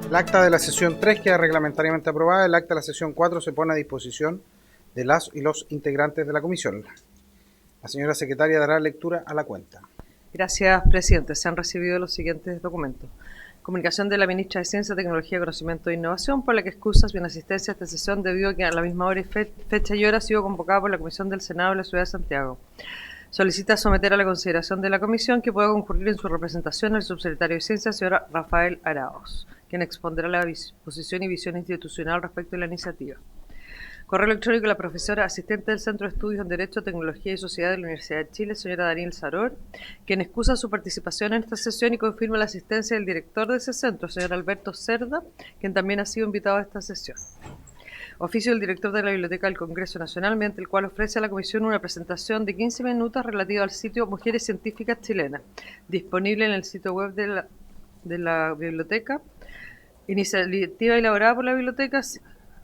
El acta de la sesión 3 queda reglamentariamente aprobada. El acta de la sesión 4 se pone a disposición de las y los integrantes de la comisión. La señora secretaria dará lectura a la cuenta. Gracias, presidente. Se han recibido los siguientes documentos. Comunicación de la ministra de Ciencia, Tecnología, Conocimiento e Innovación, por la que excusa su inasistencia a esta sesión debido a que a la misma hora y fecha y hora ha sido convocada por la Comisión del Senado de la Ciudad de Santiago. Solicita someter a la consideración de la comisión que pueda concurrir en su representación el subsecretario de Ciencia, señor Rafael Araos, quien expondrá la posición y visión institucional respecto a la iniciativa. Correo electrónico de la profesora asistente del Centro de Estudios en Derecho, Tecnología y Sociedad de la Universidad de Chile, señora Daniel Saror, quien excusa su participación en esta sesión y confirma la asistencia del director de ese centro, señor Alberto Cerda, quien también ha sido invitado a esta sesión. Oficio del director de la Biblioteca del Congreso Nacional, mediante el cual ofrece a la Comisión una presentación de 15 minutos relativa al sitio Mujeres Científicas Chilenas, disponible en el sitio web de la biblioteca. Iniciativa elaborada por la biblioteca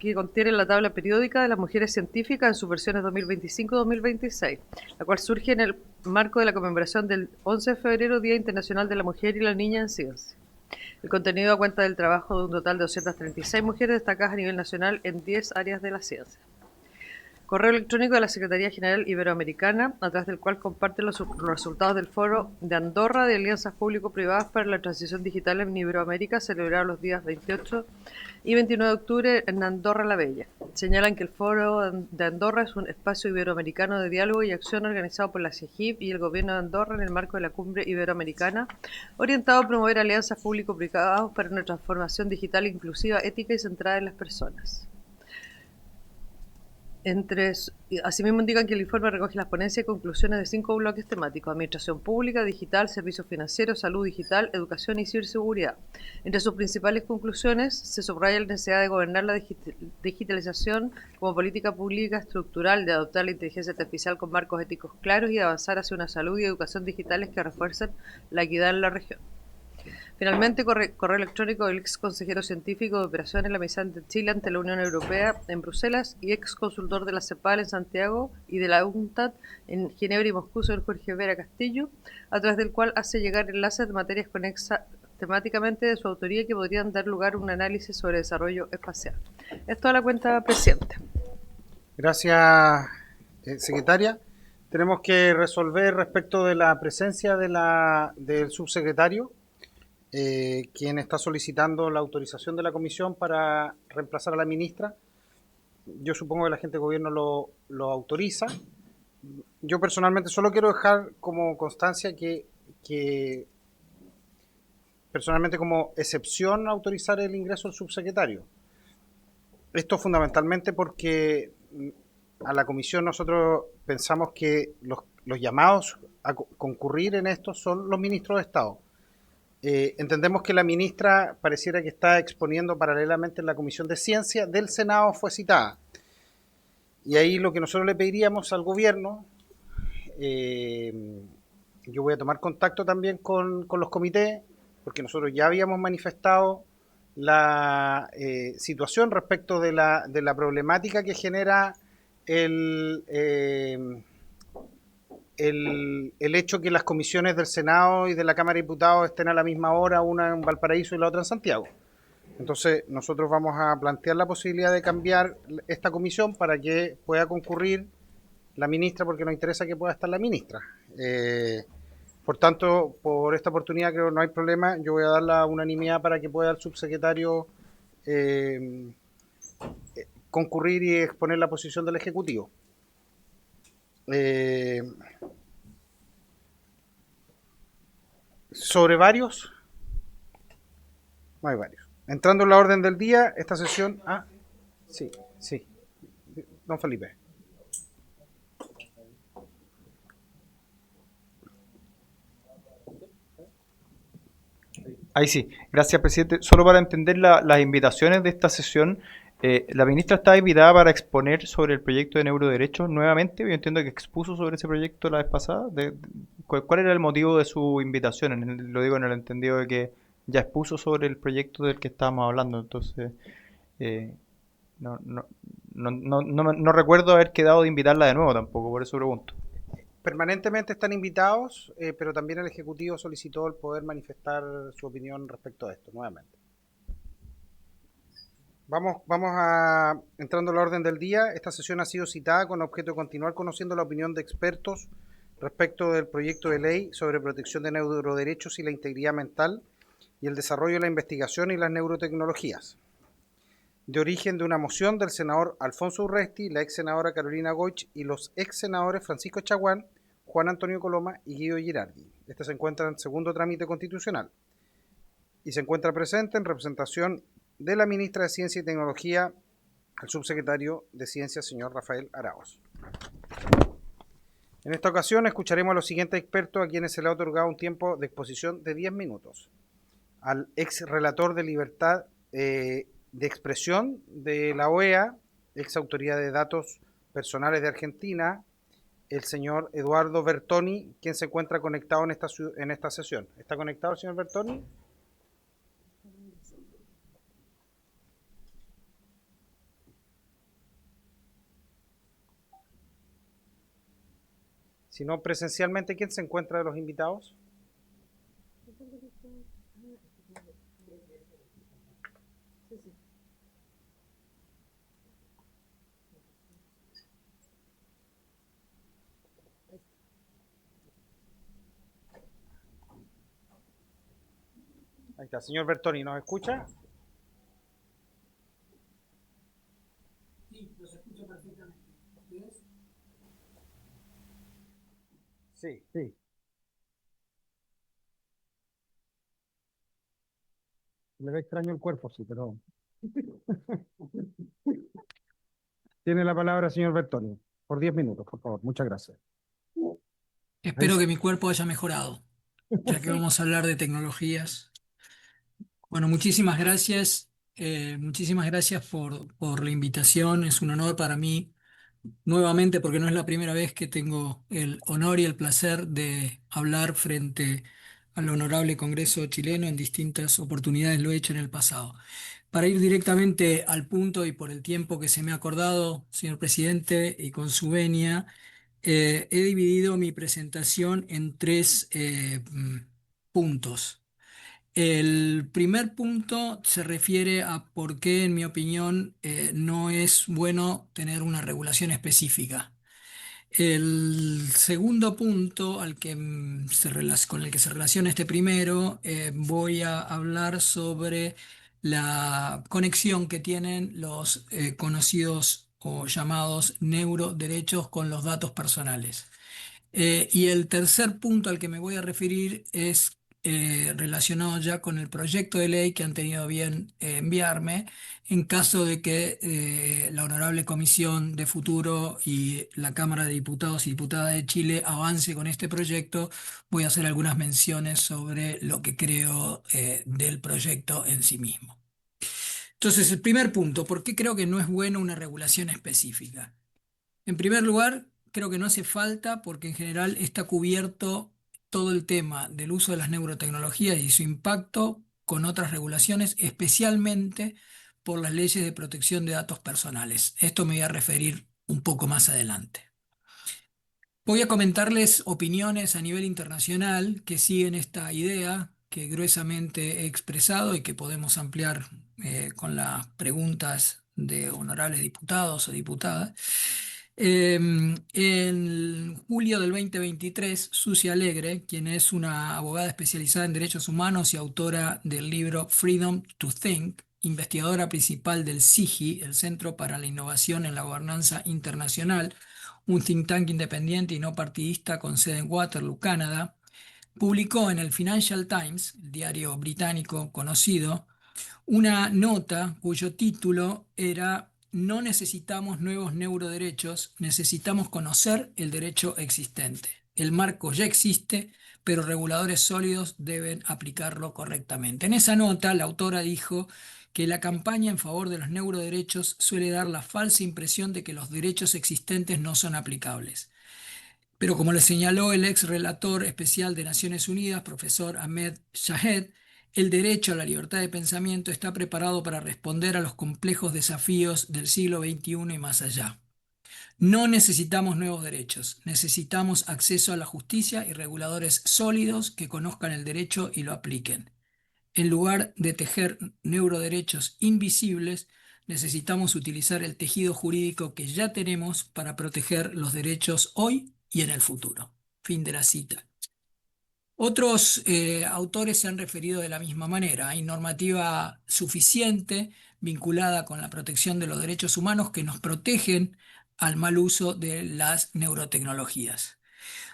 que contiene la tabla periódica de las mujeres científicas en sus versiones 2025-2026, la cual surge en el marco de la conmemoración del 11 de febrero, Día Internacional de la Mujer y la Niña en Ciencia. El contenido da cuenta del trabajo de un total de 236 mujeres destacadas a nivel nacional en 10 áreas de la ciencia. Correo electrónico de la Secretaría General Iberoamericana, a través del cual comparte los resultados del Foro de Andorra de Alianzas Público-Privadas para la Transición Digital en Iberoamérica, celebrado los días 28 y 29 de octubre en Andorra la Bella. Señalan que el Foro de Andorra es un espacio iberoamericano de diálogo y acción organizado por la CIGIP y el Gobierno de Andorra en el marco de la Cumbre Iberoamericana, orientado a promover alianzas público-privadas para una transformación digital inclusiva, ética y centrada en las personas. Asimismo indican que el informe recoge las ponencias y conclusiones de 5 bloques temáticos: administración pública, digital, servicios financieros, salud digital, educación y ciberseguridad. Entre sus principales conclusiones se subraya la necesidad de gobernar la digitalización como política pública estructural, de adoptar la inteligencia artificial con marcos éticos claros y de avanzar hacia una salud y educación digitales que refuercen la equidad en la región. Finalmente, correo electrónico del ex consejero científico de operaciones de la Misión de Chile ante la Unión Europea en Bruselas y ex consultor de la CEPAL en Santiago y de la UNCTAD en Ginebra y Moscú, señor Jorge Vera Castillo, a través del cual hace llegar enlaces de materias conexas temáticamente de su autoría que podrían dar lugar a un análisis sobre desarrollo espacial. Esto a la cuenta, presidente. Gracias, secretaria. Tenemos que resolver respecto de la presencia del subsecretario, quien está solicitando la autorización de la comisión para reemplazar a la ministra. Yo supongo que la gente de gobierno lo autoriza. Yo personalmente solo quiero dejar como constancia que personalmente como excepción autorizar el ingreso del subsecretario. Esto fundamentalmente porque a la comisión nosotros pensamos que los llamados a concurrir en esto son los ministros de Estado. Entendemos que la ministra pareciera que está exponiendo paralelamente en la Comisión de Ciencia del Senado, fue citada. Y ahí lo que nosotros le pediríamos al gobierno, yo voy a tomar contacto también con los comités, porque nosotros ya habíamos manifestado la situación respecto de la problemática que genera el hecho que las comisiones del Senado y de la Cámara de Diputados estén a la misma hora, una en Valparaíso y la otra en Santiago. Entonces nosotros vamos a plantear la posibilidad de cambiar esta comisión para que pueda concurrir la ministra, porque nos interesa que pueda estar la ministra. Por tanto, por esta oportunidad creo que no hay problema. Yo voy a dar la unanimidad para que pueda el subsecretario concurrir y exponer la posición del Ejecutivo. Sobre varios, no hay varios. Entrando en la orden del día, esta sesión. Sí. Don Felipe. Ahí sí, gracias presidente. Solo para entender las invitaciones de esta sesión, la ministra está invitada para exponer sobre el proyecto de neuroderechos nuevamente. Yo entiendo que expuso sobre ese proyecto la vez pasada. ¿Cuál era el motivo de su invitación? Lo digo en el entendido de que ya expuso sobre el proyecto del que estábamos hablando. Entonces, no recuerdo haber quedado de invitarla de nuevo tampoco, por eso pregunto. Permanentemente están invitados, pero también el Ejecutivo solicitó el poder manifestar su opinión respecto a esto nuevamente. Vamos a entrando al orden del día. Esta sesión ha sido citada con objeto de continuar conociendo la opinión de expertos respecto del proyecto de ley sobre protección de neuroderechos y la integridad mental y el desarrollo de la investigación y las neurotecnologías. De origen de una moción del senador Alfonso Urresti, la ex senadora Carolina Goich y los ex senadores Francisco Chaguán, Juan Antonio Coloma y Guido Girardi. Este se encuentra en segundo trámite constitucional y se encuentra presente en representación de la ministra de Ciencia y Tecnología, el subsecretario de Ciencia, señor Rafael Araoz. En esta ocasión escucharemos a los siguientes expertos a quienes se le ha otorgado un tiempo de exposición de 10 minutos. Al ex relator de libertad de expresión de la OEA, ex autoridad de datos personales de Argentina, el señor Eduardo Bertoni, quien se encuentra conectado en esta sesión. ¿Está conectado el señor Bertoni? Si no, presencialmente, ¿quién se encuentra de los invitados? Ahí está, señor Bertoni, ¿nos escucha? Sí, los escucho perfectamente. ¿Ustedes? Sí. Sí. Le ve extraño el cuerpo, sí, pero... Tiene la palabra señor Bertoni. Por 10 minutos, por favor. Muchas gracias. Espero que mi cuerpo haya mejorado, ya que vamos a hablar de tecnologías. Bueno, muchísimas gracias por la invitación. Es un honor para mí, nuevamente, porque no es la primera vez que tengo el honor y el placer de hablar frente al honorable Congreso chileno. En distintas oportunidades lo he hecho en el pasado. Para ir directamente al punto y por el tiempo que se me ha acordado, señor presidente, y con su venia, he dividido mi presentación en tres puntos. El primer punto se refiere a por qué, en mi opinión, no es bueno tener una regulación específica. El segundo punto con el que se relaciona este primero, voy a hablar sobre la conexión que tienen los conocidos o llamados neuroderechos con los datos personales. Y el tercer punto al que me voy a referir es relacionado ya con el proyecto de ley que han tenido bien enviarme en caso de que la Honorable Comisión de Futuro y la Cámara de Diputados y Diputadas de Chile avance con este proyecto. Voy a hacer algunas menciones sobre lo que creo del proyecto en sí mismo. Entonces, el primer punto, ¿por qué creo que no es bueno una regulación específica? En primer lugar, creo que no hace falta porque en general está cubierto todo el tema del uso de las neurotecnologías y su impacto con otras regulaciones, especialmente por las leyes de protección de datos personales. Esto me voy a referir un poco más adelante. Voy a comentarles opiniones a nivel internacional que siguen esta idea que gruesamente he expresado y que podemos ampliar con las preguntas de honorables diputados o diputadas. En julio del 2023, Susi Alegre, quien es una abogada especializada en derechos humanos y autora del libro Freedom to Think, investigadora principal del CIGI, el Centro para la Innovación en la Gobernanza Internacional, un think tank independiente y no partidista con sede en Waterloo, Canadá, publicó en el Financial Times, el diario británico conocido, una nota cuyo título era "No necesitamos nuevos neuroderechos, necesitamos conocer el derecho existente. El marco ya existe, pero reguladores sólidos deben aplicarlo correctamente". En esa nota, la autora dijo que la campaña en favor de los neuroderechos suele dar la falsa impresión de que los derechos existentes no son aplicables. Pero como le señaló el ex relator especial de Naciones Unidas, profesor Ahmed Shahed, el derecho a la libertad de pensamiento está preparado para responder a los complejos desafíos del siglo XXI y más allá. No necesitamos nuevos derechos, necesitamos acceso a la justicia y reguladores sólidos que conozcan el derecho y lo apliquen. En lugar de tejer neuroderechos invisibles, necesitamos utilizar el tejido jurídico que ya tenemos para proteger los derechos hoy y en el futuro. Fin de la cita. Otros autores se han referido de la misma manera. Hay normativa suficiente vinculada con la protección de los derechos humanos que nos protegen al mal uso de las neurotecnologías.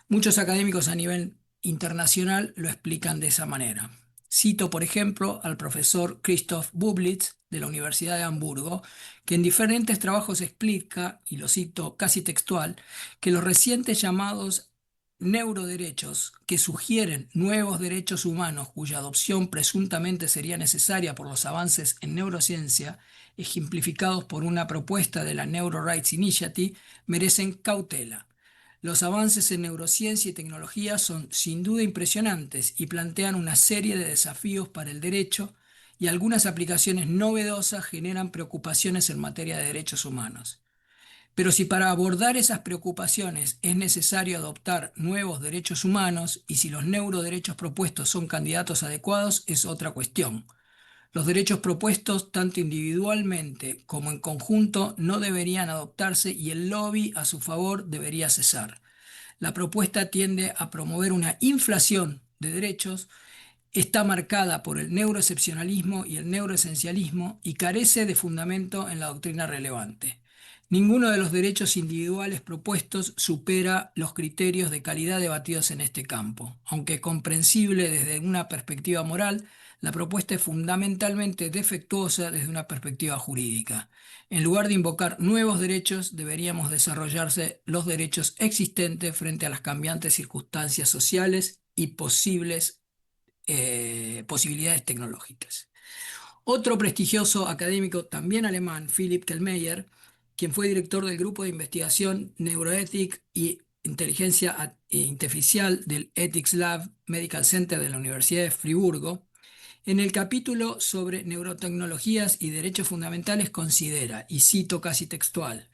Muchos académicos a nivel internacional lo explican de esa manera. Cito, por ejemplo, al profesor Christoph Bublitz de la Universidad de Hamburgo, que en diferentes trabajos explica, y lo cito casi textual, que los recientes llamados neuroderechos, que sugieren nuevos derechos humanos cuya adopción presuntamente sería necesaria por los avances en neurociencia, ejemplificados por una propuesta de la Neuro Rights Initiative, merecen cautela. Los avances en neurociencia y tecnología son sin duda impresionantes y plantean una serie de desafíos para el derecho, y algunas aplicaciones novedosas generan preocupaciones en materia de derechos humanos. Pero si para abordar esas preocupaciones es necesario adoptar nuevos derechos humanos, y si los neuroderechos propuestos son candidatos adecuados, es otra cuestión. Los derechos propuestos, tanto individualmente como en conjunto, no deberían adoptarse y el lobby a su favor debería cesar. La propuesta tiende a promover una inflación de derechos, está marcada por el neuroexcepcionalismo y el neuroesencialismo y carece de fundamento en la doctrina relevante. Ninguno de los derechos individuales propuestos supera los criterios de calidad debatidos en este campo. Aunque comprensible desde una perspectiva moral, la propuesta es fundamentalmente defectuosa desde una perspectiva jurídica. En lugar de invocar nuevos derechos, deberíamos desarrollarse los derechos existentes frente a las cambiantes circunstancias sociales y posibilidades tecnológicas. Otro prestigioso académico, también alemán, Philipp Kellmeyer, quien fue director del grupo de investigación Neuroethic y Inteligencia Artificial del Ethics Lab Medical Center de la Universidad de Friburgo, en el capítulo sobre neurotecnologías y derechos fundamentales considera, y cito casi textual: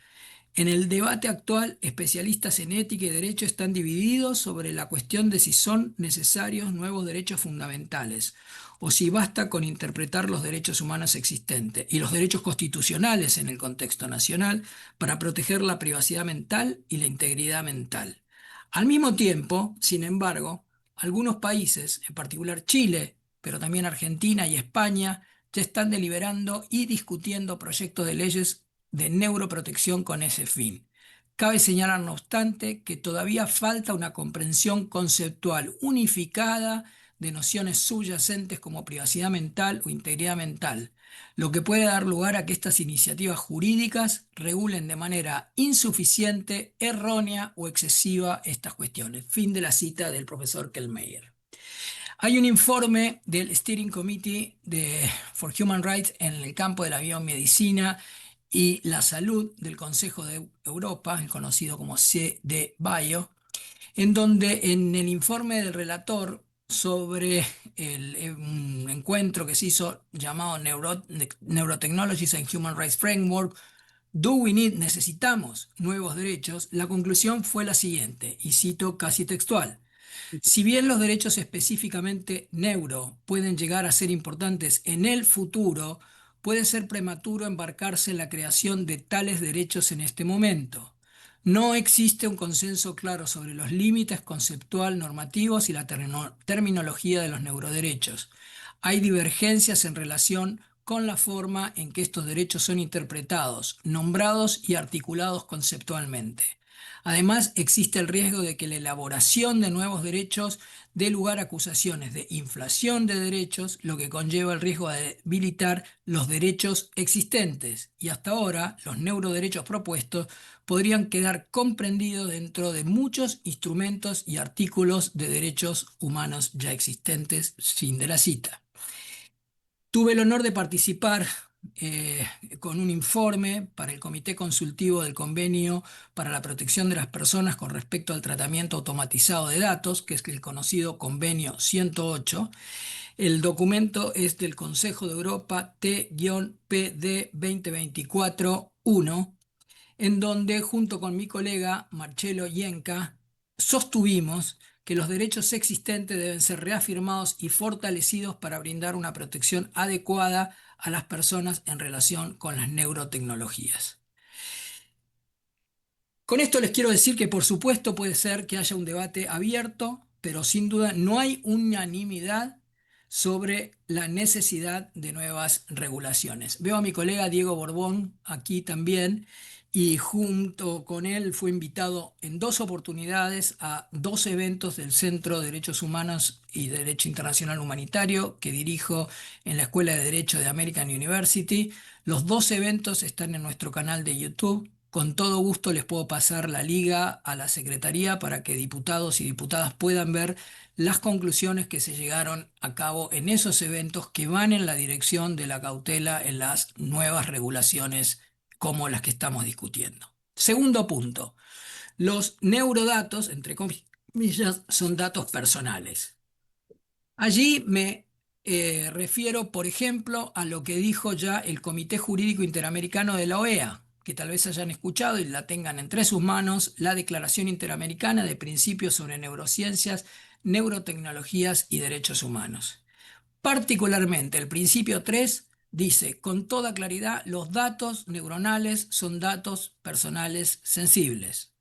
en el debate actual, especialistas en ética y derecho están divididos sobre la cuestión de si son necesarios nuevos derechos fundamentales o si basta con interpretar los derechos humanos existentes y los derechos constitucionales en el contexto nacional para proteger la privacidad mental y la integridad mental. Al mismo tiempo, sin embargo, algunos países, en particular Chile, pero también Argentina y España, ya están deliberando y discutiendo proyectos de leyes de neuroprotección con ese fin. Cabe señalar, no obstante, que todavía falta una comprensión conceptual unificada de nociones subyacentes como privacidad mental o integridad mental, lo que puede dar lugar a que estas iniciativas jurídicas regulen de manera insuficiente, errónea o excesiva estas cuestiones. Fin de la cita del profesor Kellmeyer. Hay un informe del Steering Committee for Human Rights en el campo de la biomedicina y la salud del Consejo de Europa, el conocido como CDBio, en donde en el informe del relator sobre un encuentro que se hizo llamado Neurotechnologies and Human Rights Framework, necesitamos nuevos derechos, la conclusión fue la siguiente, y cito casi textual: si bien los derechos específicamente neuro pueden llegar a ser importantes en el futuro, puede ser prematuro embarcarse en la creación de tales derechos en este momento. No existe un consenso claro sobre los límites conceptual normativos y la terminología de los neuroderechos. Hay divergencias en relación con la forma en que estos derechos son interpretados, nombrados y articulados conceptualmente. Además, existe el riesgo de que la elaboración de nuevos derechos dé lugar a acusaciones de inflación de derechos, lo que conlleva el riesgo de debilitar los derechos existentes. Y hasta ahora, los neuroderechos propuestos podrían quedar comprendidos dentro de muchos instrumentos y artículos de derechos humanos ya existentes. Fin de la cita. Tuve el honor de participar con un informe para el Comité Consultivo del Convenio para la Protección de las Personas con respecto al tratamiento automatizado de datos, que es el conocido Convenio 108. El documento es del Consejo de Europa T-PD 2024-1, en donde, junto con mi colega Marcelo Yenka, sostuvimos que los derechos existentes deben ser reafirmados y fortalecidos para brindar una protección adecuada a las personas en relación con las neurotecnologías. Con esto les quiero decir que por supuesto puede ser que haya un debate abierto, pero sin duda no hay unanimidad sobre la necesidad de nuevas regulaciones. Veo a mi colega Diego Borbón aquí también y junto con él fue invitado en 2 oportunidades a 2 eventos del Centro de Derechos Humanos y Derecho Internacional Humanitario que dirijo en la Escuela de Derecho de American University. Los 2 eventos están en nuestro canal de YouTube. Con todo gusto les puedo pasar la liga a la Secretaría para que diputados y diputadas puedan ver las conclusiones que se llegaron a cabo en esos eventos que van en la dirección de la cautela en las nuevas regulaciones como las que estamos discutiendo. Segundo punto, los neurodatos, entre comillas, son datos personales. Allí me refiero, por ejemplo, a lo que dijo ya el Comité Jurídico Interamericano de la OEA, que tal vez hayan escuchado y la tengan entre sus manos, la Declaración Interamericana de Principios sobre Neurociencias, Neurotecnologías y Derechos Humanos. Particularmente, el principio 3 dice con toda claridad, los datos neuronales son datos personales sensibles.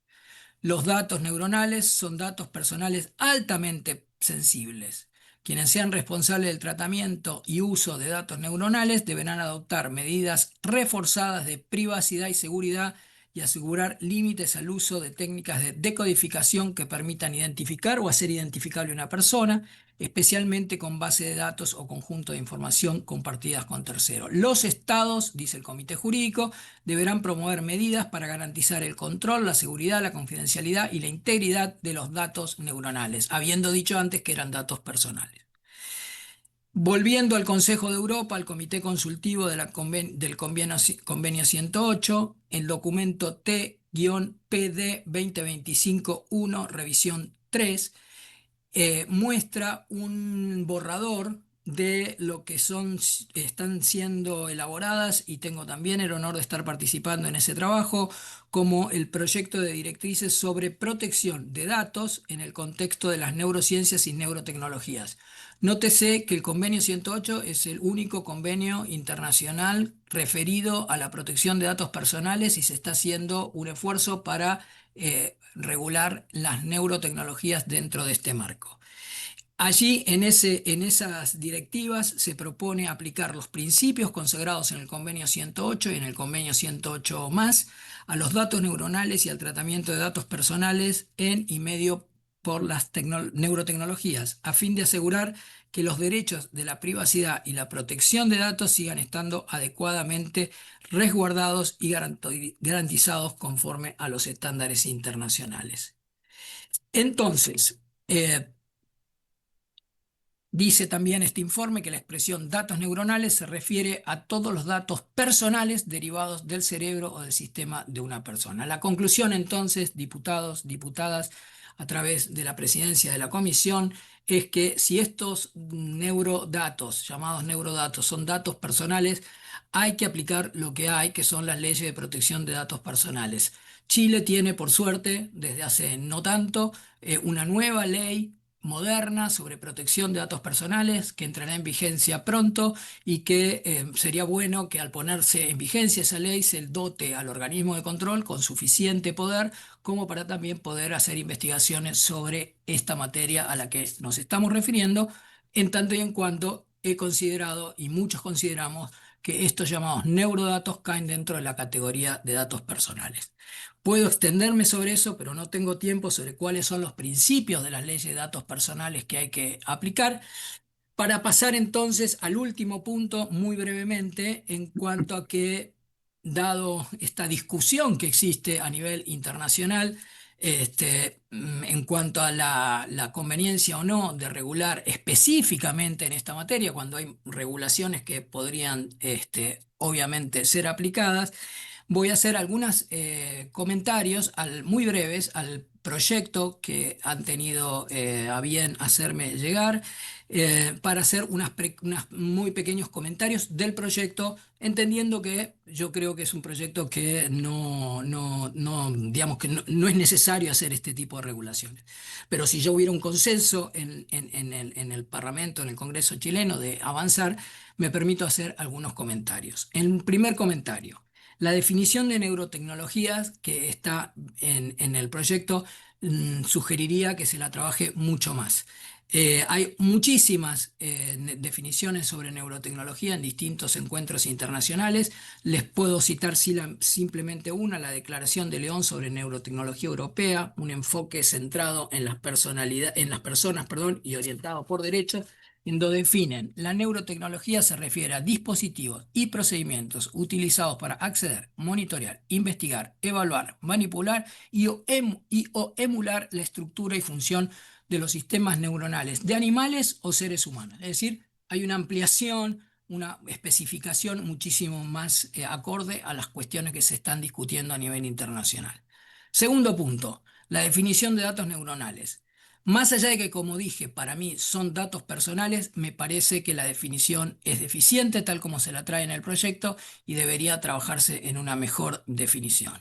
Los datos neuronales son datos personales altamente sensibles. Quienes sean responsables del tratamiento y uso de datos neuronales deberán adoptar medidas reforzadas de privacidad y seguridad y asegurar límites al uso de técnicas de decodificación que permitan identificar o hacer identificable una persona, especialmente con base de datos o conjunto de información compartidas con terceros. Los estados, dice el Comité Jurídico, deberán promover medidas para garantizar el control, la seguridad, la confidencialidad y la integridad de los datos neuronales, habiendo dicho antes que eran datos personales. Volviendo al Consejo de Europa, al Comité Consultivo del Convenio 108, el documento T-PD 2025-1, revisión 3, muestra un borrador de lo que están siendo elaboradas y tengo también el honor de estar participando en ese trabajo, como el proyecto de directrices sobre protección de datos en el contexto de las neurociencias y neurotecnologías. Nótese que el convenio 108 es el único convenio internacional referido a la protección de datos personales y se está haciendo un esfuerzo para regular las neurotecnologías dentro de este marco. Allí, en esas directivas, se propone aplicar los principios consagrados en el convenio 108 y en el convenio 108 más a los datos neuronales y al tratamiento de datos personales en y medio por las neurotecnologías, a fin de asegurar que los derechos de la privacidad y la protección de datos sigan estando adecuadamente resguardados y garantizados conforme a los estándares internacionales. Entonces, dice también este informe que la expresión datos neuronales se refiere a todos los datos personales derivados del cerebro o del sistema de una persona. La conclusión entonces, diputados, diputadas, a través de la presidencia de la comisión, es que si estos neurodatos, llamados neurodatos, son datos personales, hay que aplicar lo que hay, que son las leyes de protección de datos personales. Chile tiene, por suerte, desde hace no tanto, una nueva ley moderna sobre protección de datos personales que entrará en vigencia pronto y que sería bueno que al ponerse en vigencia esa ley se dote al organismo de control con suficiente poder como para también poder hacer investigaciones sobre esta materia a la que nos estamos refiriendo, en tanto y en cuanto he considerado y muchos consideramos que estos llamados neurodatos caen dentro de la categoría de datos personales. Puedo extenderme sobre eso, pero no tengo tiempo sobre cuáles son los principios de las leyes de datos personales que hay que aplicar. Para pasar entonces al último punto, muy brevemente, en cuanto a que, dado esta discusión que existe a nivel internacional, en cuanto a la conveniencia o no de regular específicamente en esta materia, cuando hay regulaciones que podrían obviamente ser aplicadas, voy a hacer algunos comentarios muy breves al proyecto que han tenido a bien hacerme llegar para hacer unos muy pequeños comentarios del proyecto, entendiendo que yo creo que es un proyecto que digamos que no es necesario hacer este tipo de regulaciones. Pero si ya hubiera un consenso en el Parlamento, en el Congreso chileno, de avanzar, me permito hacer algunos comentarios. El primer comentario. La definición de neurotecnologías que está en el proyecto sugeriría que se la trabaje mucho más. Hay muchísimas definiciones sobre neurotecnología en distintos encuentros internacionales. Les puedo citar simplemente una, la Declaración de León sobre Neurotecnología Europea, un enfoque centrado en en las personas, perdón, y orientado por derechos, en donde definen la neurotecnología se refiere a dispositivos y procedimientos utilizados para acceder, monitorear, investigar, evaluar, manipular o emular la estructura y función de los sistemas neuronales de animales o seres humanos. Es decir, hay una ampliación, una especificación muchísimo más acorde a las cuestiones que se están discutiendo a nivel internacional. Segundo punto, la definición de datos neuronales. Más allá de que, como dije, para mí son datos personales, me parece que la definición es deficiente tal como se la trae en el proyecto y debería trabajarse en una mejor definición.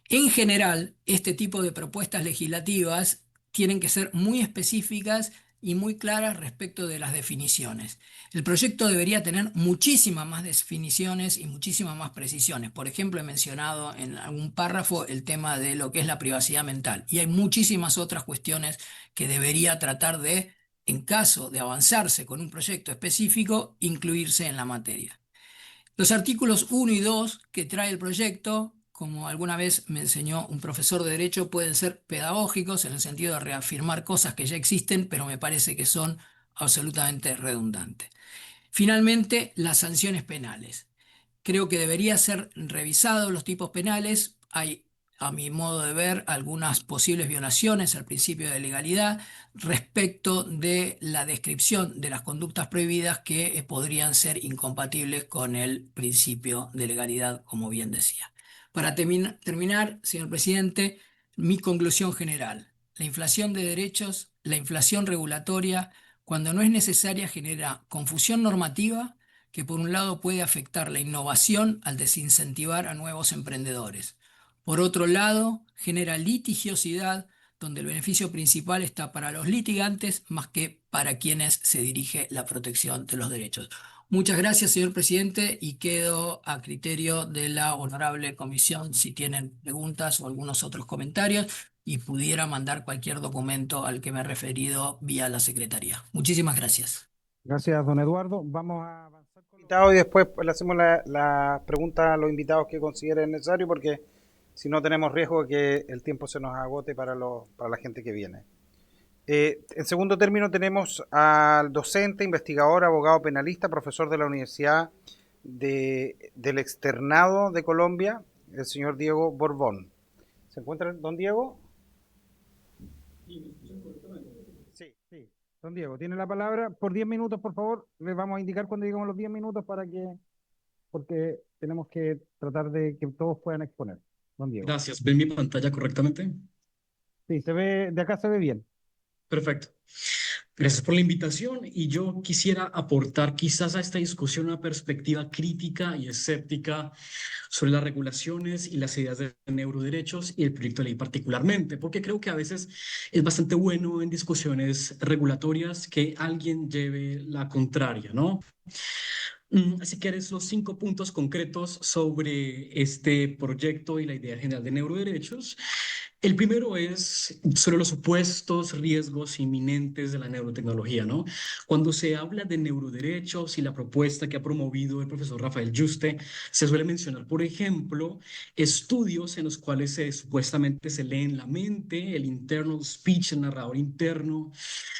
En general, este tipo de propuestas legislativas tienen que ser muy específicas y muy claras respecto de las definiciones. El proyecto debería tener muchísimas más definiciones y muchísimas más precisiones. Por ejemplo, he mencionado en algún párrafo el tema de lo que es la privacidad mental y hay muchísimas otras cuestiones que debería tratar de, en caso de avanzarse con un proyecto específico, incluirse en la materia. Los artículos 1 y 2 que trae el proyecto, como alguna vez me enseñó un profesor de Derecho, pueden ser pedagógicos en el sentido de reafirmar cosas que ya existen, pero me parece que son absolutamente redundantes. Finalmente, las sanciones penales. Creo que debería ser revisados los tipos penales. Hay, a mi modo de ver, algunas posibles violaciones al principio de legalidad respecto de la descripción de las conductas prohibidas que podrían ser incompatibles con el principio de legalidad, como bien decía. Para terminar, señor presidente, mi conclusión general. La inflación de derechos, la inflación regulatoria, cuando no es necesaria, genera confusión normativa que por un lado puede afectar la innovación al desincentivar a nuevos emprendedores. Por otro lado, genera litigiosidad donde el beneficio principal está para los litigantes más que para quienes se dirige la protección de los derechos. Muchas gracias, señor presidente, y quedo a criterio de la honorable comisión si tienen preguntas o algunos otros comentarios y pudiera mandar cualquier documento al que me he referido vía la secretaría. Muchísimas gracias. Gracias, don Eduardo. Vamos a avanzar con los Invitado, y después le hacemos la pregunta a los invitados que consideren necesario, porque si no tenemos riesgo de que el tiempo se nos agote para la gente que viene. En segundo término tenemos al docente, investigador, abogado penalista, profesor de la Universidad del Externado de Colombia, el señor Diego Borbón. ¿Se encuentra don Diego? Sí, sí. Don Diego, tiene la palabra por 10 minutos, por favor. Les vamos a indicar cuando lleguemos a los 10 minutos porque tenemos que tratar de que todos puedan exponer. Don Diego. Gracias. ¿Ven mi pantalla correctamente? Sí, de acá se ve bien. Perfecto. Gracias por la invitación y yo quisiera aportar quizás a esta discusión una perspectiva crítica y escéptica sobre las regulaciones y las ideas de neuroderechos y el proyecto de ley particularmente, porque creo que a veces es bastante bueno en discusiones regulatorias que alguien lleve la contraria, ¿no? Así que eres los 5 puntos concretos sobre este proyecto y la idea general de neuroderechos. El primero es sobre los supuestos riesgos inminentes de la neurotecnología, ¿no? Cuando se habla de neuroderechos y la propuesta que ha promovido el profesor Rafael Yuste, se suele mencionar, por ejemplo, estudios en los cuales supuestamente se lee en la mente, el internal speech, el narrador interno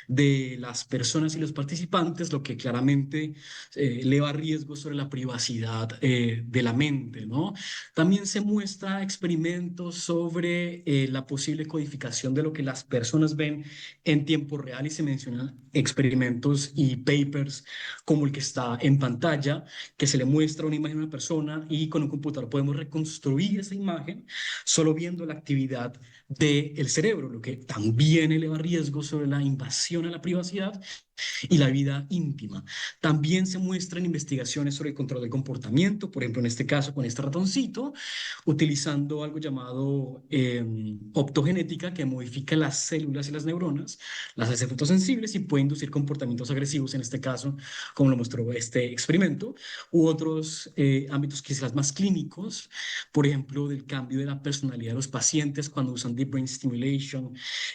de las personas y los participantes, lo que claramente eleva riesgos sobre la privacidad de la mente, ¿no? También se muestra experimentos sobre la posible codificación de lo que las personas ven en tiempo real y se mencionan experimentos y papers como el que está en pantalla, que se le muestra una imagen a una persona y con un computador podemos reconstruir esa imagen solo viendo la actividad del cerebro, lo que también eleva riesgos sobre la invasión a la privacidad y la vida íntima. También se muestran investigaciones sobre el control del comportamiento, por ejemplo, en este caso con este ratoncito, utilizando algo llamado optogenética que modifica las células y las neuronas, las hace fotosensibles y puede inducir comportamientos agresivos, en este caso, como lo mostró este experimento, u otros ámbitos quizás más clínicos, por ejemplo, del cambio de la personalidad de los pacientes cuando usan Deep Brain Stimulation,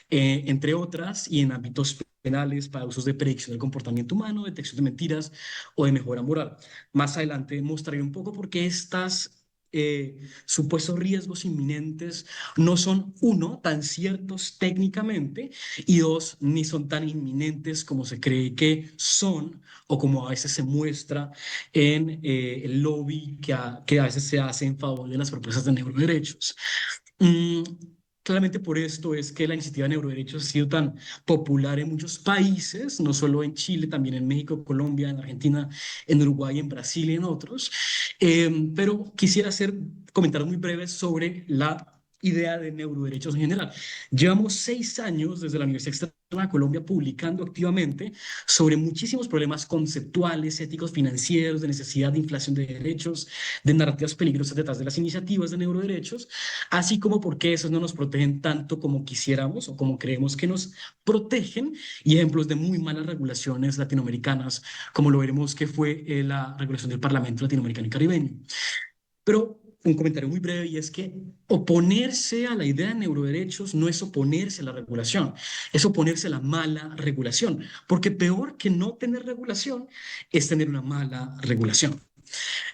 entre otras, y en ámbitos penales para usos de predicción del comportamiento humano, detección de mentiras o de mejora moral. Más adelante mostraré un poco por qué estas supuestos riesgos inminentes no son, uno, tan ciertos técnicamente y dos, ni son tan inminentes como se cree que son o como a veces se muestra en el lobby que a veces se hace en favor de las propuestas de neuroderechos. Mm, Claramente por esto es que la iniciativa de neuroderechos ha sido tan popular en muchos países, no solo en Chile, también en México, Colombia, en Argentina, en Uruguay, en Brasil y en otros. Pero quisiera hacer comentarios muy breves sobre la idea de neuroderechos en general. Llevamos 6 años desde la Universidad Externa de Colombia publicando activamente sobre muchísimos problemas conceptuales, éticos, financieros, de necesidad de inflación de derechos, de narrativas peligrosas detrás de las iniciativas de neuroderechos, así como por qué esos no nos protegen tanto como quisiéramos o como creemos que nos protegen, y ejemplos de muy malas regulaciones latinoamericanas, como lo veremos que fue la regulación del Parlamento Latinoamericano y Caribeño. Pero un comentario muy breve y es que oponerse a la idea de neuroderechos no es oponerse a la regulación, es oponerse a la mala regulación, porque peor que no tener regulación es tener una mala regulación.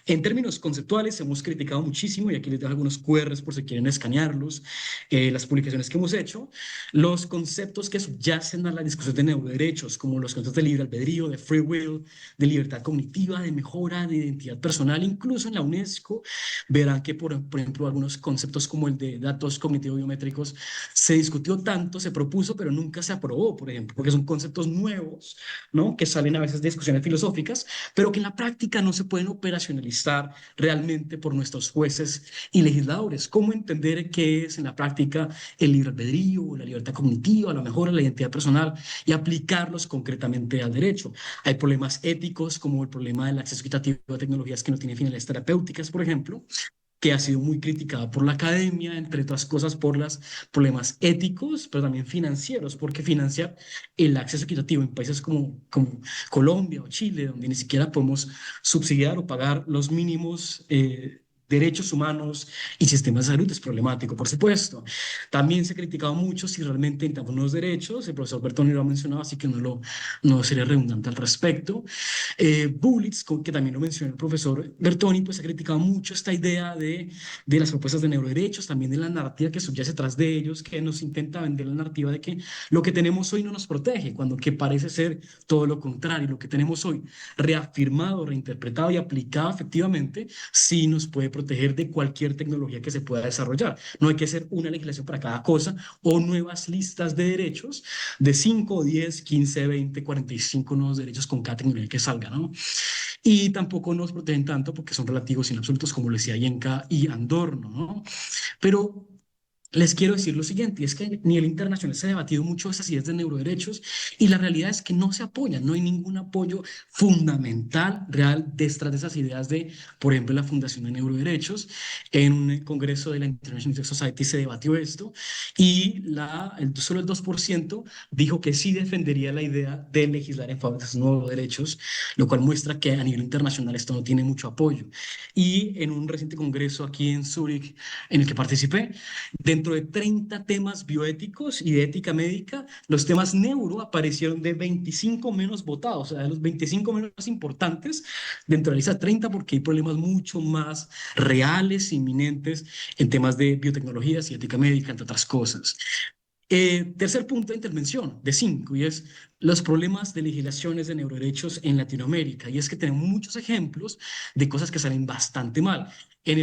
En términos conceptuales, hemos criticado muchísimo, y aquí les dejo algunos QRs por si quieren escanearlos, las publicaciones que hemos hecho, los conceptos que subyacen a la discusión de neuroderechos, como los conceptos de libre albedrío, de free will, de libertad cognitiva, de mejora de identidad personal. Incluso en la UNESCO verán que, por ejemplo, algunos conceptos como el de datos cognitivo-biométricos se discutió tanto, se propuso, pero nunca se aprobó, por ejemplo, porque son conceptos nuevos, ¿no? Que salen a veces de discusiones filosóficas, pero que en la práctica no se pueden operacionalizar realmente por nuestros jueces y legisladores. ¿Cómo entender qué es en la práctica el libre albedrío, la libertad cognitiva, a lo mejor la identidad personal, y aplicarlos concretamente al derecho? Hay problemas éticos como el problema del acceso equitativo a tecnologías que no tienen finalidades terapéuticas, por ejemplo, que ha sido muy criticada por la academia, entre otras cosas por los problemas éticos, pero también financieros, porque financiar el acceso equitativo en países como Colombia o Chile, donde ni siquiera podemos subsidiar o pagar los mínimos derechos humanos y sistemas de salud es problemático, por supuesto. También se ha criticado mucho si realmente intentamos unos derechos, el profesor Bertoni lo ha mencionado, así que no sería redundante al respecto. Bullitz, que también lo mencionó el profesor Bertoni, pues ha criticado mucho esta idea de las propuestas de neuroderechos, también de la narrativa que subyace atrás de ellos, que nos intenta vender la narrativa de que lo que tenemos hoy no nos protege, cuando que parece ser todo lo contrario. Lo que tenemos hoy reafirmado, reinterpretado y aplicado efectivamente, sí nos puede proteger de cualquier tecnología que se pueda desarrollar. No hay que hacer una legislación para cada cosa o nuevas listas de derechos de 5, 10, 15, 20, 45 nuevos derechos con cada tecnología que salga, ¿no? Y tampoco nos protegen tanto porque son relativos y no absolutos, como lo decía Yenka y Andorno, ¿no? Pero les quiero decir lo siguiente, y es que a nivel internacional se ha debatido mucho esas ideas de neuroderechos y la realidad es que no se apoyan, no hay ningún apoyo fundamental, real, detrás de esas ideas de, por ejemplo, la Fundación de Neuroderechos. En un congreso de la International Sex Society se debatió esto y solo el 2% dijo que sí defendería la idea de legislar en favor de esos nuevos derechos, lo cual muestra que a nivel internacional esto no tiene mucho apoyo. Y en un reciente congreso aquí en Zúrich, en el que participé, dentro de 30 temas bioéticos y de ética médica, los temas neuro aparecieron de 25 menos votados, o sea, de los 25 menos importantes dentro de la lista 30, porque hay problemas mucho más reales, inminentes en temas de biotecnologías y ética médica, entre otras cosas. Tercer punto de intervención, de 5, y es los problemas de legislaciones de neuroderechos en Latinoamérica. Y es que tenemos muchos ejemplos de cosas que salen bastante mal. en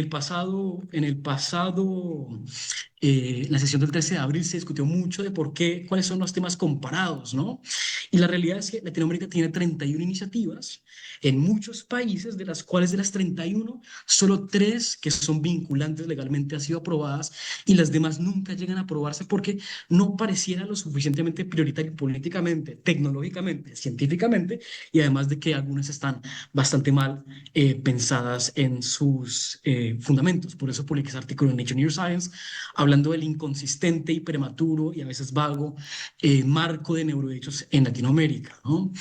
la sesión del 13 de abril se discutió mucho de por qué, cuáles son los temas comparados, ¿no? Y la realidad es que Latinoamérica tiene 31 iniciativas en muchos países, de las cuales de las 31, solo 3 que son vinculantes legalmente han sido aprobadas y las demás nunca llegan a aprobarse porque no pareciera lo suficientemente prioritario políticamente, tecnológicamente, científicamente, y además de que algunas están bastante mal pensadas en sus fundamentos. Por eso publiqué ese artículo en Nature Neuroscience hablando del inconsistente y prematuro y a veces vago marco de neuroderechos en Latinoamérica, ¿no?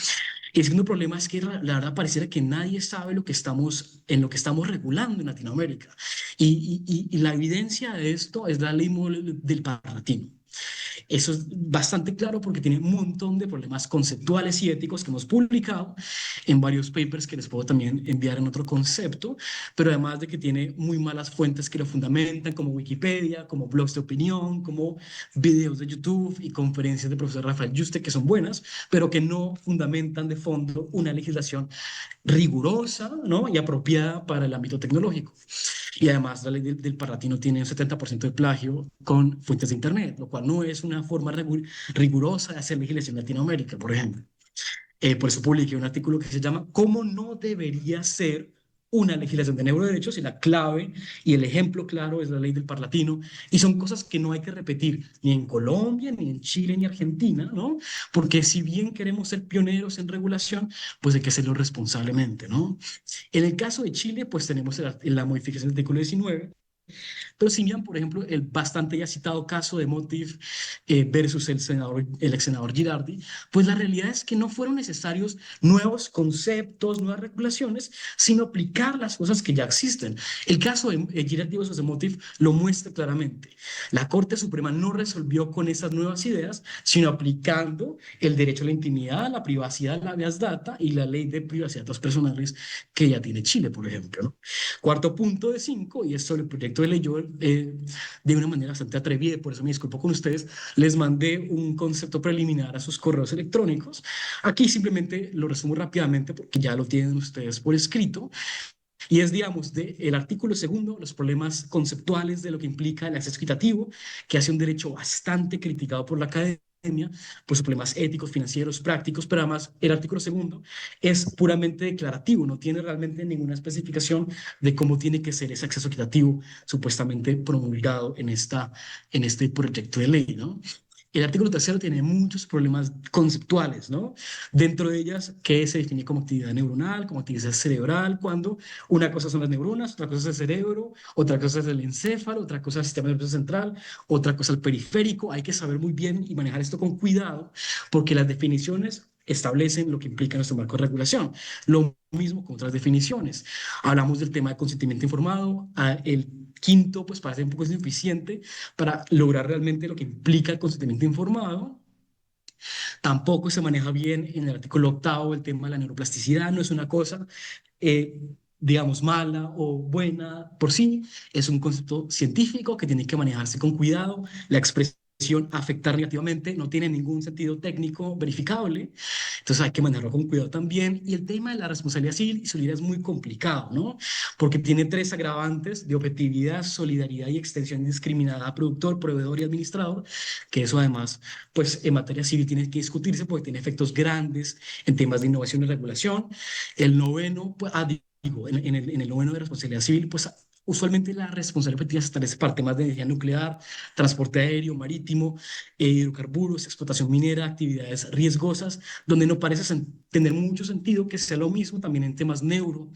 Y el segundo problema es que la verdad pareciera que nadie sabe en lo que estamos regulando en Latinoamérica. Y la evidencia de esto es la ley del Parlatino. Eso es bastante claro porque tiene un montón de problemas conceptuales y éticos que hemos publicado en varios papers que les puedo también enviar en otro concepto, pero además de que tiene muy malas fuentes que lo fundamentan, como Wikipedia, como blogs de opinión, como videos de YouTube y conferencias del profesor Rafael Yuste, que son buenas, pero que no fundamentan de fondo una legislación rigurosa, ¿no? Y apropiada para el ámbito tecnológico. Y además la ley del Parlatino tiene un 70% de plagio con fuentes de Internet, lo cual no es una forma rigurosa de hacer legislación en Latinoamérica, por ejemplo. Por eso publiqué un artículo que se llama ¿Cómo no debería ser una legislación de neuroderechos? Y la clave y el ejemplo claro es la ley del Parlatino. Y son cosas que no hay que repetir ni en Colombia, ni en Chile, ni Argentina, ¿no? Porque si bien queremos ser pioneros en regulación, pues hay que hacerlo responsablemente, ¿no? En el caso de Chile, pues tenemos la modificación del artículo 19, pero si miran, por ejemplo, el bastante ya citado caso de Motif versus el ex senador Girardi, pues la realidad es que no fueron necesarios nuevos conceptos, nuevas regulaciones, sino aplicar las cosas que ya existen. El caso de Girardi versus Motif lo muestra claramente. La Corte Suprema no resolvió con esas nuevas ideas, sino aplicando el derecho a la intimidad, a la privacidad, la habeas data y la ley de privacidad de datos personales que ya tiene Chile, por ejemplo, ¿no? Cuarto punto de 5, y es sobre el proyecto de ley. Yo, de una manera bastante atrevida, y por eso me disculpo con ustedes, les mandé un concepto preliminar a sus correos electrónicos. Aquí simplemente lo resumo rápidamente porque ya lo tienen ustedes por escrito. Y es, digamos, el artículo segundo, los problemas conceptuales de lo que implica el acceso equitativo, que hace un derecho bastante criticado por la academia, por sus problemas éticos, financieros, prácticos, pero además el artículo segundo es puramente declarativo, no tiene realmente ninguna especificación de cómo tiene que ser ese acceso equitativo supuestamente promulgado en este proyecto de ley, ¿no? El artículo tercero tiene muchos problemas conceptuales, ¿no? Dentro de ellas, ¿qué se define como actividad neuronal, como actividad cerebral? Cuando una cosa son las neuronas, otra cosa es el cerebro, otra cosa es el encéfalo, otra cosa es el sistema nervioso central, otra cosa el periférico. Hay que saber muy bien y manejar esto con cuidado, porque las definiciones establecen lo que implica nuestro marco de regulación. Lo mismo con otras definiciones. Hablamos del tema de consentimiento informado, el quinto, pues parece un poco insuficiente para lograr realmente lo que implica el consentimiento informado. Tampoco se maneja bien en el artículo octavo el tema de la neuroplasticidad, no es una cosa, digamos, mala o buena por sí, es un concepto científico que tiene que manejarse con cuidado. La expresión afectar negativamente no tiene ningún sentido técnico verificable, entonces hay que manejarlo con cuidado también. Y el tema de la responsabilidad civil y solidaridad es muy complicado, ¿no? Porque tiene 3 agravantes de objetividad, solidaridad y extensión indiscriminada a productor, proveedor y administrador, que eso además, pues en materia civil tiene que discutirse porque tiene efectos grandes en temas de innovación y regulación. El noveno, pues, digo, en el noveno de responsabilidad civil, pues usualmente la responsabilidad efectiva se establece para temas de energía nuclear, transporte aéreo, marítimo, hidrocarburos, explotación minera, actividades riesgosas, donde no parece tener mucho sentido que sea lo mismo también en temas neuro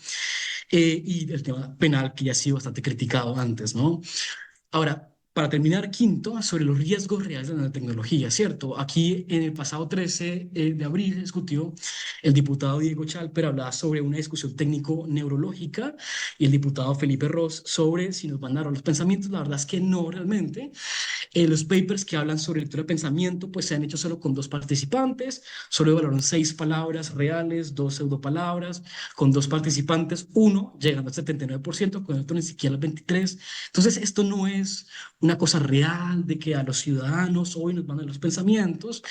y el tema penal que ya ha sido bastante criticado antes, ¿no? Ahora, para terminar, quinto, sobre los riesgos reales de la nanotecnología, ¿cierto? Aquí en el pasado 13 de abril se discutió, el diputado Diego Chalper hablaba sobre una discusión técnico-neurológica y el diputado Felipe Ross sobre si nos van a dar los pensamientos. La verdad es que no realmente. Los papers que hablan sobre lectura de pensamiento pues se han hecho solo con 2 participantes, solo evaluaron 6 palabras reales, 2 pseudopalabras, con 2 participantes, uno llegando al 79%, con otro ni siquiera al 23%. Entonces esto no es una cosa real de que a los ciudadanos hoy nos mandan los pensamientos.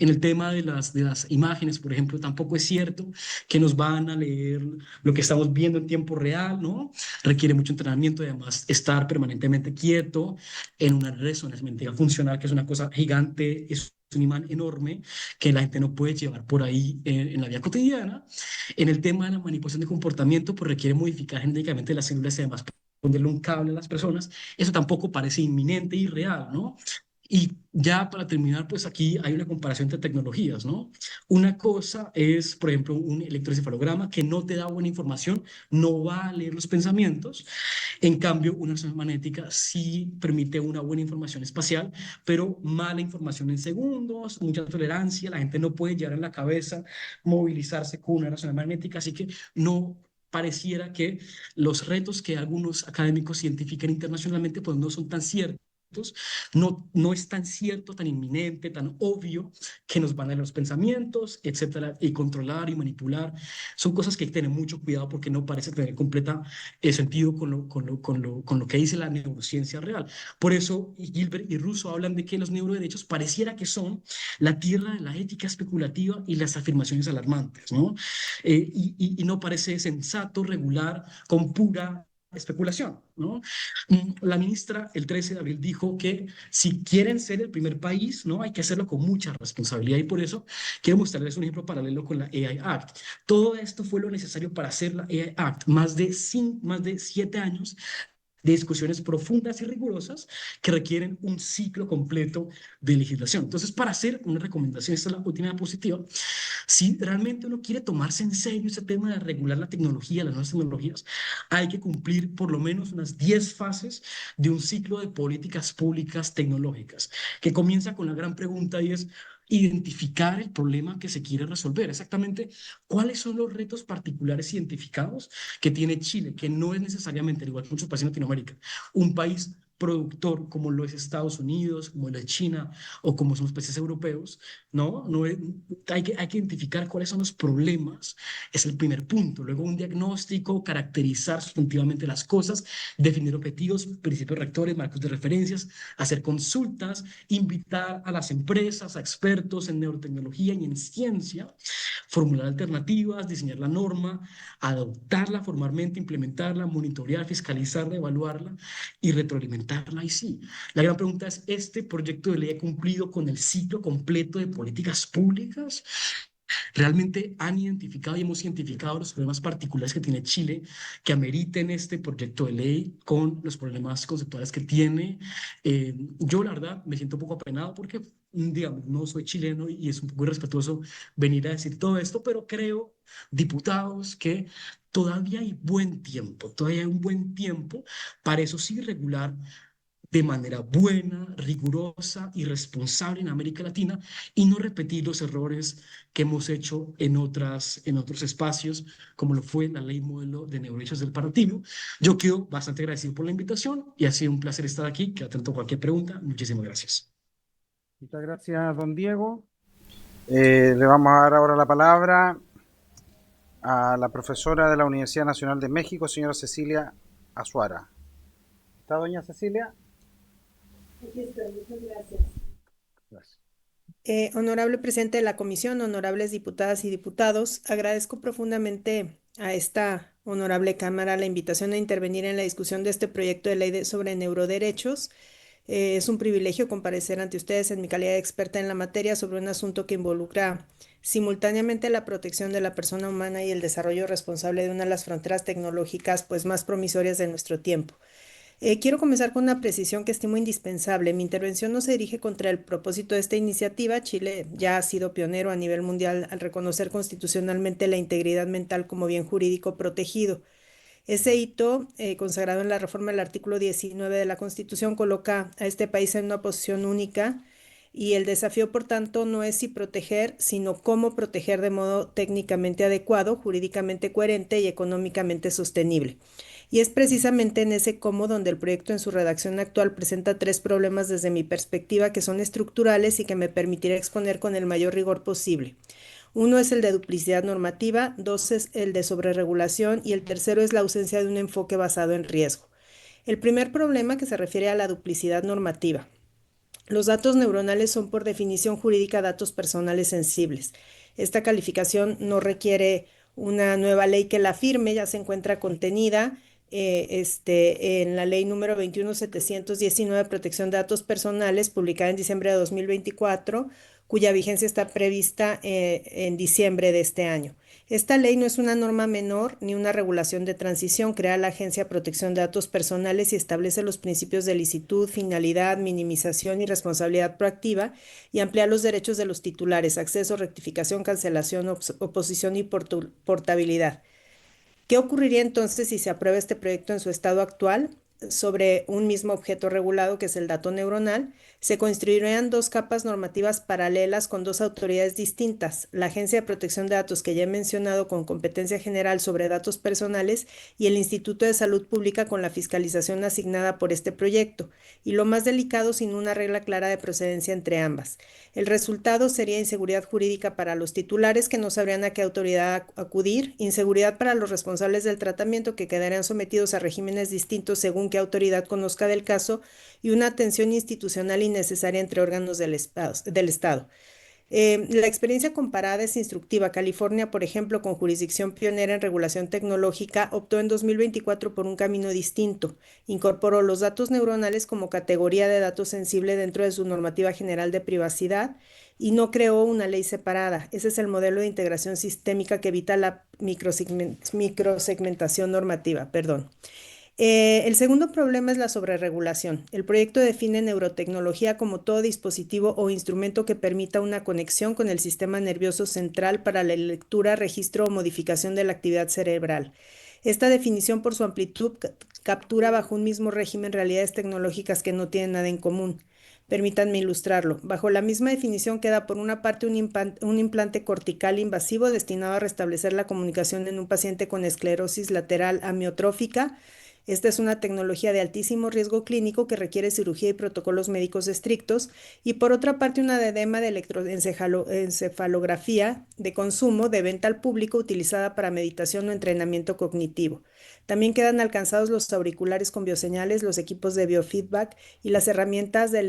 En el tema de las imágenes, por ejemplo, tampoco es cierto que nos van a leer lo que estamos viendo en tiempo real, ¿no? Requiere mucho entrenamiento y además estar permanentemente quieto en una resonancia magnética funcional, que es una cosa gigante, es un imán enorme que la gente no puede llevar por ahí en la vida cotidiana. En el tema de la manipulación de comportamiento, pues requiere modificar genéticamente las células y además ponerle un cable a las personas. Eso tampoco parece inminente y real, ¿no? Y ya para terminar, pues aquí hay una comparación entre tecnologías, ¿no? Una cosa es, por ejemplo, un electroencefalograma que no te da buena información, no va a leer los pensamientos. En cambio, una resonancia magnética sí permite una buena información espacial, pero mala información en segundos, mucha tolerancia, la gente no puede llevar en la cabeza, movilizarse con una resonancia magnética, así que no pareciera que los retos que algunos académicos identifican internacionalmente, pues no son tan ciertos. No, no es tan cierto, tan inminente, tan obvio que nos van a leer los pensamientos, etcétera, y controlar y manipular. Son cosas que hay que tener mucho cuidado porque no parece tener completa sentido con lo que dice la neurociencia real. Por eso Gilbert y Russo hablan de que los neuroderechos pareciera que son la tierra de la ética especulativa y las afirmaciones alarmantes, ¿no? Y no parece sensato regular con pura especulación, ¿no? La ministra el 13 de abril dijo que si quieren ser el primer país, ¿no? Hay que hacerlo con mucha responsabilidad y por eso quiero mostrarles un ejemplo paralelo con la AI Act. Todo esto fue lo necesario para hacer la AI Act, más de 7 años de discusiones profundas y rigurosas que requieren un ciclo completo de legislación. Entonces, para hacer una recomendación, esta es la última diapositiva, si realmente uno quiere tomarse en serio ese tema de regular la tecnología, las nuevas tecnologías, hay que cumplir por lo menos unas 10 fases de un ciclo de políticas públicas tecnológicas, que comienza con la gran pregunta y es identificar el problema que se quiere resolver. Exactamente cuáles son los retos particulares identificados que tiene Chile, que no es necesariamente, al igual que muchos países en Latinoamérica, un país productor como lo es Estados Unidos, como lo es China o como son los países europeos, ¿no? Hay que identificar cuáles son los problemas, es el primer punto. Luego un diagnóstico, caracterizar sustantivamente las cosas, definir objetivos, principios rectores, marcos de referencias, hacer consultas, invitar a las empresas, a expertos en neurotecnología y en ciencia, formular alternativas, diseñar la norma, adoptarla formalmente, implementarla, monitorear, fiscalizarla, evaluarla y retroalimentarla. Y sí, la gran pregunta es, ¿este proyecto de ley ha cumplido con el ciclo completo de políticas públicas? ¿Realmente han identificado y hemos identificado los problemas particulares que tiene Chile que ameriten este proyecto de ley con los problemas conceptuales que tiene? Yo, la verdad, me siento un poco apenado porque, digamos, no soy chileno y es un poco irrespetuoso venir a decir todo esto, pero creo, diputados, que todavía hay buen tiempo, todavía hay un buen tiempo para eso sí regular de manera buena, rigurosa y responsable en América Latina y no repetir los errores que hemos hecho en otros espacios, como lo fue la ley modelo de neuroderechos del Paradigma. Yo quedo bastante agradecido por la invitación y ha sido un placer estar aquí. Quedo atento a cualquier pregunta. Muchísimas gracias. Muchas gracias, don Diego. Le vamos a dar ahora la palabra a la profesora de la Universidad Nacional de México, señora Cecilia Azuara. ¿Está doña Cecilia? Aquí estoy, muchas gracias. Gracias. Honorable presidente de la comisión, honorables diputadas y diputados, agradezco profundamente a esta honorable Cámara la invitación a intervenir en la discusión de este proyecto de ley sobre neuroderechos. Es un privilegio comparecer ante ustedes en mi calidad de experta en la materia sobre un asunto que involucra simultáneamente la protección de la persona humana y el desarrollo responsable de una de las fronteras tecnológicas pues, más promisorias de nuestro tiempo. Quiero comenzar con una precisión que estimo indispensable. Mi intervención no se dirige contra el propósito de esta iniciativa. Chile ya ha sido pionero a nivel mundial al reconocer constitucionalmente la integridad mental como bien jurídico protegido. Ese hito, consagrado en la reforma del artículo 19 de la Constitución, coloca a este país en una posición única y el desafío, por tanto, no es si proteger, sino cómo proteger de modo técnicamente adecuado, jurídicamente coherente y económicamente sostenible. Y es precisamente en ese cómo donde el proyecto en su redacción actual presenta tres problemas desde mi perspectiva que son estructurales y que me permitiré exponer con el mayor rigor posible. Uno es el de duplicidad normativa, dos es el de sobreregulación y el tercero es la ausencia de un enfoque basado en riesgo. El primer problema que se refiere a la duplicidad normativa. Los datos neuronales son por definición jurídica datos personales sensibles. Esta calificación no requiere una nueva ley que la firme, ya se encuentra contenida en la ley número 21719 de protección de datos personales, publicada en diciembre de 2024, cuya vigencia está prevista en diciembre de este año. Esta ley no es una norma menor ni una regulación de transición, crea la Agencia de Protección de Datos Personales y establece los principios de licitud, finalidad, minimización y responsabilidad proactiva y amplía los derechos de los titulares, acceso, rectificación, cancelación, oposición y portabilidad. ¿Qué ocurriría entonces si se aprueba este proyecto en su estado actual? Sobre un mismo objeto regulado, que es el dato neuronal, se construirían dos capas normativas paralelas con dos autoridades distintas: la Agencia de Protección de Datos, que ya he mencionado, con competencia general sobre datos personales, y el Instituto de Salud Pública, con la fiscalización asignada por este proyecto, y lo más delicado, sin una regla clara de procedencia entre ambas. El resultado sería inseguridad jurídica para los titulares, que no sabrían a qué autoridad acudir, inseguridad para los responsables del tratamiento, que quedarían sometidos a regímenes distintos según qué autoridad conozca del caso, y una atención institucional innecesaria entre órganos del Estado. La experiencia comparada es instructiva. California, por ejemplo, con jurisdicción pionera en regulación tecnológica, optó en 2024 por un camino distinto. Incorporó los datos neuronales como categoría de datos sensible dentro de su normativa general de privacidad y no creó una ley separada. Ese es el modelo de integración sistémica que evita la microsegmentación normativa. Perdón. El segundo problema es la sobreregulación. El proyecto define neurotecnología como todo dispositivo o instrumento que permita una conexión con el sistema nervioso central para la lectura, registro o modificación de la actividad cerebral. Esta definición, por su amplitud, captura bajo un mismo régimen realidades tecnológicas que no tienen nada en común. Permítanme ilustrarlo. Bajo la misma definición queda por una parte un implante cortical invasivo destinado a restablecer la comunicación en un paciente con esclerosis lateral amiotrófica. Esta es una tecnología de altísimo riesgo clínico que requiere cirugía y protocolos médicos estrictos. Y por otra parte, una diadema de electroencefalografía de consumo de venta al público utilizada para meditación o entrenamiento cognitivo. También quedan alcanzados los auriculares con bioseñales, los equipos de biofeedback y las herramientas de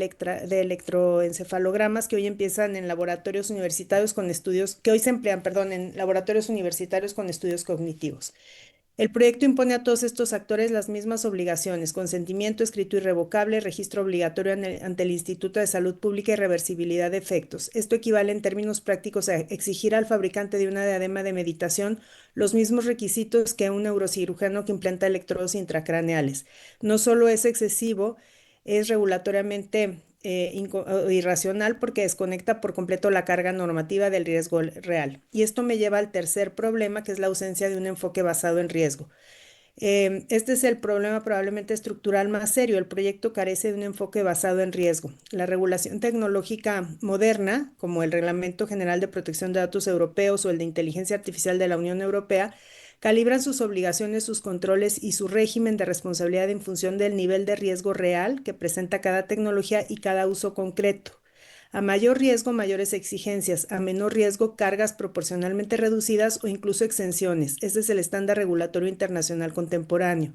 electroencefalogramas que hoy empiezan en laboratorios universitarios con estudios, que hoy se emplean, perdón, en laboratorios universitarios con estudios cognitivos. El proyecto impone a todos estos actores las mismas obligaciones: consentimiento escrito irrevocable, registro obligatorio ante el Instituto de Salud Pública y reversibilidad de efectos. Esto equivale en términos prácticos a exigir al fabricante de una diadema de meditación los mismos requisitos que a un neurocirujano que implanta electrodos intracraneales. No solo es excesivo, es regulatoriamente irracional, porque desconecta por completo la carga normativa del riesgo real. Y esto me lleva al tercer problema, que es la ausencia de un enfoque basado en riesgo. Este es el problema probablemente estructural más serio. El proyecto carece de un enfoque basado en riesgo. La regulación tecnológica moderna, como el Reglamento General de Protección de Datos Europeos o el de Inteligencia Artificial de la Unión Europea, calibran sus obligaciones, sus controles y su régimen de responsabilidad en función del nivel de riesgo real que presenta cada tecnología y cada uso concreto. A mayor riesgo, mayores exigencias; a menor riesgo, cargas proporcionalmente reducidas o incluso exenciones. Ese es el estándar regulatorio internacional contemporáneo.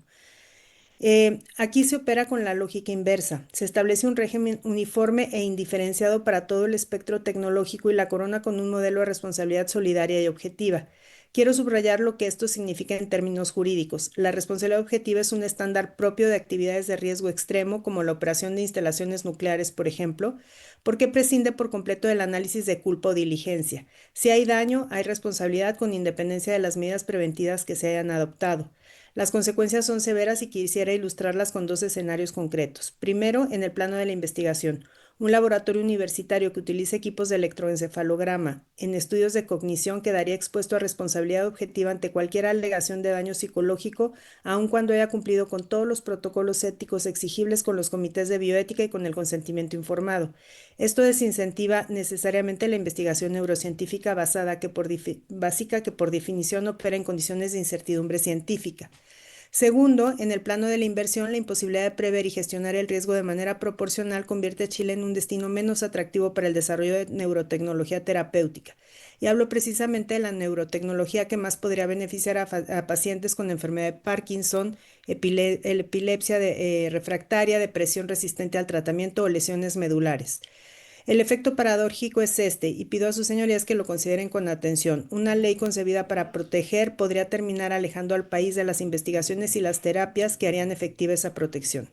Aquí se opera con la lógica inversa. Se establece un régimen uniforme e indiferenciado para todo el espectro tecnológico y la corona con un modelo de responsabilidad solidaria y objetiva. Quiero subrayar lo que esto significa en términos jurídicos. La responsabilidad objetiva es un estándar propio de actividades de riesgo extremo, como la operación de instalaciones nucleares, por ejemplo, porque prescinde por completo del análisis de culpa o diligencia. Si hay daño, hay responsabilidad, con independencia de las medidas preventivas que se hayan adoptado. Las consecuencias son severas y quisiera ilustrarlas con dos escenarios concretos. Primero, en el plano de la investigación. Un laboratorio universitario que utilice equipos de electroencefalograma en estudios de cognición quedaría expuesto a responsabilidad objetiva ante cualquier alegación de daño psicológico, aun cuando haya cumplido con todos los protocolos éticos exigibles, con los comités de bioética y con el consentimiento informado. Esto desincentiva necesariamente la investigación neurocientífica básica, que por definición opera en condiciones de incertidumbre científica. Segundo, en el plano de la inversión, la imposibilidad de prever y gestionar el riesgo de manera proporcional convierte a Chile en un destino menos atractivo para el desarrollo de neurotecnología terapéutica. Y hablo precisamente de la neurotecnología que más podría beneficiar a pacientes con enfermedad de Parkinson, epilepsia refractaria, depresión resistente al tratamiento o lesiones medulares. El efecto paradójico es este, y pido a sus señorías que lo consideren con atención. Una ley concebida para proteger podría terminar alejando al país de las investigaciones y las terapias que harían efectiva esa protección.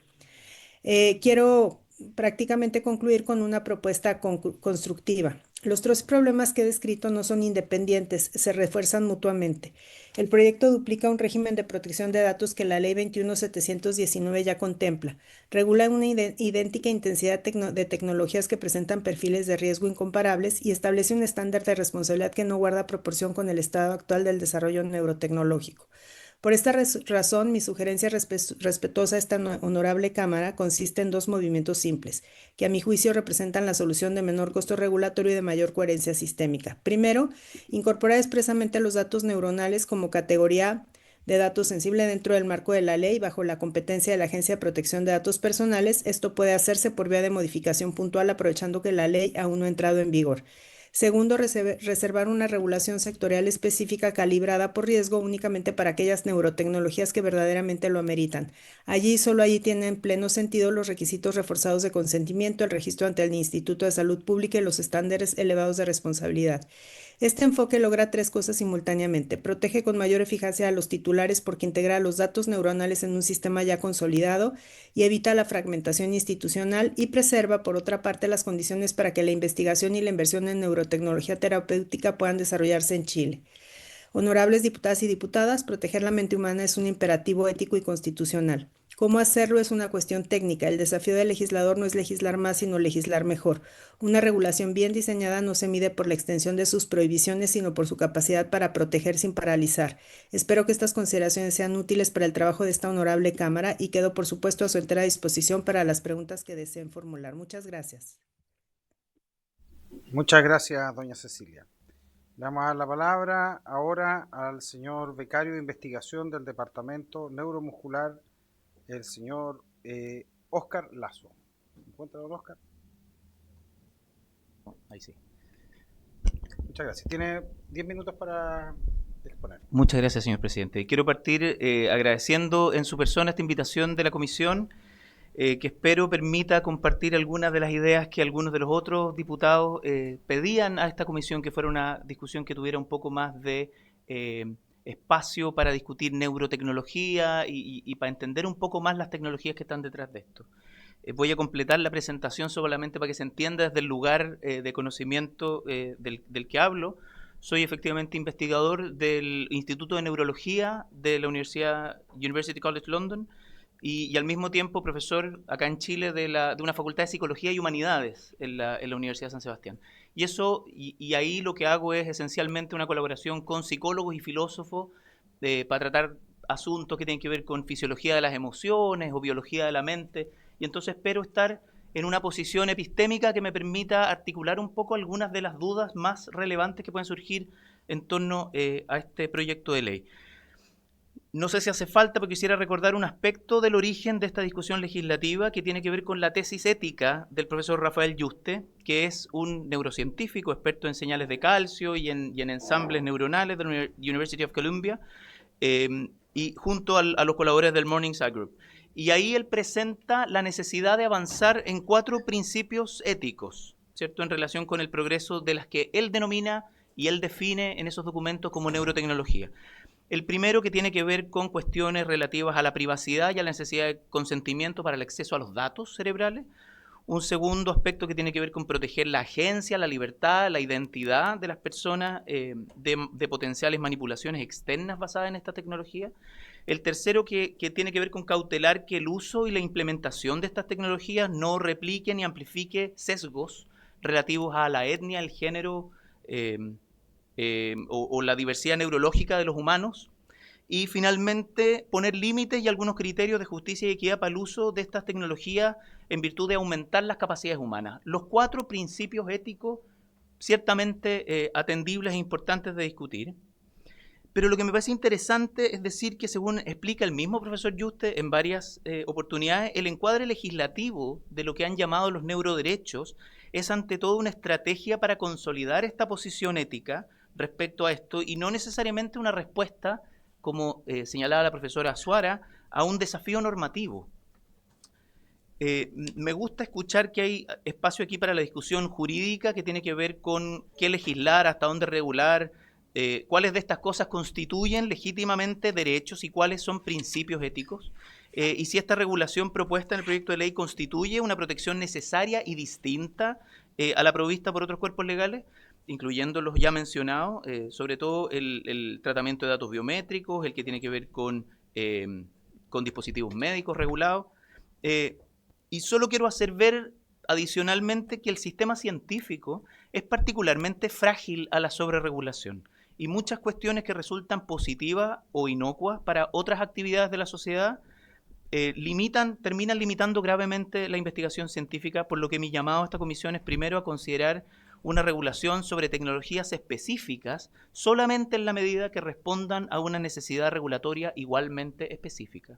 Quiero prácticamente concluir con una propuesta constructiva. Los tres problemas que he descrito no son independientes, se refuerzan mutuamente. El proyecto duplica un régimen de protección de datos que la Ley 21.719 ya contempla. Regula una idéntica intensidad de tecnologías que presentan perfiles de riesgo incomparables y establece un estándar de responsabilidad que no guarda proporción con el estado actual del desarrollo neurotecnológico. Por esta razón, mi sugerencia respetuosa a esta honorable Cámara consiste en dos movimientos simples, que a mi juicio representan la solución de menor costo regulatorio y de mayor coherencia sistémica. Primero, incorporar expresamente los datos neuronales como categoría de datos sensible dentro del marco de la ley bajo la competencia de la Agencia de Protección de Datos Personales. Esto puede hacerse por vía de modificación puntual aprovechando que la ley aún no ha entrado en vigor. Segundo, reservar una regulación sectorial específica calibrada por riesgo únicamente para aquellas neurotecnologías que verdaderamente lo ameritan. Solo allí tienen pleno sentido los requisitos reforzados de consentimiento, el registro ante el Instituto de Salud Pública y los estándares elevados de responsabilidad. Este enfoque logra tres cosas simultáneamente. Protege con mayor eficacia a los titulares porque integra los datos neuronales en un sistema ya consolidado y evita la fragmentación institucional, y preserva, por otra parte, las condiciones para que la investigación y la inversión en neurotecnología terapéutica puedan desarrollarse en Chile. Honorables diputadas y diputadas, proteger la mente humana es un imperativo ético y constitucional. ¿Cómo hacerlo? Es una cuestión técnica. El desafío del legislador no es legislar más, sino legislar mejor. Una regulación bien diseñada no se mide por la extensión de sus prohibiciones, sino por su capacidad para proteger sin paralizar. Espero que estas consideraciones sean útiles para el trabajo de esta honorable Cámara y quedo, por supuesto, a su entera disposición para las preguntas que deseen formular. Muchas gracias. Muchas gracias, doña Cecilia. Le vamos a dar la palabra ahora al señor becario de investigación del Departamento Neuromuscular, el señor Óscar Lazo. ¿Se encuentra, don Óscar? Ahí sí. Muchas gracias. Tiene 10 minutos para exponer. Muchas gracias, señor presidente. Quiero partir agradeciendo en su persona esta invitación de la comisión, que espero permita compartir algunas de las ideas que algunos de los otros diputados pedían a esta comisión, que fuera una discusión que tuviera un poco más de espacio para discutir neurotecnología y para entender un poco más las tecnologías que están detrás de esto. Voy a completar la presentación solamente para que se entienda desde el lugar de conocimiento del que hablo. Soy efectivamente investigador del Instituto de Neurología de la University College London y al mismo tiempo profesor acá en Chile de una facultad de Psicología y Humanidades en la Universidad de San Sebastián. Y ahí lo que hago es esencialmente una colaboración con psicólogos y filósofos para tratar asuntos que tienen que ver con fisiología de las emociones o biología de la mente. Y entonces espero estar en una posición epistémica que me permita articular un poco algunas de las dudas más relevantes que pueden surgir en torno a este proyecto de ley. No sé si hace falta, pero quisiera recordar un aspecto del origen de esta discusión legislativa que tiene que ver con la tesis ética del profesor Rafael Yuste, que es un neurocientífico experto en señales de calcio y en ensambles neuronales de la University of Columbia, y junto a los colaboradores del Morningside Group. Y ahí él presenta la necesidad de avanzar en 4 principios éticos, ¿cierto?, en relación con el progreso de las que él denomina y él define en esos documentos como neurotecnología. El primero, que tiene que ver con cuestiones relativas a la privacidad y a la necesidad de consentimiento para el acceso a los datos cerebrales. Un segundo aspecto que tiene que ver con proteger la agencia, la libertad, la identidad de las personas de potenciales manipulaciones externas basadas en esta tecnología. El tercero, que tiene que ver con cautelar que el uso y la implementación de estas tecnologías no replique ni amplifique sesgos relativos a la etnia, el género o la diversidad neurológica de los humanos. Y finalmente, poner límites y algunos criterios de justicia y equidad para el uso de estas tecnologías en virtud de aumentar las capacidades humanas. Los 4 principios éticos ciertamente atendibles e importantes de discutir. Pero lo que me parece interesante es decir que, según explica el mismo profesor Yuste en varias oportunidades, el encuadre legislativo de lo que han llamado los neuroderechos es ante todo una estrategia para consolidar esta posición ética respecto a esto y no necesariamente una respuesta, como señalaba la profesora Suara, a un desafío normativo. Me gusta escuchar que hay espacio aquí para la discusión jurídica que tiene que ver con qué legislar, hasta dónde regular, cuáles de estas cosas constituyen legítimamente derechos y cuáles son principios éticos, y si esta regulación propuesta en el proyecto de ley constituye una protección necesaria y distinta a la provista por otros cuerpos legales, incluyendo los ya mencionados, sobre todo el tratamiento de datos biométricos, el que tiene que ver con dispositivos médicos regulados. Y solo quiero hacer ver adicionalmente que el sistema científico es particularmente frágil a la sobreregulación, y muchas cuestiones que resultan positivas o inocuas para otras actividades de la sociedad terminan limitando gravemente la investigación científica, por lo que mi llamado a esta comisión es primero a considerar una regulación sobre tecnologías específicas solamente en la medida que respondan a una necesidad regulatoria igualmente específica.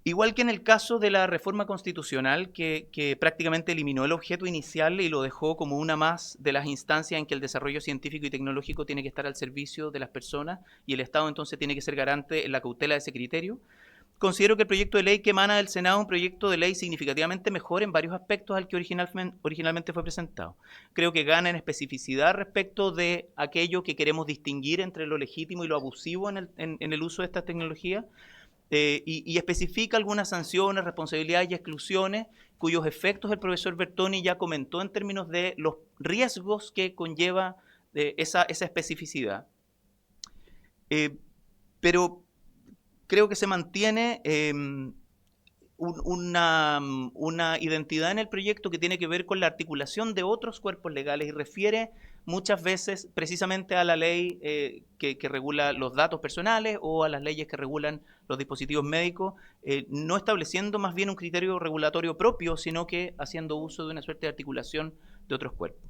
Igual que en el caso de la reforma constitucional, que prácticamente eliminó el objeto inicial y lo dejó como una más de las instancias en que el desarrollo científico y tecnológico tiene que estar al servicio de las personas, y el Estado entonces tiene que ser garante en la cautela de ese criterio, considero que el proyecto de ley que emana del Senado es un proyecto de ley significativamente mejor en varios aspectos al que originalmente fue presentado. Creo que gana en especificidad respecto de aquello que queremos distinguir entre lo legítimo y lo abusivo en el uso de estas tecnologías, y especifica algunas sanciones, responsabilidades y exclusiones cuyos efectos el profesor Bertoni ya comentó en términos de los riesgos que conlleva esa especificidad. Pero creo que se mantiene una identidad en el proyecto que tiene que ver con la articulación de otros cuerpos legales y refiere muchas veces precisamente a la ley que regula los datos personales o a las leyes que regulan los dispositivos médicos, no estableciendo más bien un criterio regulatorio propio, sino que haciendo uso de una suerte de articulación de otros cuerpos.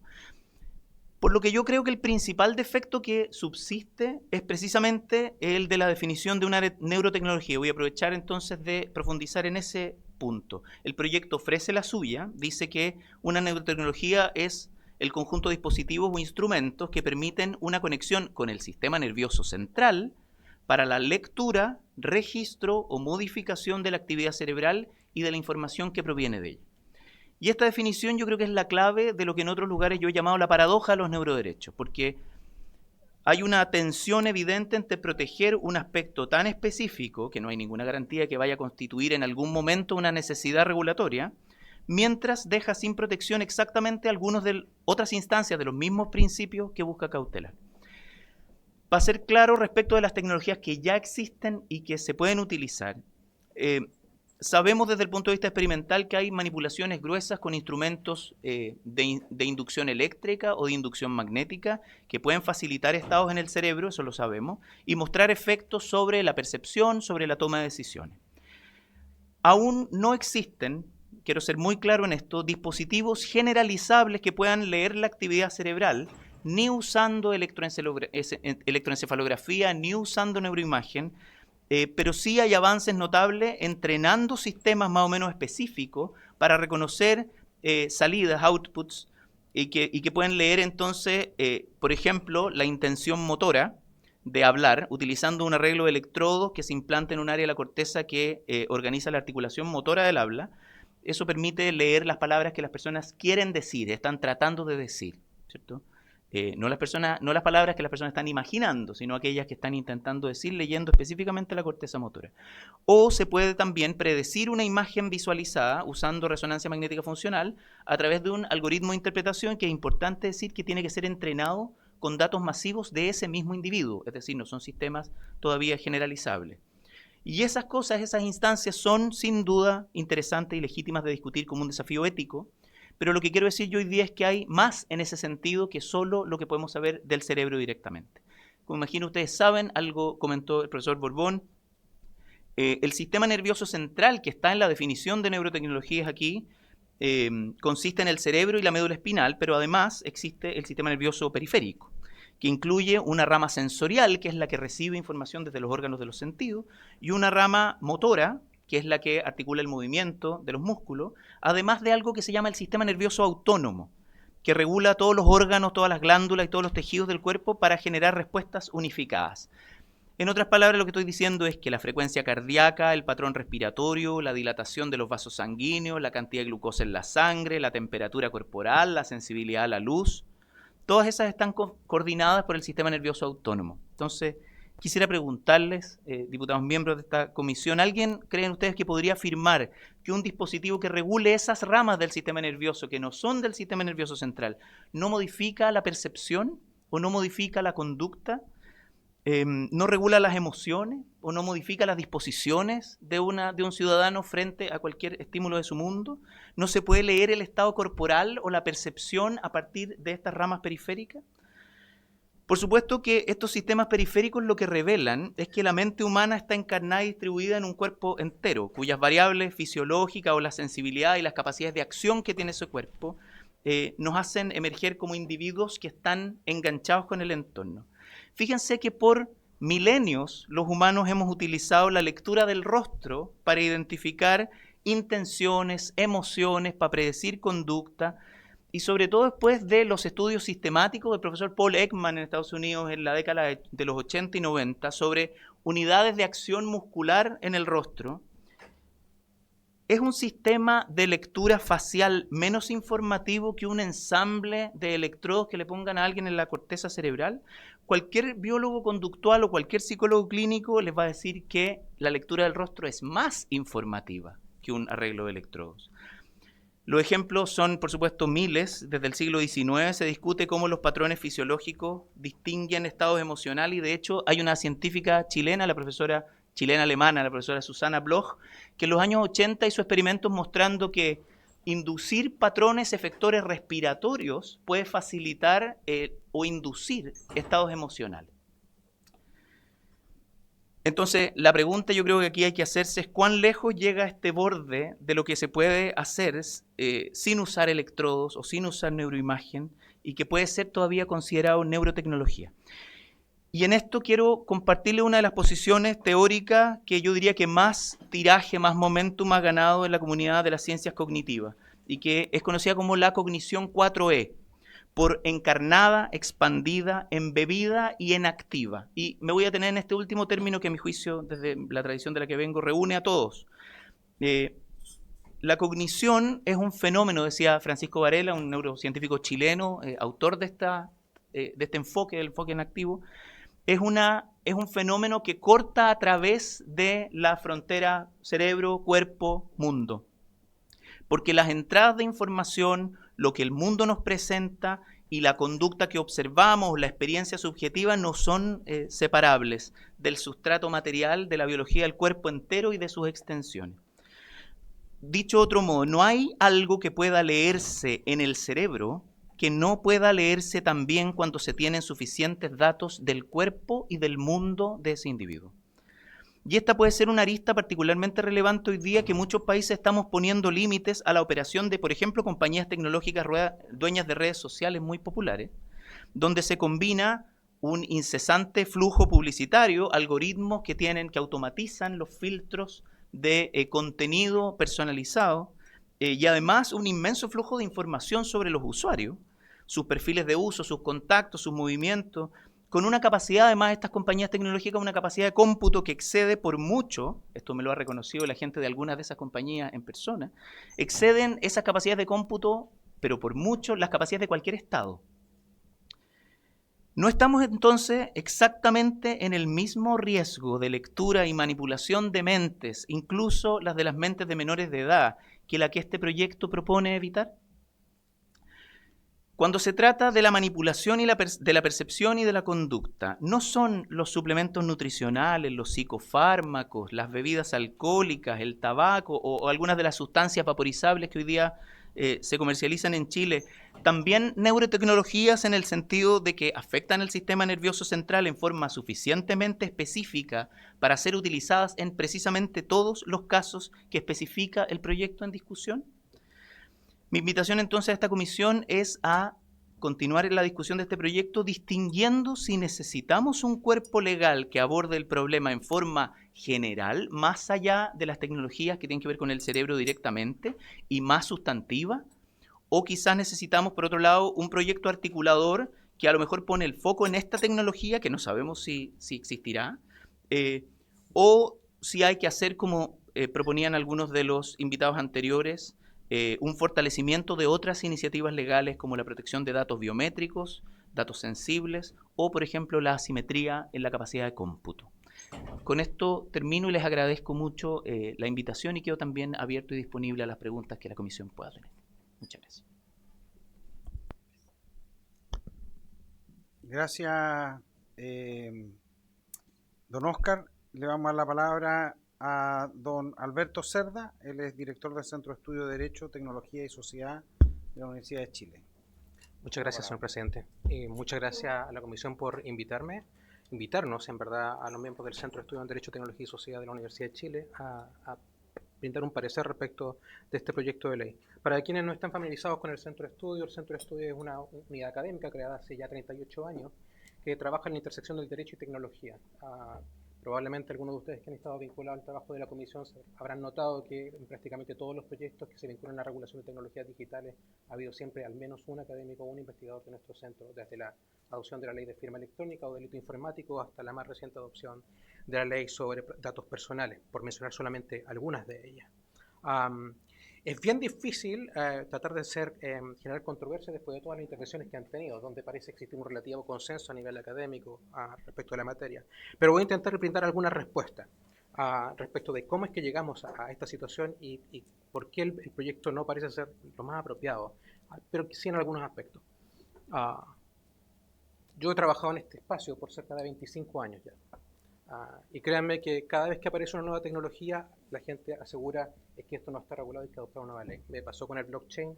Por lo que yo creo que el principal defecto que subsiste es precisamente el de la definición de una neurotecnología. Voy a aprovechar entonces de profundizar en ese punto. El proyecto ofrece la suya, dice que una neurotecnología es el conjunto de dispositivos o instrumentos que permiten una conexión con el sistema nervioso central para la lectura, registro o modificación de la actividad cerebral y de la información que proviene de ella. Y esta definición yo creo que es la clave de lo que en otros lugares yo he llamado la paradoja de los neuroderechos, porque hay una tensión evidente entre proteger un aspecto tan específico, que no hay ninguna garantía que vaya a constituir en algún momento una necesidad regulatoria, mientras deja sin protección exactamente algunos de otras instancias de los mismos principios que busca cautelar. Para ser claro respecto de las tecnologías que ya existen y que se pueden utilizar, sabemos desde el punto de vista experimental que hay manipulaciones gruesas con instrumentos de inducción eléctrica o de inducción magnética que pueden facilitar estados en el cerebro, eso lo sabemos, y mostrar efectos sobre la percepción, sobre la toma de decisiones. Aún no existen, quiero ser muy claro en esto, dispositivos generalizables que puedan leer la actividad cerebral, ni usando electroencefalografía, ni usando neuroimagen, pero sí hay avances notables entrenando sistemas más o menos específicos para reconocer salidas, outputs, y que pueden leer entonces, por ejemplo, la intención motora de hablar, utilizando un arreglo de electrodos que se implanta en un área de la corteza que organiza la articulación motora del habla. Eso permite leer las palabras que las personas quieren decir, están tratando de decir, ¿cierto? No las palabras que las personas están imaginando, sino aquellas que están intentando decir, leyendo específicamente la corteza motora. O se puede también predecir una imagen visualizada usando resonancia magnética funcional a través de un algoritmo de interpretación que es importante decir que tiene que ser entrenado con datos masivos de ese mismo individuo, es decir, no son sistemas todavía generalizables. Y esas cosas, esas instancias son sin duda interesantes y legítimas de discutir como un desafío ético, pero lo que quiero decir yo hoy día es que hay más en ese sentido que solo lo que podemos saber del cerebro directamente. Como imagino ustedes saben, algo comentó el profesor Borbón, el sistema nervioso central que está en la definición de neurotecnologías aquí consiste en el cerebro y la médula espinal, pero además existe el sistema nervioso periférico, que incluye una rama sensorial, que es la que recibe información desde los órganos de los sentidos, y una rama motora, que es la que articula el movimiento de los músculos, además de algo que se llama el sistema nervioso autónomo, que regula todos los órganos, todas las glándulas y todos los tejidos del cuerpo para generar respuestas unificadas. En otras palabras, lo que estoy diciendo es que la frecuencia cardíaca, el patrón respiratorio, la dilatación de los vasos sanguíneos, la cantidad de glucosa en la sangre, la temperatura corporal, la sensibilidad a la luz, todas esas están coordinadas por el sistema nervioso autónomo. Entonces, quisiera preguntarles, diputados miembros de esta comisión, ¿alguien creen ustedes que podría afirmar que un dispositivo que regule esas ramas del sistema nervioso, que no son del sistema nervioso central, no modifica la percepción o no modifica la conducta? ¿No regula las emociones o no modifica las disposiciones de un ciudadano frente a cualquier estímulo de su mundo? ¿No se puede leer el estado corporal o la percepción a partir de estas ramas periféricas? Por supuesto que estos sistemas periféricos lo que revelan es que la mente humana está encarnada y distribuida en un cuerpo entero, cuyas variables fisiológicas o la sensibilidad y las capacidades de acción que tiene ese cuerpo nos hacen emerger como individuos que están enganchados con el entorno. Fíjense que por milenios los humanos hemos utilizado la lectura del rostro para identificar intenciones, emociones, para predecir conducta, y sobre todo después de los estudios sistemáticos del profesor Paul Ekman en Estados Unidos en la década de los 80 y 90 sobre unidades de acción muscular en el rostro. Es un sistema de lectura facial menos informativo que un ensamble de electrodos que le pongan a alguien en la corteza cerebral. Cualquier biólogo conductual o cualquier psicólogo clínico les va a decir que la lectura del rostro es más informativa que un arreglo de electrodos. Los ejemplos son, por supuesto, miles. Desde el siglo XIX se discute cómo los patrones fisiológicos distinguen estados emocionales y de hecho hay una científica chilena, la profesora chilena-alemana, la profesora Susana Bloch, que en los años 80 hizo experimentos mostrando que inducir patrones efectores respiratorios puede facilitar o inducir estados emocionales. Entonces, la pregunta yo creo que aquí hay que hacerse es cuán lejos llega este borde de lo que se puede hacer sin usar electrodos o sin usar neuroimagen y que puede ser todavía considerado neurotecnología. Y en esto quiero compartirle una de las posiciones teóricas que yo diría que más tiraje, más momentum ha ganado en la comunidad de las ciencias cognitivas y que es conocida como la cognición 4E, por encarnada, expandida, embebida y enactiva. Y me voy a tener en este último término que a mi juicio, desde la tradición de la que vengo, reúne a todos. La cognición es un fenómeno, decía Francisco Varela, un neurocientífico chileno, autor de este enfoque, del enfoque enactivo. Es un fenómeno que corta a través de la frontera cerebro, cuerpo, mundo. Porque las entradas de información, lo que el mundo nos presenta y la conducta que observamos, la experiencia subjetiva, no son separables del sustrato material de la biología del cuerpo entero y de sus extensiones. Dicho de otro modo, no hay algo que pueda leerse en el cerebro que no pueda leerse también cuando se tienen suficientes datos del cuerpo y del mundo de ese individuo. Y esta puede ser una arista particularmente relevante hoy día que muchos países estamos poniendo límites a la operación de, por ejemplo, compañías tecnológicas dueñas de redes sociales muy populares, donde se combina un incesante flujo publicitario, algoritmos que automatizan los filtros de contenido personalizado y además un inmenso flujo de información sobre los usuarios, sus perfiles de uso, sus contactos, sus movimientos, con una capacidad, además, estas compañías tecnológicas, una capacidad de cómputo que excede por mucho, esto me lo ha reconocido la gente de algunas de esas compañías en persona, exceden esas capacidades de cómputo, pero por mucho, las capacidades de cualquier Estado. No estamos entonces exactamente en el mismo riesgo de lectura y manipulación de mentes, incluso las de las mentes de menores de edad, que la que este proyecto propone evitar. Cuando se trata de la manipulación y de la percepción y de la conducta, no son los suplementos nutricionales, los psicofármacos, las bebidas alcohólicas, el tabaco o algunas de las sustancias vaporizables que hoy día se comercializan en Chile, también neurotecnologías en el sentido de que afectan el sistema nervioso central en forma suficientemente específica para ser utilizadas en precisamente todos los casos que especifica el proyecto en discusión. Mi invitación entonces a esta comisión es a continuar en la discusión de este proyecto distinguiendo si necesitamos un cuerpo legal que aborde el problema en forma general, más allá de las tecnologías que tienen que ver con el cerebro directamente y más sustantiva, o quizás necesitamos, por otro lado, un proyecto articulador que a lo mejor pone el foco en esta tecnología, que no sabemos si existirá, o si hay que hacer, como proponían algunos de los invitados anteriores, un fortalecimiento de otras iniciativas legales como la protección de datos biométricos, datos sensibles o, por ejemplo, la asimetría en la capacidad de cómputo. Con esto termino y les agradezco mucho la invitación y quedo también abierto y disponible a las preguntas que la comisión pueda tener. Muchas gracias. Gracias, don Oscar. Le vamos a dar la palabra a don Alberto Cerda. Él es director del Centro de Estudio de Derecho, Tecnología y Sociedad de la Universidad de Chile. Muchas gracias, señor presidente. Y muchas gracias a la comisión por invitarnos, en verdad, a los miembros del Centro de Estudio en Derecho, Tecnología y Sociedad de la Universidad de Chile a brindar un parecer respecto de este proyecto de ley. Para quienes no están familiarizados con el Centro de Estudio es una unidad académica creada hace ya 38 años que trabaja en la intersección del derecho y tecnología. Probablemente algunos de ustedes que han estado vinculados al trabajo de la comisión habrán notado que en prácticamente todos los proyectos que se vinculan a la regulación de tecnologías digitales ha habido siempre al menos un académico o un investigador de nuestro centro, desde la adopción de la ley de firma electrónica o delito informático hasta la más reciente adopción de la ley sobre datos personales, por mencionar solamente algunas de ellas. Es bien difícil tratar de generar controversia después de todas las intervenciones que han tenido, donde parece existir un relativo consenso a nivel académico respecto de la materia. Pero voy a intentar brindar algunas respuestas respecto de cómo es que llegamos a esta situación y por qué el proyecto no parece ser lo más apropiado, pero sí en algunos aspectos. Yo he trabajado en este espacio por cerca de 25 años ya. Y créanme que cada vez que aparece una nueva tecnología, la gente asegura que esto no está regulado y que adoptar una nueva ley. Me pasó con el blockchain,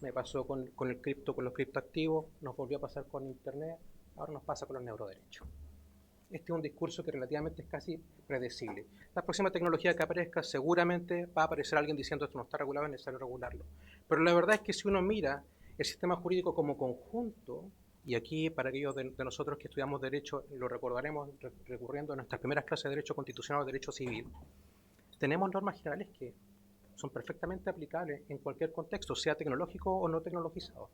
me pasó con el cripto, con los criptoactivos, nos volvió a pasar con internet, ahora nos pasa con los neuroderechos. Este es un discurso que relativamente es casi predecible. La próxima tecnología que aparezca seguramente va a aparecer alguien diciendo esto no está regulado, es necesario regularlo. Pero la verdad es que si uno mira el sistema jurídico como conjunto, y aquí para aquellos de nosotros que estudiamos Derecho, lo recordaremos recurriendo a nuestras primeras clases de Derecho Constitucional o Derecho Civil, tenemos normas generales que son perfectamente aplicables en cualquier contexto, sea tecnológico o no tecnologizado.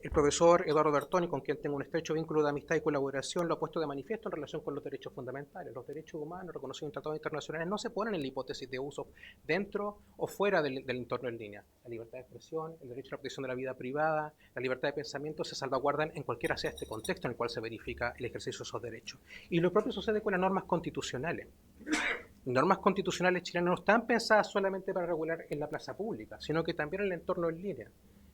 El profesor Eduardo Bertoni, con quien tengo un estrecho vínculo de amistad y colaboración, lo ha puesto de manifiesto en relación con los derechos fundamentales. Los derechos humanos reconocidos en tratados internacionales no se ponen en la hipótesis de uso dentro o fuera del entorno en línea. La libertad de expresión, el derecho a la protección de la vida privada, la libertad de pensamiento se salvaguardan en cualquiera sea este contexto en el cual se verifica el ejercicio de esos derechos. Y lo propio sucede con las normas constitucionales. Normas constitucionales chilenas no están pensadas solamente para regular en la plaza pública, sino que también en el entorno en línea.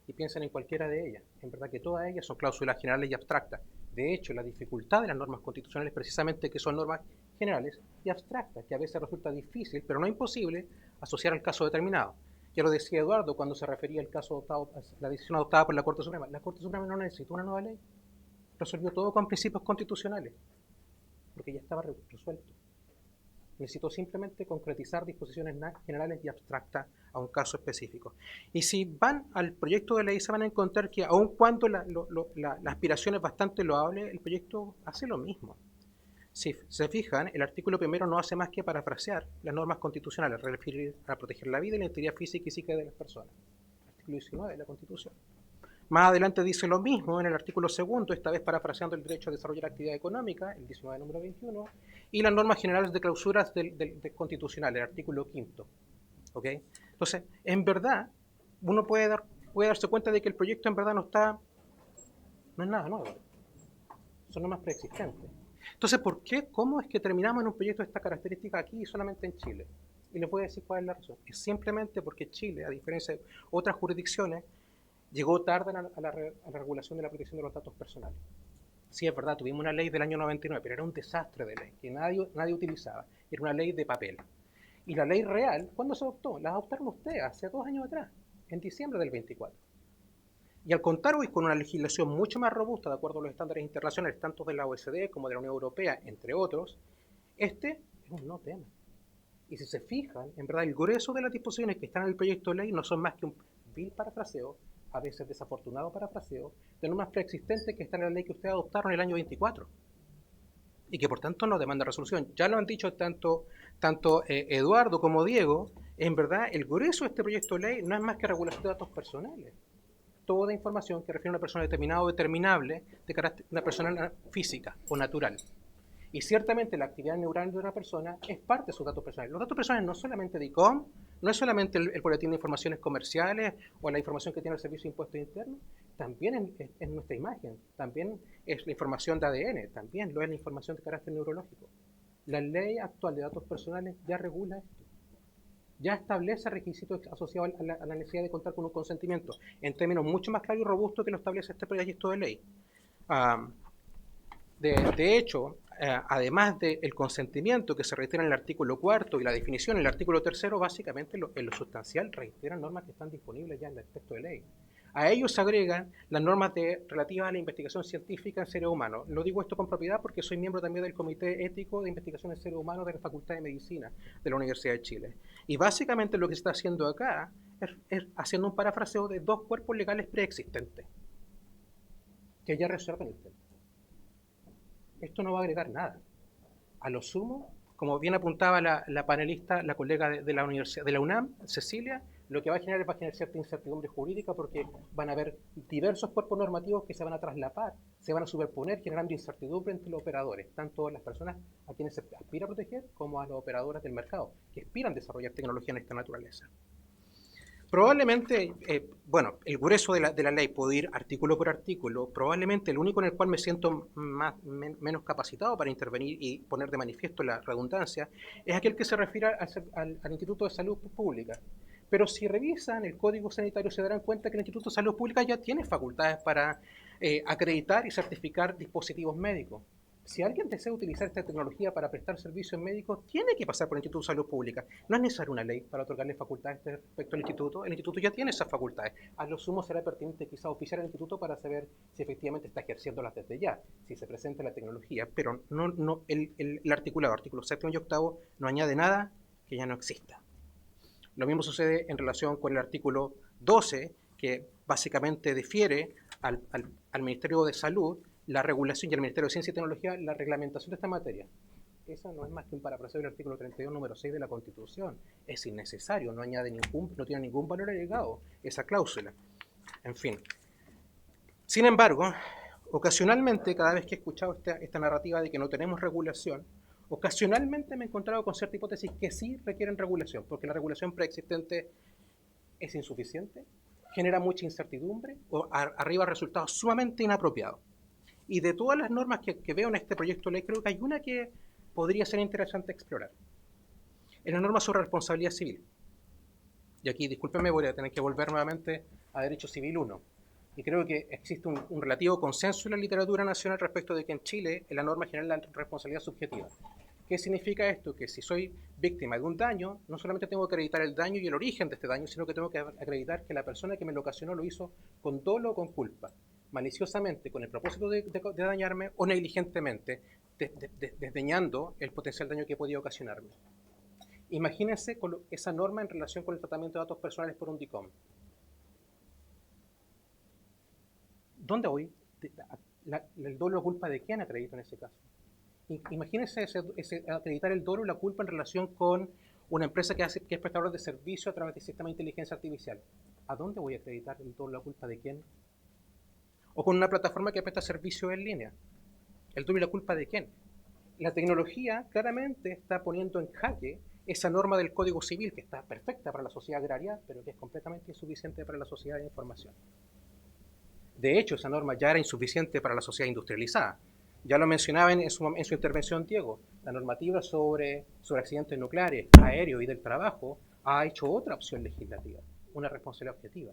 Y piensen en cualquiera de ellas. En verdad que todas ellas son cláusulas generales y abstractas. De hecho, la dificultad de las normas constitucionales es precisamente que son normas generales y abstractas, que a veces resulta difícil, pero no imposible, asociar al caso determinado. Ya lo decía Eduardo cuando se refería al caso adoptado, la decisión adoptada por la Corte Suprema. La Corte Suprema no necesitó una nueva ley. Resolvió todo con principios constitucionales, porque ya estaba resuelto. Necesitó simplemente concretizar disposiciones generales y abstractas a un caso específico. Y si van al proyecto de ley se van a encontrar que aun cuando la aspiración es bastante loable, el proyecto hace lo mismo. Si se fijan, el artículo primero no hace más que parafrasear las normas constitucionales, referir a proteger la vida y la integridad física y psíquica de las personas. Artículo 19 de la Constitución. Más adelante dice lo mismo en el artículo segundo, esta vez parafraseando el derecho a desarrollar actividad económica, el 19 número 21, y las normas generales de clausuras del constitucional, el artículo quinto. ¿Okay? Entonces, en verdad, uno puede darse cuenta de que el proyecto en verdad no es nada nuevo. Son normas preexistentes. Entonces, ¿por qué? ¿Cómo es que terminamos en un proyecto de esta característica aquí y solamente en Chile? Y les voy a decir cuál es la razón. Es simplemente porque Chile, a diferencia de otras jurisdicciones, llegó tarde a la regulación de la protección de los datos personales. Sí, es verdad, tuvimos una ley del año 99, pero era un desastre de ley, que nadie utilizaba. Era una ley de papel. Y la ley real, ¿cuándo se adoptó? La adoptaron ustedes hace 2 años atrás, en diciembre del 24. Y al contar hoy con una legislación mucho más robusta, de acuerdo a los estándares internacionales, tanto de la OECD como de la Unión Europea, entre otros, este es un no tema. Y si se fijan, en verdad, el grueso de las disposiciones que están en el proyecto de ley no son más que un vil parafraseo, a veces desafortunado parafraseo, de normas preexistentes que están en la ley que ustedes adoptaron el año 24 y que por tanto no demanda resolución. Ya lo han dicho tanto Eduardo como Diego, en verdad el grueso de este proyecto de ley no es más que regulación de datos personales. Toda información que refiere a una persona determinada o determinable de carácter, una persona física o natural. Y ciertamente la actividad neural de una persona es parte de sus datos personales. Los datos personales no solamente de ICOM, no es solamente el boletín de informaciones comerciales o la información que tiene el Servicio de Impuestos Internos, también es nuestra imagen, también es la información de ADN, también lo es la información de carácter neurológico. La ley actual de datos personales ya regula esto. Ya establece requisitos asociados a la necesidad de contar con un consentimiento, en términos mucho más claros y robustos que lo establece este proyecto de ley. De hecho, además del consentimiento que se reitera en el artículo 4 y la definición en el artículo 3, básicamente en lo sustancial reiteran normas que están disponibles ya en el texto de ley. A ellos se agregan las normas relativas a la investigación científica en seres humanos. Lo digo esto con propiedad porque soy miembro también del Comité Ético de Investigación en Seres Humanos de la Facultad de Medicina de la Universidad de Chile. Y básicamente lo que se está haciendo acá es haciendo un parafraseo de dos cuerpos legales preexistentes que ya resuelven el tema. Esto no va a agregar nada. A lo sumo, como bien apuntaba la panelista, la colega de la Universidad de la UNAM, Cecilia, lo que va a generar cierta incertidumbre jurídica porque van a haber diversos cuerpos normativos que se van a traslapar, se van a superponer, generando incertidumbre entre los operadores, tanto las personas a quienes se aspira a proteger como a las operadoras del mercado, que aspiran a desarrollar tecnología en esta naturaleza. Probablemente, el grueso de la ley, puedo ir artículo por artículo, probablemente el único en el cual me siento menos capacitado para intervenir y poner de manifiesto la redundancia, es aquel que se refiere al Instituto de Salud Pública. Pero si revisan el Código Sanitario se darán cuenta que el Instituto de Salud Pública ya tiene facultades para acreditar y certificar dispositivos médicos. Si alguien desea utilizar esta tecnología para prestar servicios médicos, tiene que pasar por el Instituto de Salud Pública. No es necesaria una ley para otorgarle facultades respecto al instituto. El instituto ya tiene esas facultades. A lo sumo será pertinente quizá oficiar al instituto para saber si efectivamente está ejerciéndolas desde ya, si se presenta la tecnología, pero el articulado, artículos 7 y 8, no añade nada que ya no exista. Lo mismo sucede en relación con el artículo 12, que básicamente difiere al Ministerio de Salud la regulación y al Ministerio de Ciencia y Tecnología la reglamentación de esta materia. Eso no es más que un parafraseo del artículo 32, número 6 de la Constitución. Es innecesario, no tiene ningún valor agregado esa cláusula. En fin. Sin embargo, ocasionalmente, cada vez que he escuchado esta narrativa de que no tenemos regulación, ocasionalmente me he encontrado con cierta hipótesis que sí requieren regulación, porque la regulación preexistente es insuficiente, genera mucha incertidumbre o arriba resultados sumamente inapropiados. Y de todas las normas que veo en este proyecto de ley, creo que hay una que podría ser interesante explorar. Es la norma sobre responsabilidad civil. Y aquí, discúlpenme, voy a tener que volver nuevamente a Derecho Civil 1. Y creo que existe un relativo consenso en la literatura nacional respecto de que en Chile la norma genera la responsabilidad subjetiva. ¿Qué significa esto? Que si soy víctima de un daño, no solamente tengo que acreditar el daño y el origen de este daño, sino que tengo que acreditar que la persona que me lo ocasionó lo hizo con dolo o con culpa, maliciosamente, con el propósito de dañarme, o negligentemente, desdeñando el potencial daño que podía ocasionarme. Imagínense esa norma en relación con el tratamiento de datos personales por un DICOM. ¿Dónde voy? ¿El dolo o culpa de quién acredito en ese caso? Imagínense acreditar el dolo o la culpa en relación con una empresa que es prestadora de servicio a través del sistema de inteligencia artificial. ¿A dónde voy a acreditar el dolo o la culpa de quién? O con una plataforma que presta servicio en línea. ¿El dolo y la culpa de quién? La tecnología claramente está poniendo en jaque esa norma del Código Civil que está perfecta para la sociedad agraria, pero que es completamente insuficiente para la sociedad de información. De hecho, esa norma ya era insuficiente para la sociedad industrializada. Ya lo mencionaba en su intervención Diego, la normativa sobre accidentes nucleares, aéreos y del trabajo ha hecho otra opción legislativa, una responsabilidad objetiva.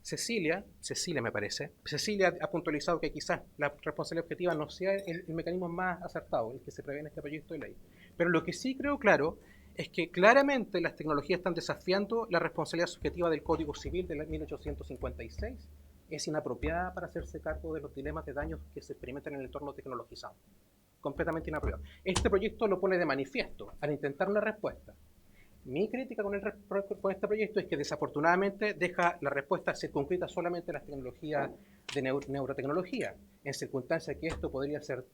Cecilia me parece, Cecilia ha puntualizado que quizás la responsabilidad objetiva no sea el mecanismo más acertado, el que se prevé en este proyecto de ley. Pero lo que sí creo claro es que claramente las tecnologías están desafiando la responsabilidad subjetiva del Código Civil de 1856. Es inapropiada para hacerse cargo de los dilemas de daños que se experimentan en el entorno tecnologizado. Completamente inapropiado. Este proyecto lo pone de manifiesto al intentar una respuesta. Mi crítica con este proyecto es que desafortunadamente deja la respuesta circunscrita solamente a las tecnologías de neurotecnología, en circunstancias que esto podría ser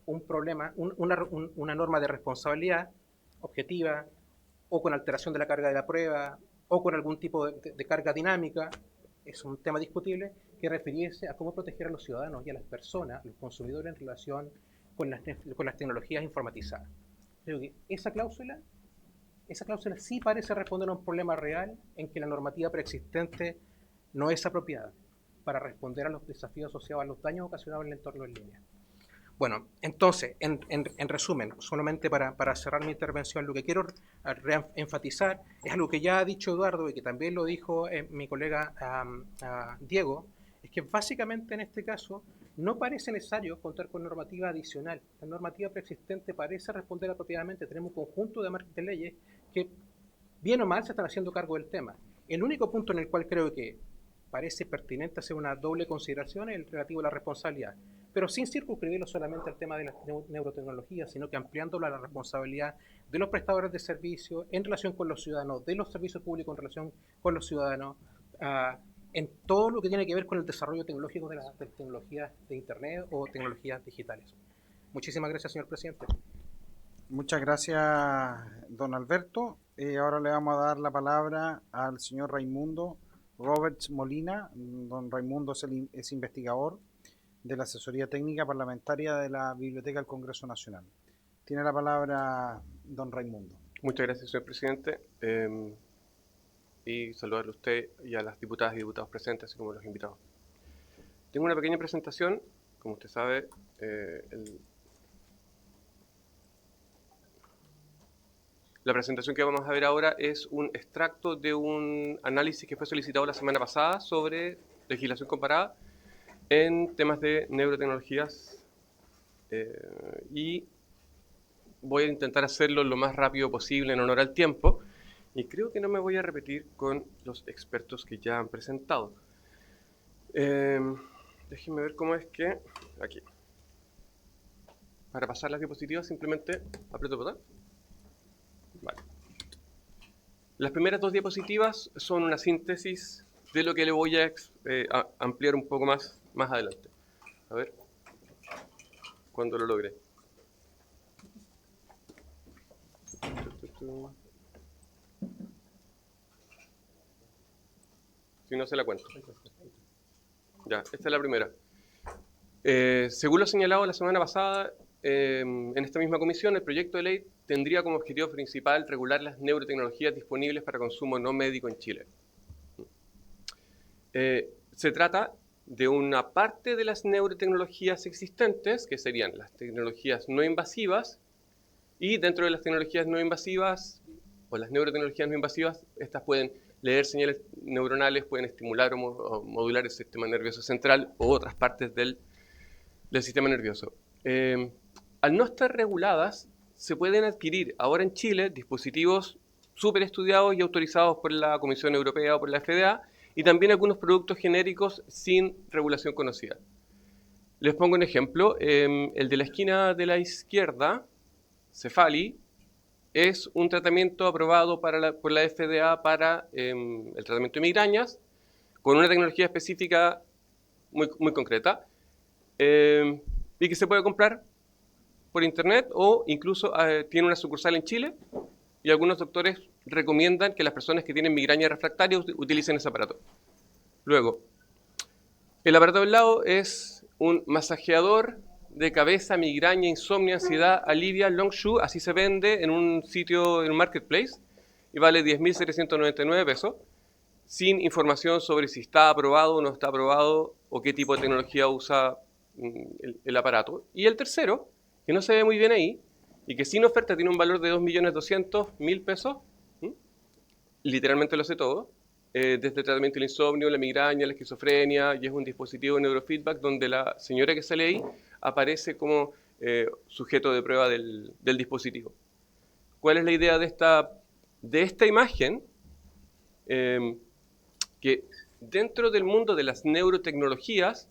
un problema, una norma de responsabilidad objetiva, o con alteración de la carga de la prueba, o con algún tipo de carga dinámica. Es un tema discutible que referirse a cómo proteger a los ciudadanos y a las personas, los consumidores, en relación con las tecnologías informatizadas. Creo que esa cláusula sí parece responder a un problema real en que la normativa preexistente no es apropiada para responder a los desafíos asociados a los daños ocasionados en el entorno en línea. Bueno, entonces, en resumen, solamente para cerrar mi intervención, lo que quiero enfatizar es algo que ya ha dicho Eduardo y que también lo dijo mi colega Diego, es que básicamente en este caso no parece necesario contar con normativa adicional. La normativa preexistente parece responder apropiadamente. Tenemos un conjunto de leyes que, bien o mal, se están haciendo cargo del tema. El único punto en el cual creo que parece pertinente hacer una doble consideración es el relativo a la responsabilidad, pero sin circunscribirlo solamente al tema de las neurotecnologías, sino que ampliándolo a la responsabilidad de los prestadores de servicios en relación con los ciudadanos, de los servicios públicos en relación con los ciudadanos, en todo lo que tiene que ver con el desarrollo tecnológico de las tecnologías de Internet o tecnologías digitales. Muchísimas gracias, señor presidente. Muchas gracias, don Alberto. Ahora le vamos a dar la palabra al señor Raimundo Roberts Molina. Don Raimundo es investigador de la Asesoría Técnica Parlamentaria de la Biblioteca del Congreso Nacional. Tiene la palabra don Raimundo. Muchas gracias, señor presidente. Y saludarle a usted y a las diputadas y diputados presentes, así como a los invitados. Tengo una pequeña presentación, como usted sabe, la presentación que vamos a ver ahora es un extracto de un análisis que fue solicitado la semana pasada sobre legislación comparada en temas de neurotecnologías y voy a intentar hacerlo lo más rápido posible en honor al tiempo. Y creo que no me voy a repetir con los expertos que ya han presentado. Déjenme ver cómo es que... Aquí. Para pasar las diapositivas simplemente aprieto el botón. Vale. Las primeras dos diapositivas son una síntesis de lo que le voy a ampliar un poco más adelante. A ver. Cuando lo logre. Si no se la cuento. Ya, esta es la primera. Según lo señalado la semana pasada, en esta misma comisión, el proyecto de ley tendría como objetivo principal regular las neurotecnologías disponibles para consumo no médico en Chile. Se trata de una parte de las neurotecnologías existentes, que serían las tecnologías no invasivas, y dentro de las tecnologías no invasivas, o las neurotecnologías no invasivas, estas pueden leer señales neuronales, pueden estimular o modular el sistema nervioso central o otras partes del sistema nervioso. Al no estar reguladas, se pueden adquirir ahora en Chile dispositivos súper estudiados y autorizados por la Comisión Europea o por la FDA, y también algunos productos genéricos sin regulación conocida. Les pongo un ejemplo. El de la esquina de la izquierda, Cefali, es un tratamiento aprobado por la FDA para el tratamiento de migrañas, con una tecnología específica muy concreta, y que se puede comprar por internet o incluso tiene una sucursal en Chile, y algunos doctores recomiendan que las personas que tienen migraña refractaria utilicen ese aparato. Luego, el aparato del lado es un masajeador de cabeza, migraña, insomnio, ansiedad, alivia, Longshu, así se vende en un sitio, en un marketplace, y vale 10.799 pesos, sin información sobre si está aprobado o no está aprobado, o qué tipo de tecnología usa el aparato. Y el tercero, que no se ve muy bien ahí, y que sin oferta tiene un valor de 2.200.000 pesos, literalmente lo hace todo, desde el tratamiento del insomnio, la migraña, la esquizofrenia, y es un dispositivo de neurofeedback donde la señora que sale ahí aparece como sujeto de prueba del dispositivo. ¿Cuál es la idea de esta imagen? Que dentro del mundo de las neurotecnologías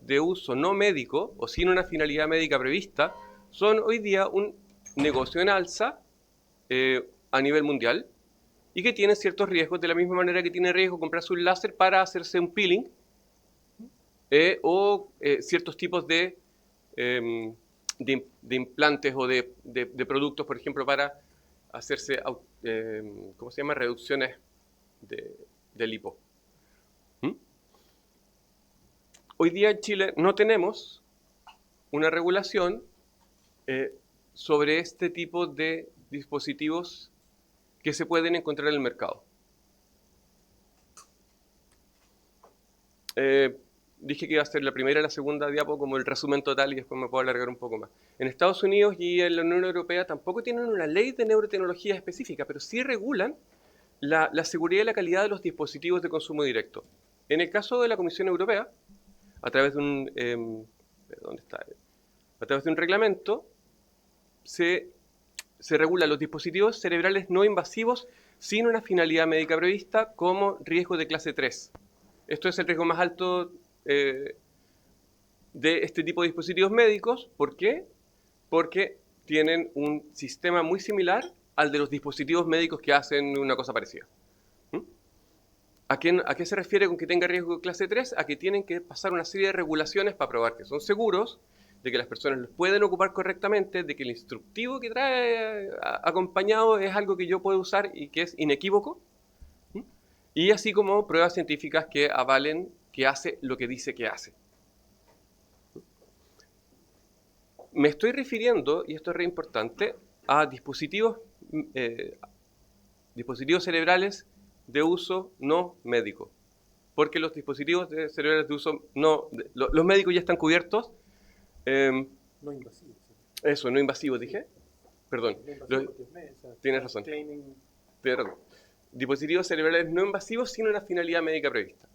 de uso no médico o sin una finalidad médica prevista son hoy día un negocio en alza a nivel mundial y que tienen ciertos riesgos, de la misma manera que tiene riesgo comprarse un láser para hacerse un peeling o ciertos tipos de implantes o de productos, por ejemplo, para hacerse, ¿cómo se llama?, reducciones de lipo. Hoy día en Chile no tenemos una regulación sobre este tipo de dispositivos que se pueden encontrar en el mercado. Dije que iba a ser la primera y la segunda diapo como el resumen total y después me puedo alargar un poco más. En Estados Unidos y en la Unión Europea tampoco tienen una ley de neurotecnología específica, pero sí regulan la seguridad y la calidad de los dispositivos de consumo directo. En el caso de la Comisión Europea, a través de un, a través de un reglamento, se regulan los dispositivos cerebrales no invasivos sin una finalidad médica prevista como riesgo de clase 3. Esto es el riesgo más alto de este tipo de dispositivos médicos. ¿Por qué? Porque tienen un sistema muy similar al de los dispositivos médicos que hacen una cosa parecida. ¿A qué se refiere con que tenga riesgo de clase 3? A que tienen que pasar una serie de regulaciones para probar que son seguros, de que las personas los pueden ocupar correctamente, de que el instructivo que trae acompañado es algo que yo puedo usar y que es inequívoco, y así como pruebas científicas que avalen que hace lo que dice que hace. Me estoy refiriendo, y esto es re importante, a dispositivos cerebrales de uso no médico, porque los dispositivos cerebrales de uso no, los médicos ya están cubiertos. No invasivo. Eso, no invasivo, dije. Perdón. Tienes razón. Perdón. Dispositivos cerebrales no invasivos sin una finalidad médica prevista.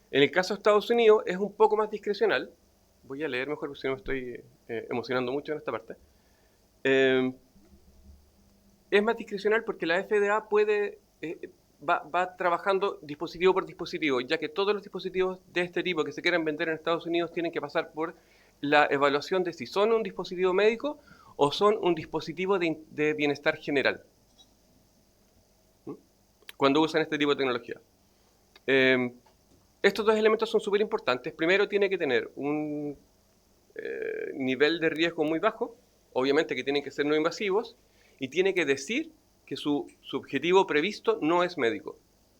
En el caso de Estados Unidos es un poco más discrecional. Voy a leer mejor porque si no me estoy emocionando mucho en esta parte. Es más discrecional porque la FDA va trabajando dispositivo por dispositivo, ya que todos los dispositivos de este tipo que se quieran vender en Estados Unidos tienen que pasar por la evaluación de si son un dispositivo médico o son un dispositivo de bienestar general, cuando usan este tipo de tecnología. Estos dos elementos son súper importantes. Primero, tiene que tener un nivel de riesgo muy bajo, obviamente que tienen que ser no invasivos, y tiene que decir que su objetivo previsto no es médico.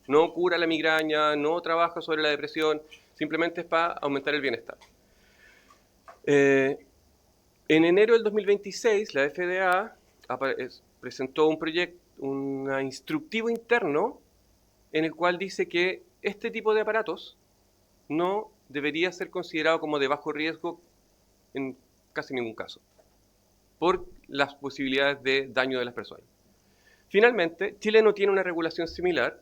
No cura la migraña, no trabaja sobre la depresión, simplemente es para aumentar el bienestar. En enero del 2026, la FDA presentó un instructivo interno en el cual dice que este tipo de aparatos no debería ser considerado como de bajo riesgo en casi ningún caso, por las posibilidades de daño de las personas. Finalmente, Chile no tiene una regulación similar,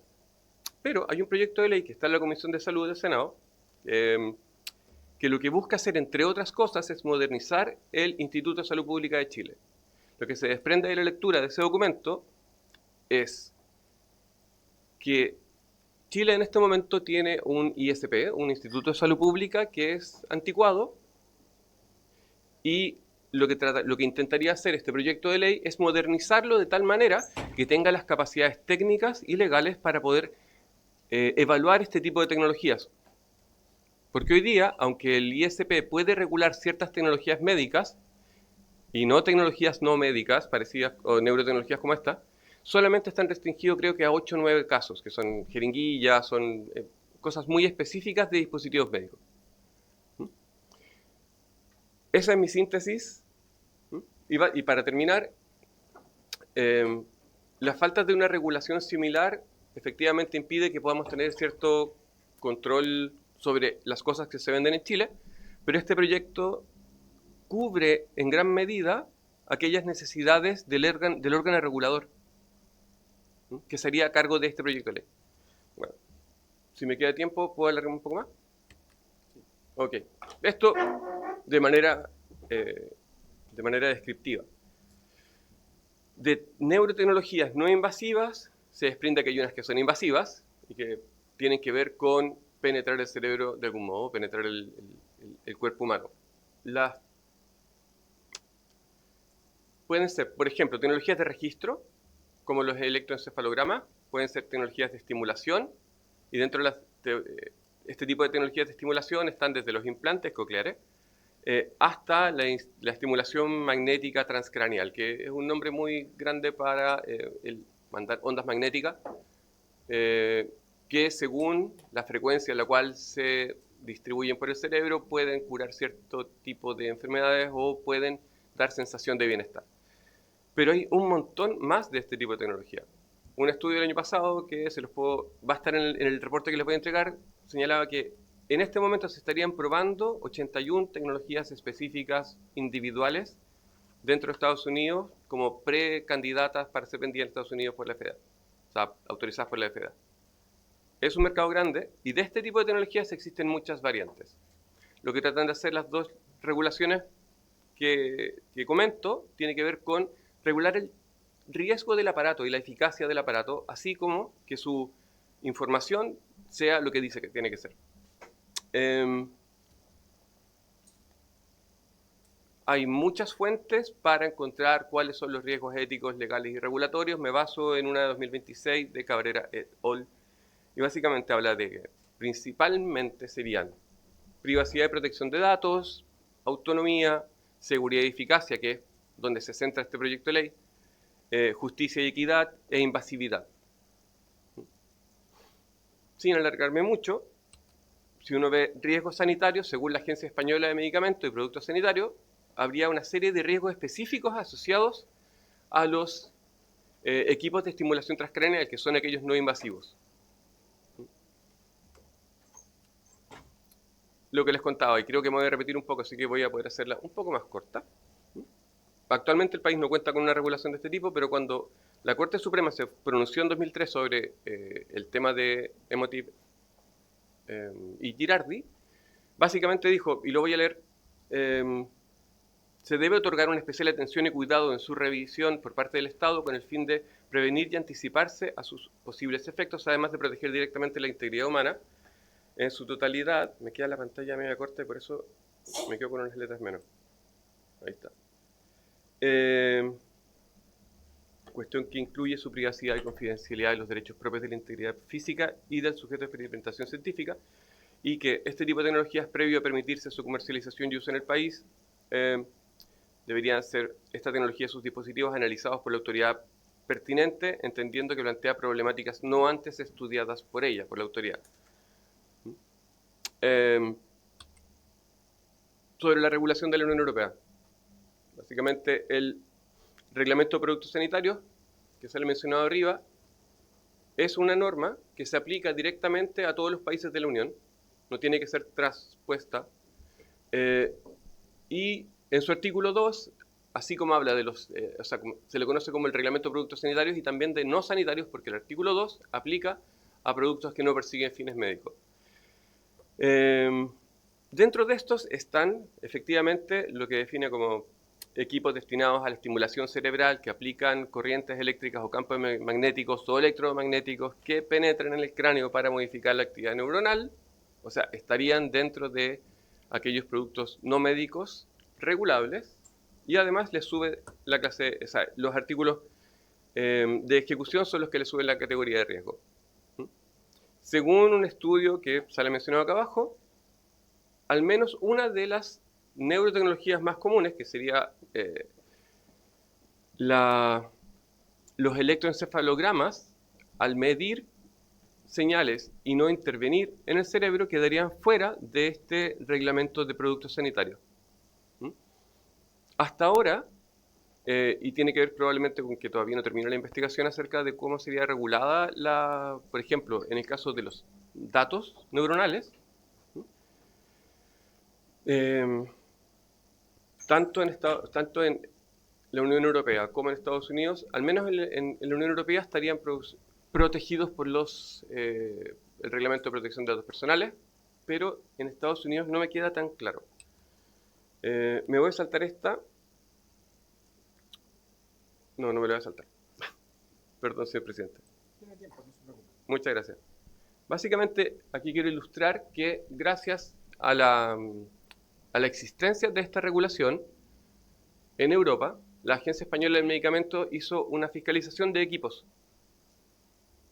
pero hay un proyecto de ley que está en la Comisión de Salud del Senado, que lo que busca hacer, entre otras cosas, es modernizar el Instituto de Salud Pública de Chile. Lo que se desprende de la lectura de ese documento es que Chile en este momento tiene un ISP, un Instituto de Salud Pública, que es anticuado, y lo que intentaría hacer este proyecto de ley es modernizarlo de tal manera que tenga las capacidades técnicas y legales para poder evaluar este tipo de tecnologías. Porque hoy día, aunque el ISP puede regular ciertas tecnologías médicas y no tecnologías no médicas, parecidas o neurotecnologías como esta, solamente están restringidos creo que a 8 o 9 casos, que son jeringuillas, son cosas muy específicas de dispositivos médicos. Esa es mi síntesis. Y para terminar, la falta de una regulación similar efectivamente impide que podamos tener cierto control sobre las cosas que se venden en Chile, pero este proyecto cubre en gran medida aquellas necesidades del órgano regulador, que sería a cargo de este proyecto de ley. Bueno, si me queda tiempo, ¿puedo alargarme un poco más? Ok. Esto de manera descriptiva. De neurotecnologías no invasivas se desprende que hay unas que son invasivas y que tienen que ver con penetrar el cerebro de algún modo, penetrar el cuerpo humano. Pueden ser, por ejemplo, tecnologías de registro, como los electroencefalogramas, pueden ser tecnologías de estimulación, y dentro de este tipo de tecnologías de estimulación están desde los implantes cocleares hasta la estimulación magnética transcraneal, que es un nombre muy grande para mandar ondas magnéticas, que según la frecuencia en la cual se distribuyen por el cerebro pueden curar cierto tipo de enfermedades o pueden dar sensación de bienestar. Pero hay un montón más de este tipo de tecnología. Un estudio del año pasado, que va a estar en el reporte que les voy a entregar, señalaba que en este momento se estarían probando 81 tecnologías específicas individuales dentro de Estados Unidos como precandidatas para ser vendidas en Estados Unidos por la FDA, o sea, autorizadas por la FDA. Es un mercado grande y de este tipo de tecnologías existen muchas variantes. Lo que tratan de hacer las dos regulaciones que comento tiene que ver con regular el riesgo del aparato y la eficacia del aparato, así como que su información sea lo que dice que tiene que ser. Hay muchas fuentes para encontrar cuáles son los riesgos éticos, legales y regulatorios. Me baso en una de 2026 de Cabrera et al. Y básicamente habla de que principalmente serían privacidad y protección de datos, autonomía, seguridad y eficacia, que es donde se centra este proyecto de ley, justicia y equidad e invasividad. Sin alargarme mucho, si uno ve riesgos sanitarios, según la Agencia Española de Medicamentos y Productos Sanitarios, habría una serie de riesgos específicos asociados a los equipos de estimulación transcraneal, que son aquellos no invasivos. Lo que les contaba, y creo que me voy a repetir un poco, así que voy a poder hacerla un poco más corta. Actualmente el país no cuenta con una regulación de este tipo, pero cuando la Corte Suprema se pronunció en 2003 sobre el tema de Emotiv y Girardi, básicamente dijo, y lo voy a leer, se debe otorgar una especial atención y cuidado en su revisión por parte del Estado con el fin de prevenir y anticiparse a sus posibles efectos, además de proteger directamente la integridad humana en su totalidad. Me queda la pantalla media corta y por eso me quedo con unas letras menos. Ahí está. Cuestión que incluye su privacidad y confidencialidad de los derechos propios de la integridad física y del sujeto de experimentación científica, y que este tipo de tecnologías, previo a permitirse su comercialización y uso en el país, deberían ser esta tecnología y sus dispositivos analizados por la autoridad pertinente, entendiendo que plantea problemáticas no antes estudiadas por ella, por la autoridad. Sobre la regulación de la Unión Europea. Básicamente, el Reglamento de Productos Sanitarios, que se le ha mencionado arriba, es una norma que se aplica directamente a todos los países de la Unión, no tiene que ser traspuesta, y en su artículo 2, así como habla de los, o sea, se le conoce como el Reglamento de Productos Sanitarios y también de no sanitarios, porque el artículo 2 aplica a productos que no persiguen fines médicos. Dentro de estos están, efectivamente, lo que define como equipos destinados a la estimulación cerebral que aplican corrientes eléctricas o campos magnéticos o electromagnéticos que penetran en el cráneo para modificar la actividad neuronal. O sea, estarían dentro de aquellos productos no médicos regulables, y además les sube la clase, o sea, los artículos de ejecución son los que le suben la categoría de riesgo. Según un estudio que sale mencionado acá abajo, al menos una de las neurotecnologías más comunes, que sería los electroencefalogramas, al medir señales y no intervenir en el cerebro, quedarían fuera de este reglamento de productos sanitarios. Hasta ahora, y tiene que ver probablemente con que todavía no terminó la investigación acerca de cómo sería regulada por ejemplo, en el caso de los datos neuronales, tanto en la Unión Europea como en Estados Unidos, al menos en la Unión Europea estarían protegidos por el Reglamento de Protección de Datos Personales, pero en Estados Unidos no me queda tan claro. Me voy a saltar esta. No me la voy a saltar. Perdón, señor presidente. Tiene tiempo, no se preocupe. Muchas gracias. Básicamente, aquí quiero ilustrar que gracias a la existencia de esta regulación, en Europa, la Agencia Española del Medicamento hizo una fiscalización de equipos.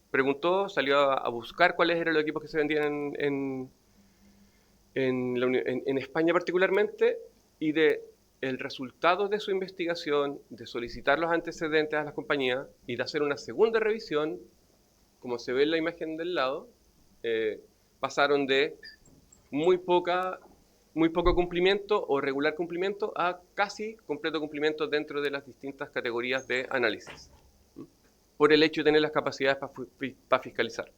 Preguntó, salió a buscar cuáles eran los equipos que se vendían en España particularmente, y el resultado de su investigación, de solicitar los antecedentes a las compañías y de hacer una segunda revisión, como se ve en la imagen del lado, pasaron de muy poco cumplimiento o regular cumplimiento a casi completo cumplimiento dentro de las distintas categorías de análisis, por el hecho de tener las capacidades para fiscalizar.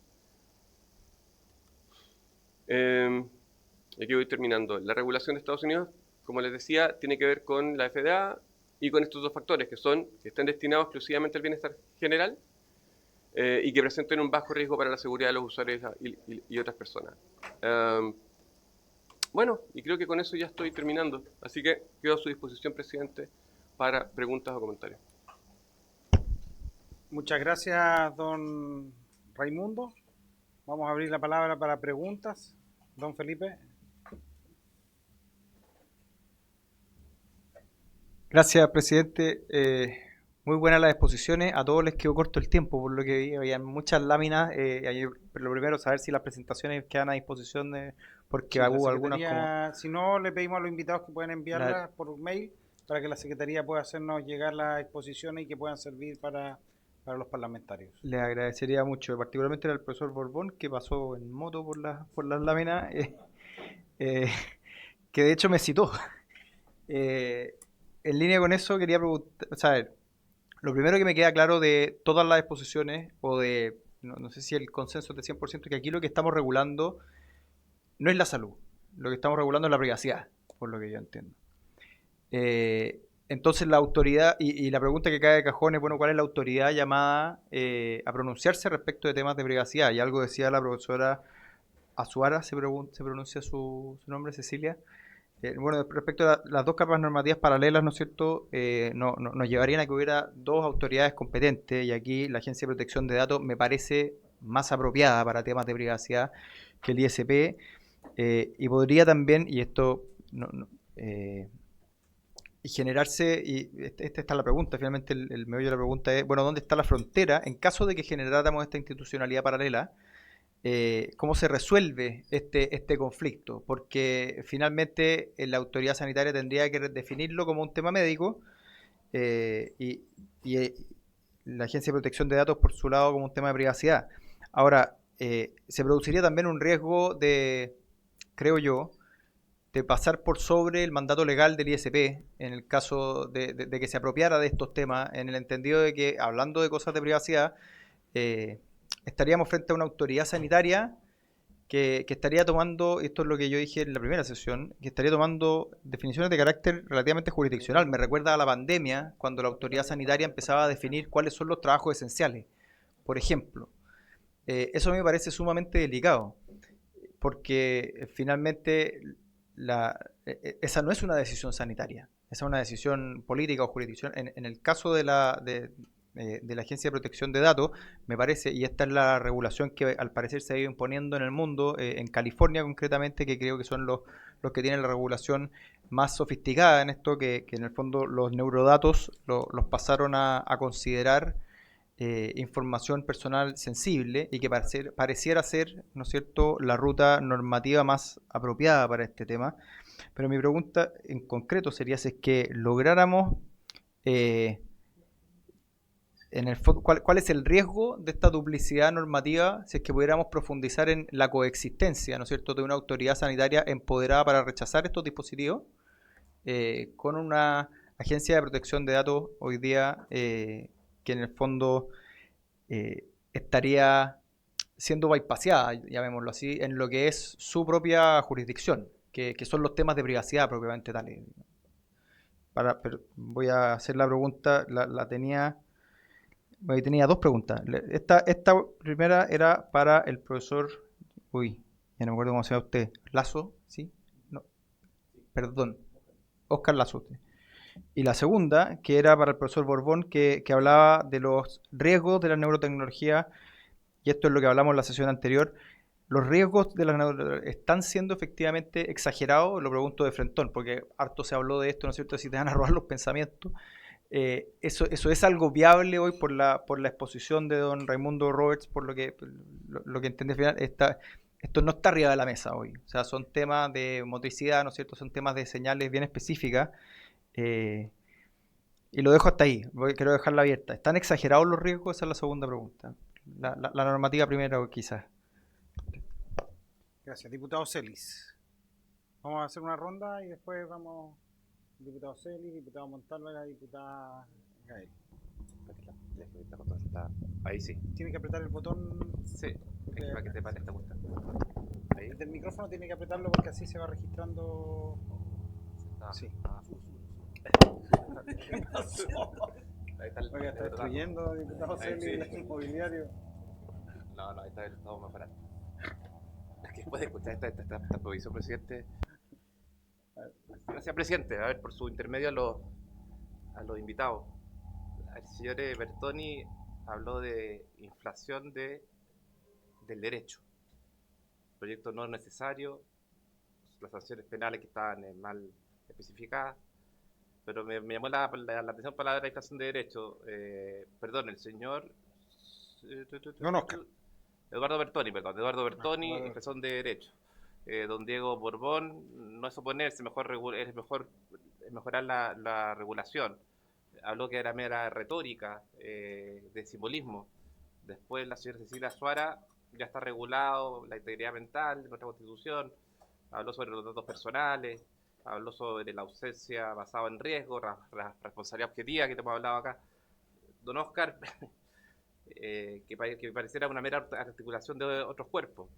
Aquí voy terminando. La regulación de Estados Unidos, como les decía, tiene que ver con la FDA y con estos dos factores que estén destinados exclusivamente al bienestar general y que presenten un bajo riesgo para la seguridad de los usuarios y otras personas. Bueno, y creo que con eso ya estoy terminando. Así que quedo a su disposición, presidente, para preguntas o comentarios. Muchas gracias, don Raimundo. Vamos a abrir la palabra para preguntas. Don Felipe. Gracias, presidente. Muy buenas las exposiciones. A todos les quedó corto el tiempo, por lo que vi. Había muchas láminas. Lo primero, saber si las presentaciones quedan a disposición, porque Sí, la hubo algunas Secretaría, si no, le pedimos a los invitados que puedan enviarlas por mail para que la Secretaría pueda hacernos llegar las exposiciones y que puedan servir para los parlamentarios. Le agradecería mucho, particularmente al profesor Borbón, que pasó en moto por las láminas, que de hecho me citó. En línea con eso quería preguntar, saber, lo primero que me queda claro de todas las exposiciones, o de, no sé si el consenso es de 100%, que aquí lo que estamos regulando no es la salud, lo que estamos regulando es la privacidad, por lo que yo entiendo. Entonces la autoridad, y la pregunta que cae de cajón es, bueno, ¿cuál es la autoridad llamada a pronunciarse respecto de temas de privacidad? Y algo decía la profesora Azuara, se pronuncia su nombre, Cecilia. Bueno, respecto a las dos capas normativas paralelas, ¿no es cierto? Nos llevarían a que hubiera dos autoridades competentes, y aquí la Agencia de Protección de Datos me parece más apropiada para temas de privacidad que el ISP, y podría también, y esto y generarse, y esta está la pregunta, finalmente el meollo de la pregunta es, bueno, ¿dónde está la frontera? En caso de que generáramos esta institucionalidad paralela, ¿cómo se resuelve este conflicto? Porque finalmente la autoridad sanitaria tendría que definirlo como un tema médico, y la Agencia de Protección de Datos por su lado como un tema de privacidad. Ahora, se produciría también un riesgo de, creo yo, de pasar por sobre el mandato legal del ISP en el caso de que se apropiara de estos temas, en el entendido de que, hablando de cosas de privacidad, estaríamos frente a una autoridad sanitaria que estaría tomando, esto es lo que yo dije en la primera sesión, que estaría tomando definiciones de carácter relativamente jurisdiccional. Me recuerda a la pandemia, cuando la autoridad sanitaria empezaba a definir cuáles son los trabajos esenciales, por ejemplo. Eso a mí me parece sumamente delicado, porque finalmente esa no es una decisión sanitaria, esa es una decisión política o jurisdiccional. En el caso de la Agencia de Protección de Datos, me parece, y esta es la regulación que al parecer se ha ido imponiendo en el mundo, en California concretamente, que creo que son los que tienen la regulación más sofisticada en esto, que en el fondo los neurodatos los pasaron a considerar información personal sensible, y que pareciera ser, ¿no es cierto?, la ruta normativa más apropiada para este tema. Pero mi pregunta en concreto sería si es que lográramos, en el fondo, ¿cuál es el riesgo de esta duplicidad normativa si es que pudiéramos profundizar en la coexistencia, ¿no es cierto?, de una autoridad sanitaria empoderada para rechazar estos dispositivos con una agencia de protección de datos hoy día que en el fondo estaría siendo bypaseada, llamémoslo así, en lo que es su propia jurisdicción, que son los temas de privacidad propiamente tales. Pero voy a hacer la pregunta, tenía dos preguntas. Esta primera era para el profesor, ya no me acuerdo cómo se llama usted, Lazo, ¿sí? No, perdón, Oscar Lazo. Y la segunda, que era para el profesor Borbón, que hablaba de los riesgos de la neurotecnología, y esto es lo que hablamos en la sesión anterior. ¿Los riesgos de la neurotecnología están siendo efectivamente exagerados? Lo pregunto de frentón, porque harto se habló de esto, ¿no es cierto?, si te van a robar los pensamientos. ¿Eso es algo viable hoy por la exposición de don Raimundo Roberts? Por lo que entendí al final, esto no está arriba de la mesa hoy. O sea, son temas de motricidad, ¿no es cierto?, son temas de señales bien específicas. Y lo dejo hasta ahí, quiero dejarla abierta. ¿Están exagerados los riesgos? Esa es la segunda pregunta. La normativa primero, quizás. Gracias. Diputado Celis. Vamos a hacer una ronda y después vamos, diputado Celis, diputado Montalva y la diputada Gael. Ahí sí. Tiene que apretar el botón. Sí, para que te pare esta cuestión. Ahí. El del micrófono tiene que apretarlo porque así se va registrando. Sí. Ahí está el. Oiga, está destruyendo, diputado Celis, sí. el inmobiliario. No, ahí está, estamos mejorando. Es que después de escuchar esta provisión, presidente. Gracias, presidente. A ver, por su intermedio a los invitados. El señor Bertoni habló de inflación del derecho. El proyecto no es necesario, las sanciones penales que estaban mal especificadas, pero me llamó la atención para la inflación de derecho. Perdón, el señor Don Oscar. Eduardo Bertoni, Eduardo. inflación de derecho. Don Diego Borbón, no es oponerse, es mejorar la regulación. Habló que era mera retórica, de simbolismo. Después la señora Cecilia Suara, ya está regulado la integridad mental de nuestra Constitución, habló sobre los datos personales, habló sobre la ausencia basada en riesgo, responsabilidad objetiva, que te hemos hablado acá. Don Oscar, que pareciera una mera articulación de otros cuerpos.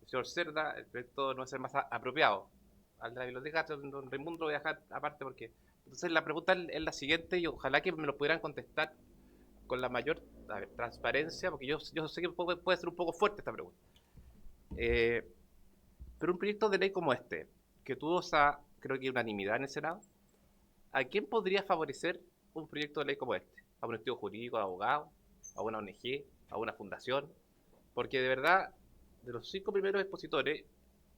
El señor Cerda, el proyecto no es el más apropiado. Al de la biblioteca, don Raimundo, voy a dejar aparte porque... Entonces la pregunta es la siguiente y ojalá que me lo pudieran contestar con la mayor transparencia, porque yo sé que puede ser un poco fuerte esta pregunta. Pero un proyecto de ley como este, que tuvo creo que unanimidad en el Senado, ¿a quién podría favorecer un proyecto de ley como este? ¿A un estudio jurídico de abogado? ¿A una ONG? ¿A una fundación? Porque de verdad, de los 5 primeros expositores,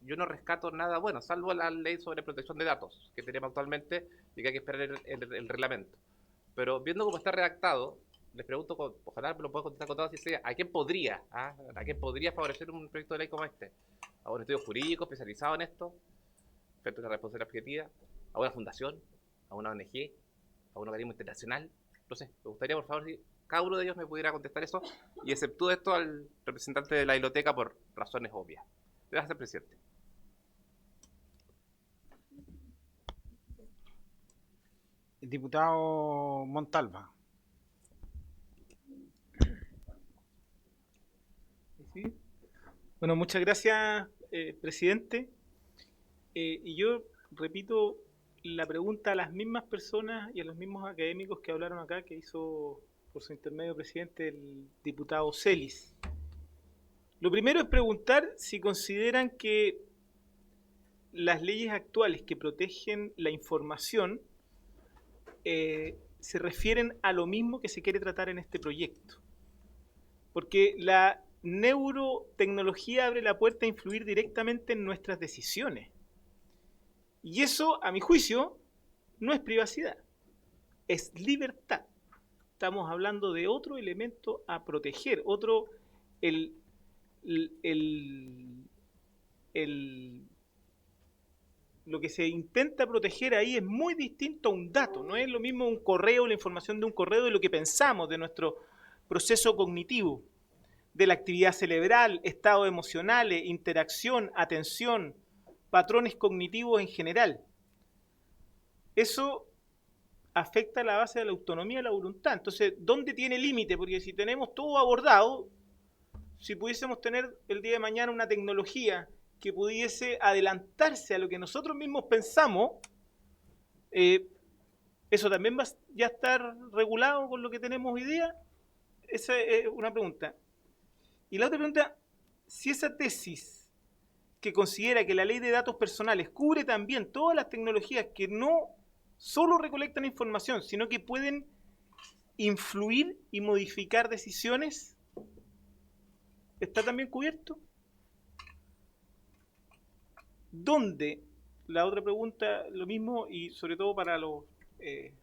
yo no rescato nada bueno, salvo la ley sobre protección de datos que tenemos actualmente y que hay que esperar el reglamento. Pero viendo cómo está redactado, les pregunto, ojalá me lo pueda contestar con toda sinceridad, ¿a quién podría favorecer un proyecto de ley como este? ¿A un estudio jurídico especializado en esto, frente a una responsabilidad objetiva? ¿A una fundación? ¿A una ONG? ¿A un organismo internacional? No sé, me gustaría, por favor, si cada uno de ellos me pudiera contestar eso, y exceptúo esto al representante de la biblioteca por razones obvias. Gracias, presidente. El diputado Montalva. ¿Sí? Bueno, muchas gracias, presidente. Y yo repito la pregunta a las mismas personas y a los mismos académicos que hablaron acá, que hizo por su intermedio presidente el diputado Celis. Lo primero es preguntar si consideran que las leyes actuales que protegen la información se refieren a lo mismo que se quiere tratar en este proyecto. Porque la neurotecnología abre la puerta a influir directamente en nuestras decisiones. Y eso, a mi juicio, no es privacidad, es libertad. Estamos hablando de otro elemento a proteger, lo que se intenta proteger ahí es muy distinto a un dato, no es lo mismo un correo, la información de un correo, de lo que pensamos, de nuestro proceso cognitivo, de la actividad cerebral, estados emocionales, interacción, atención, patrones cognitivos en general. Eso afecta la base de la autonomía y la voluntad. Entonces, ¿dónde tiene límite? Porque si tenemos todo abordado, si pudiésemos tener el día de mañana una tecnología que pudiese adelantarse a lo que nosotros mismos pensamos, ¿eso también va ya a estar regulado con lo que tenemos hoy día? Esa es una pregunta. Y la otra pregunta, si esa tesis que considera que la ley de datos personales cubre también todas las tecnologías que no solo recolectan información, sino que pueden influir y modificar decisiones, ¿está también cubierto? ¿Dónde? La otra pregunta, lo mismo, y sobre todo para los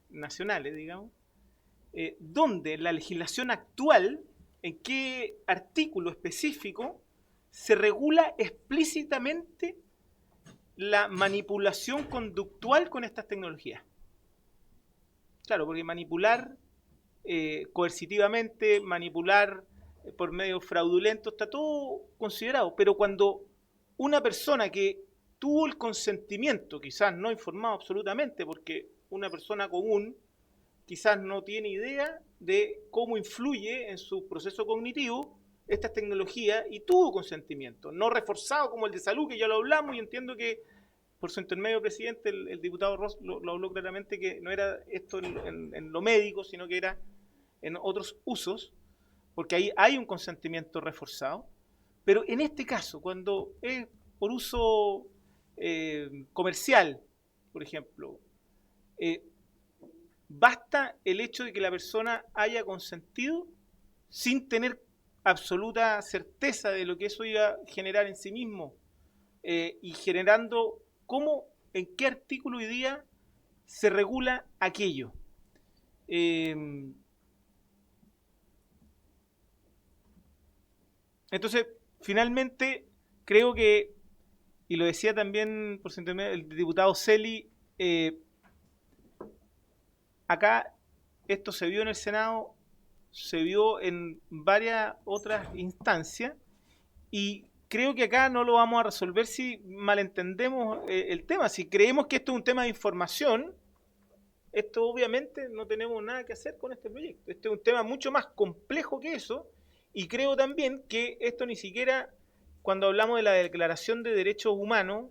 nacionales, digamos, ¿dónde la legislación actual, en qué artículo específico, se regula explícitamente la manipulación conductual con estas tecnologías? Claro, porque manipular coercitivamente, manipular por medio fraudulento, está todo considerado, pero cuando una persona que tuvo el consentimiento, quizás no informado absolutamente, porque una persona común quizás no tiene idea de cómo influye en su proceso cognitivo estas tecnologías, y tuvo consentimiento, no reforzado como el de salud, que ya lo hablamos, y entiendo que por su intermedio, presidente, el diputado Ross lo habló claramente, que no era esto en lo médico, sino que era en otros usos, porque ahí hay un consentimiento reforzado. Pero en este caso, cuando es por uso comercial, por ejemplo, basta el hecho de que la persona haya consentido sin tener absoluta certeza de lo que eso iba a generar en sí mismo, y generando cómo, en qué artículo hoy día se regula aquello. Entonces, finalmente, creo que, y lo decía también por su intermedio el diputado Celi, acá esto se vio en el Senado, se vio en varias otras instancias, y creo que acá no lo vamos a resolver si malentendemos el tema. Si creemos que esto es un tema de información, esto obviamente no tenemos nada que hacer con este proyecto. Este es un tema mucho más complejo que eso, y creo también que esto ni siquiera, cuando hablamos de la Declaración de Derechos Humanos,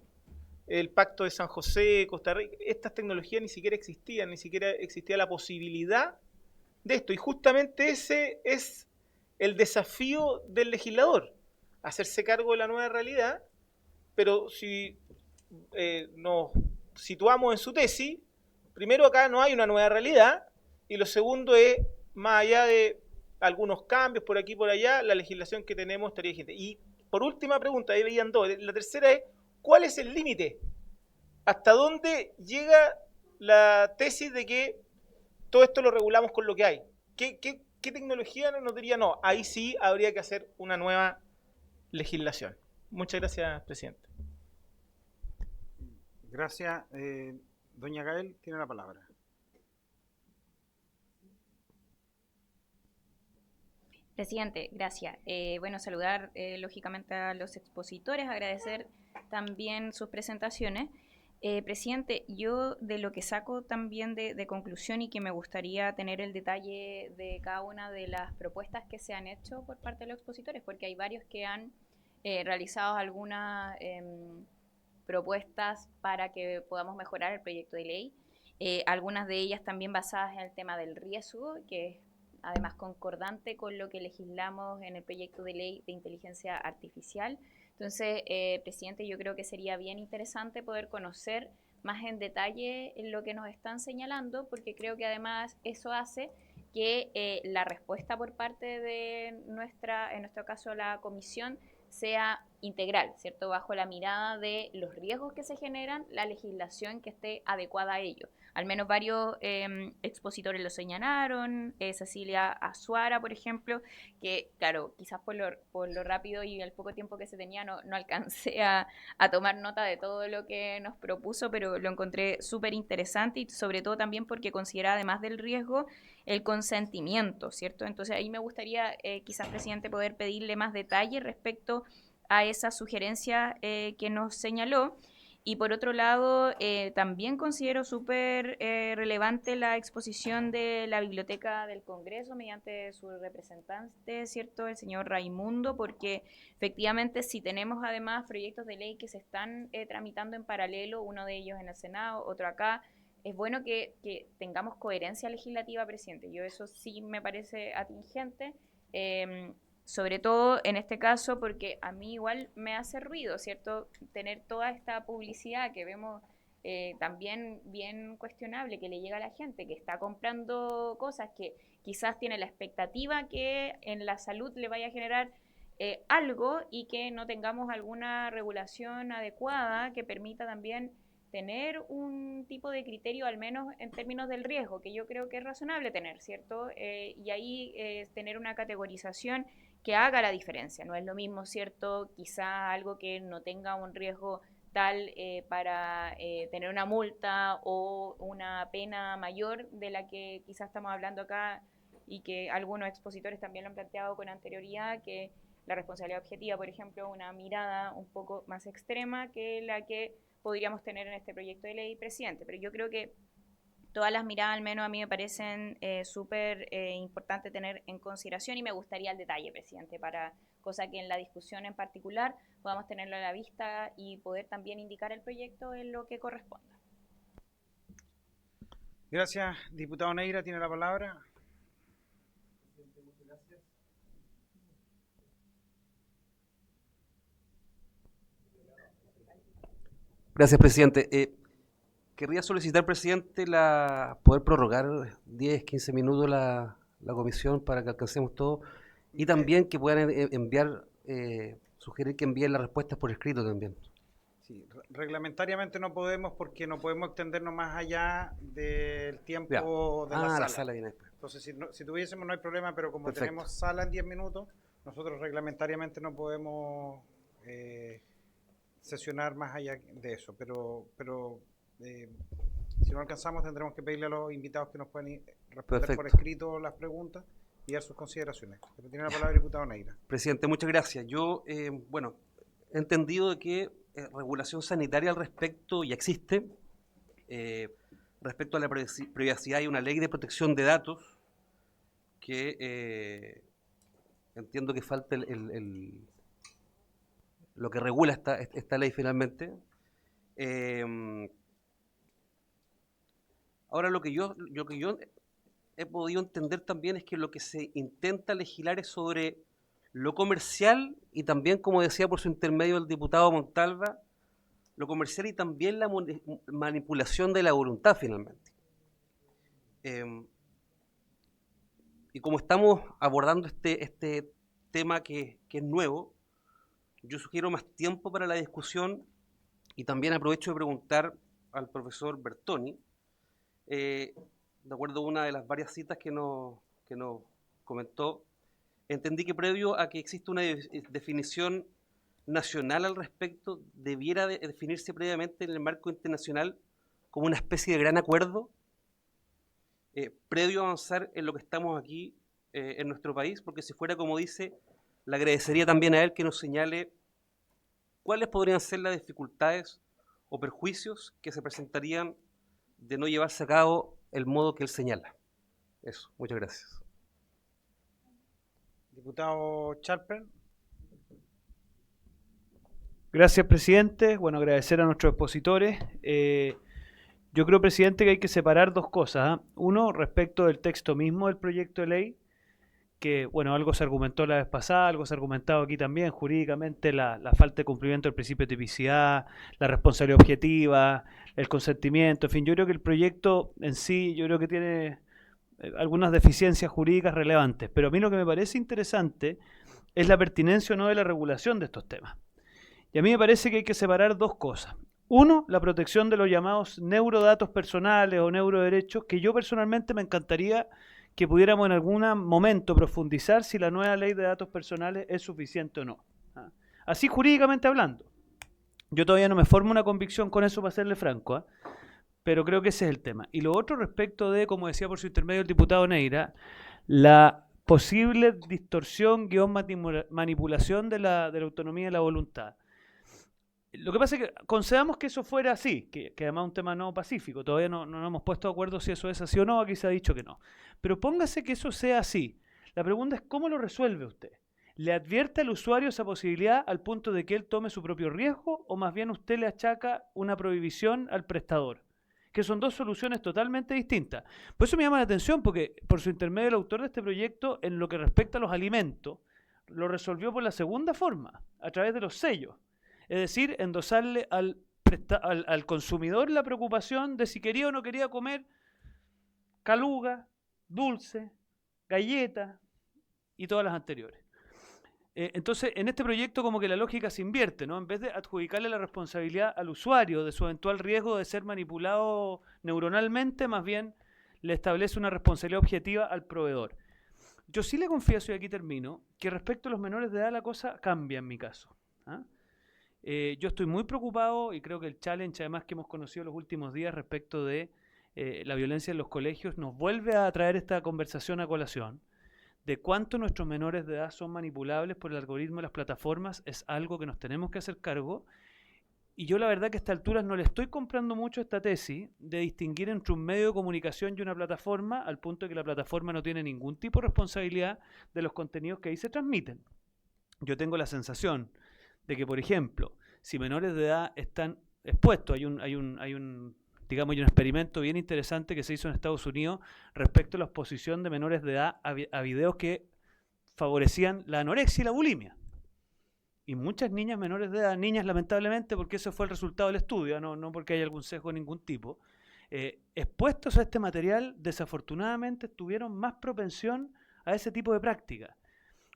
el Pacto de San José, Costa Rica, estas tecnologías ni siquiera existía la posibilidad de esto. Y justamente ese es el desafío del legislador, hacerse cargo de la nueva realidad. Pero si nos situamos en su tesis, primero, acá no hay una nueva realidad, y lo segundo es, más allá de algunos cambios por aquí y por allá, la legislación que tenemos estaría vigente. Y por última pregunta, ahí veían dos, la tercera es, ¿cuál es el límite? ¿Hasta dónde llega la tesis de que todo esto lo regulamos con lo que hay? ¿Qué tecnología nos diría no? Ahí sí habría que hacer una nueva legislación. Muchas gracias, presidente. Gracias. Doña Gael tiene la palabra. Presidente, gracias. Bueno, saludar lógicamente a los expositores, agradecer también sus presentaciones. Presidente, yo de lo que saco también de conclusión, y que me gustaría tener el detalle de cada una de las propuestas que se han hecho por parte de los expositores, porque hay varios que han realizado algunas propuestas para que podamos mejorar el proyecto de ley. Algunas de ellas también basadas en el tema del riesgo, que es además concordante con lo que legislamos en el proyecto de ley de inteligencia artificial. Entonces, presidente, yo creo que sería bien interesante poder conocer más en detalle lo que nos están señalando, porque creo que además eso hace que la respuesta por parte de en nuestro caso la comisión, sea integral, ¿cierto? Bajo la mirada de los riesgos que se generan, la legislación que esté adecuada a ello. Al menos varios expositores lo señalaron, Cecilia Azuara, por ejemplo, que claro, quizás por lo rápido y el poco tiempo que se tenía no alcancé a tomar nota de todo lo que nos propuso, pero lo encontré súper interesante, y sobre todo también porque considera, además del riesgo, el consentimiento, ¿cierto? Entonces ahí me gustaría quizás, presidente, poder pedirle más detalle respecto a esa sugerencia que nos señaló. Y por otro lado, también considero súper relevante la exposición de la Biblioteca del Congreso mediante su representante, ¿cierto?, el señor Raimundo, porque efectivamente si tenemos además proyectos de ley que se están tramitando en paralelo, uno de ellos en el Senado, otro acá, es bueno que tengamos coherencia legislativa, presidente. Yo eso sí me parece atingente. Sobre todo en este caso porque a mí igual me hace ruido, ¿cierto?, tener toda esta publicidad que vemos también bien cuestionable, que le llega a la gente, que está comprando cosas que quizás tiene la expectativa que en la salud le vaya a generar algo, y que no tengamos alguna regulación adecuada que permita también tener un tipo de criterio, al menos en términos del riesgo, que yo creo que es razonable tener, ¿cierto? Y ahí tener una categorización que haga la diferencia. No es lo mismo, ¿cierto?, quizá algo que no tenga un riesgo tal para tener una multa o una pena mayor de la que quizás estamos hablando acá, y que algunos expositores también lo han planteado con anterioridad, que la responsabilidad objetiva, por ejemplo, una mirada un poco más extrema que la que podríamos tener en este proyecto de ley, presidente. Pero yo creo que todas las miradas, al menos a mí me parecen súper importante tener en consideración, y me gustaría el detalle, presidente, para cosa que en la discusión en particular podamos tenerlo a la vista y poder también indicar el proyecto en lo que corresponda. Gracias, diputado Neira, tiene la palabra. Gracias, presidente. Querría solicitar, presidente, poder prorrogar 10, 15 minutos la comisión para que alcancemos todo, y también que puedan enviar, sugerir que envíen las respuestas por escrito también. Sí, reglamentariamente no podemos, porque no podemos extendernos más allá del tiempo de la sala. La sala viene después. Entonces, si tuviésemos no hay problema, pero como Perfecto. tenemos sala en 10 minutos, nosotros reglamentariamente no podemos sesionar más allá de eso, pero si no alcanzamos tendremos que pedirle a los invitados que nos puedan responder por escrito las preguntas y dar sus consideraciones. Pero tiene la palabra el diputado Neira. Presidente, muchas gracias. Yo, bueno, he entendido de que regulación sanitaria al respecto ya existe. Respecto a la privacidad hay una ley de protección de datos que entiendo que falta lo que regula esta ley finalmente. Ahora lo que yo he podido entender también es que lo que se intenta legislar es sobre lo comercial y también, como decía por su intermedio el diputado Montalva, lo comercial y también la manipulación de la voluntad finalmente. Y como estamos abordando este tema que es nuevo, yo sugiero más tiempo para la discusión, y también aprovecho de preguntar al profesor Bertoni, de acuerdo a una de las varias citas que nos comentó, entendí que previo a que exista una definición nacional al respecto, debiera definirse previamente en el marco internacional como una especie de gran acuerdo, previo a avanzar en lo que estamos aquí en nuestro país, porque si fuera como dice, le agradecería también a él que nos señale cuáles podrían ser las dificultades o perjuicios que se presentarían de no llevarse a cabo el modo que él señala. Eso, muchas gracias. Diputado Charper. Gracias, presidente. Bueno, agradecer a nuestros expositores. Yo creo, presidente, que hay que separar dos cosas. Uno, respecto del texto mismo del proyecto de ley, que, bueno, algo se argumentó la vez pasada, algo se ha argumentado aquí también, jurídicamente, la falta de cumplimiento del principio de tipicidad, la responsabilidad objetiva, el consentimiento, en fin, yo creo que el proyecto en sí, yo creo que tiene algunas deficiencias jurídicas relevantes, pero a mí lo que me parece interesante es la pertinencia o no de la regulación de estos temas. Y a mí me parece que hay que separar dos cosas. Uno, la protección de los llamados neurodatos personales o neuroderechos, que yo personalmente me encantaría que pudiéramos en algún momento profundizar si la nueva ley de datos personales es suficiente o no. Así jurídicamente hablando. Yo todavía no me formo una convicción con eso, para serle franco, pero creo que ese es el tema. Y lo otro respecto de, como decía por su intermedio el diputado Neira, la posible distorsión, manipulación de la autonomía y la voluntad. Lo que pasa es que concedamos que eso fuera así, que además es un tema no pacífico, todavía no nos hemos puesto de acuerdo si eso es así o no, aquí se ha dicho que no. Pero póngase que eso sea así. La pregunta es, ¿cómo lo resuelve usted? ¿Le advierte al usuario esa posibilidad al punto de que él tome su propio riesgo, o más bien usted le achaca una prohibición al prestador? Que son dos soluciones totalmente distintas. Por eso me llama la atención, porque por su intermedio el autor de este proyecto, en lo que respecta a los alimentos, lo resolvió por la segunda forma, a través de los sellos. Es decir, endosarle al consumidor la preocupación de si quería o no quería comer caluga, dulce, galleta y todas las anteriores. Entonces, en este proyecto como que la lógica se invierte, ¿no? En vez de adjudicarle la responsabilidad al usuario de su eventual riesgo de ser manipulado neuronalmente, más bien le establece una responsabilidad objetiva al proveedor. Yo sí le confieso, y aquí termino, que respecto a los menores de edad la cosa cambia en mi caso. Yo estoy muy preocupado, y creo que el challenge además que hemos conocido los últimos días respecto de la violencia en los colegios nos vuelve a traer esta conversación a colación, de cuánto nuestros menores de edad son manipulables por el algoritmo de las plataformas es algo que nos tenemos que hacer cargo. Y yo la verdad que a estas alturas no le estoy comprando mucho esta tesis de distinguir entre un medio de comunicación y una plataforma, al punto de que la plataforma no tiene ningún tipo de responsabilidad de los contenidos que ahí se transmiten. Yo tengo la sensación de que, por ejemplo, si menores de edad están expuestos, hay un experimento bien interesante que se hizo en Estados Unidos respecto a la exposición de menores de edad a videos que favorecían la anorexia y la bulimia. Y muchas niñas menores de edad, niñas lamentablemente, porque ese fue el resultado del estudio, no porque haya algún sesgo de ningún tipo, expuestos a este material, desafortunadamente tuvieron más propensión a ese tipo de práctica.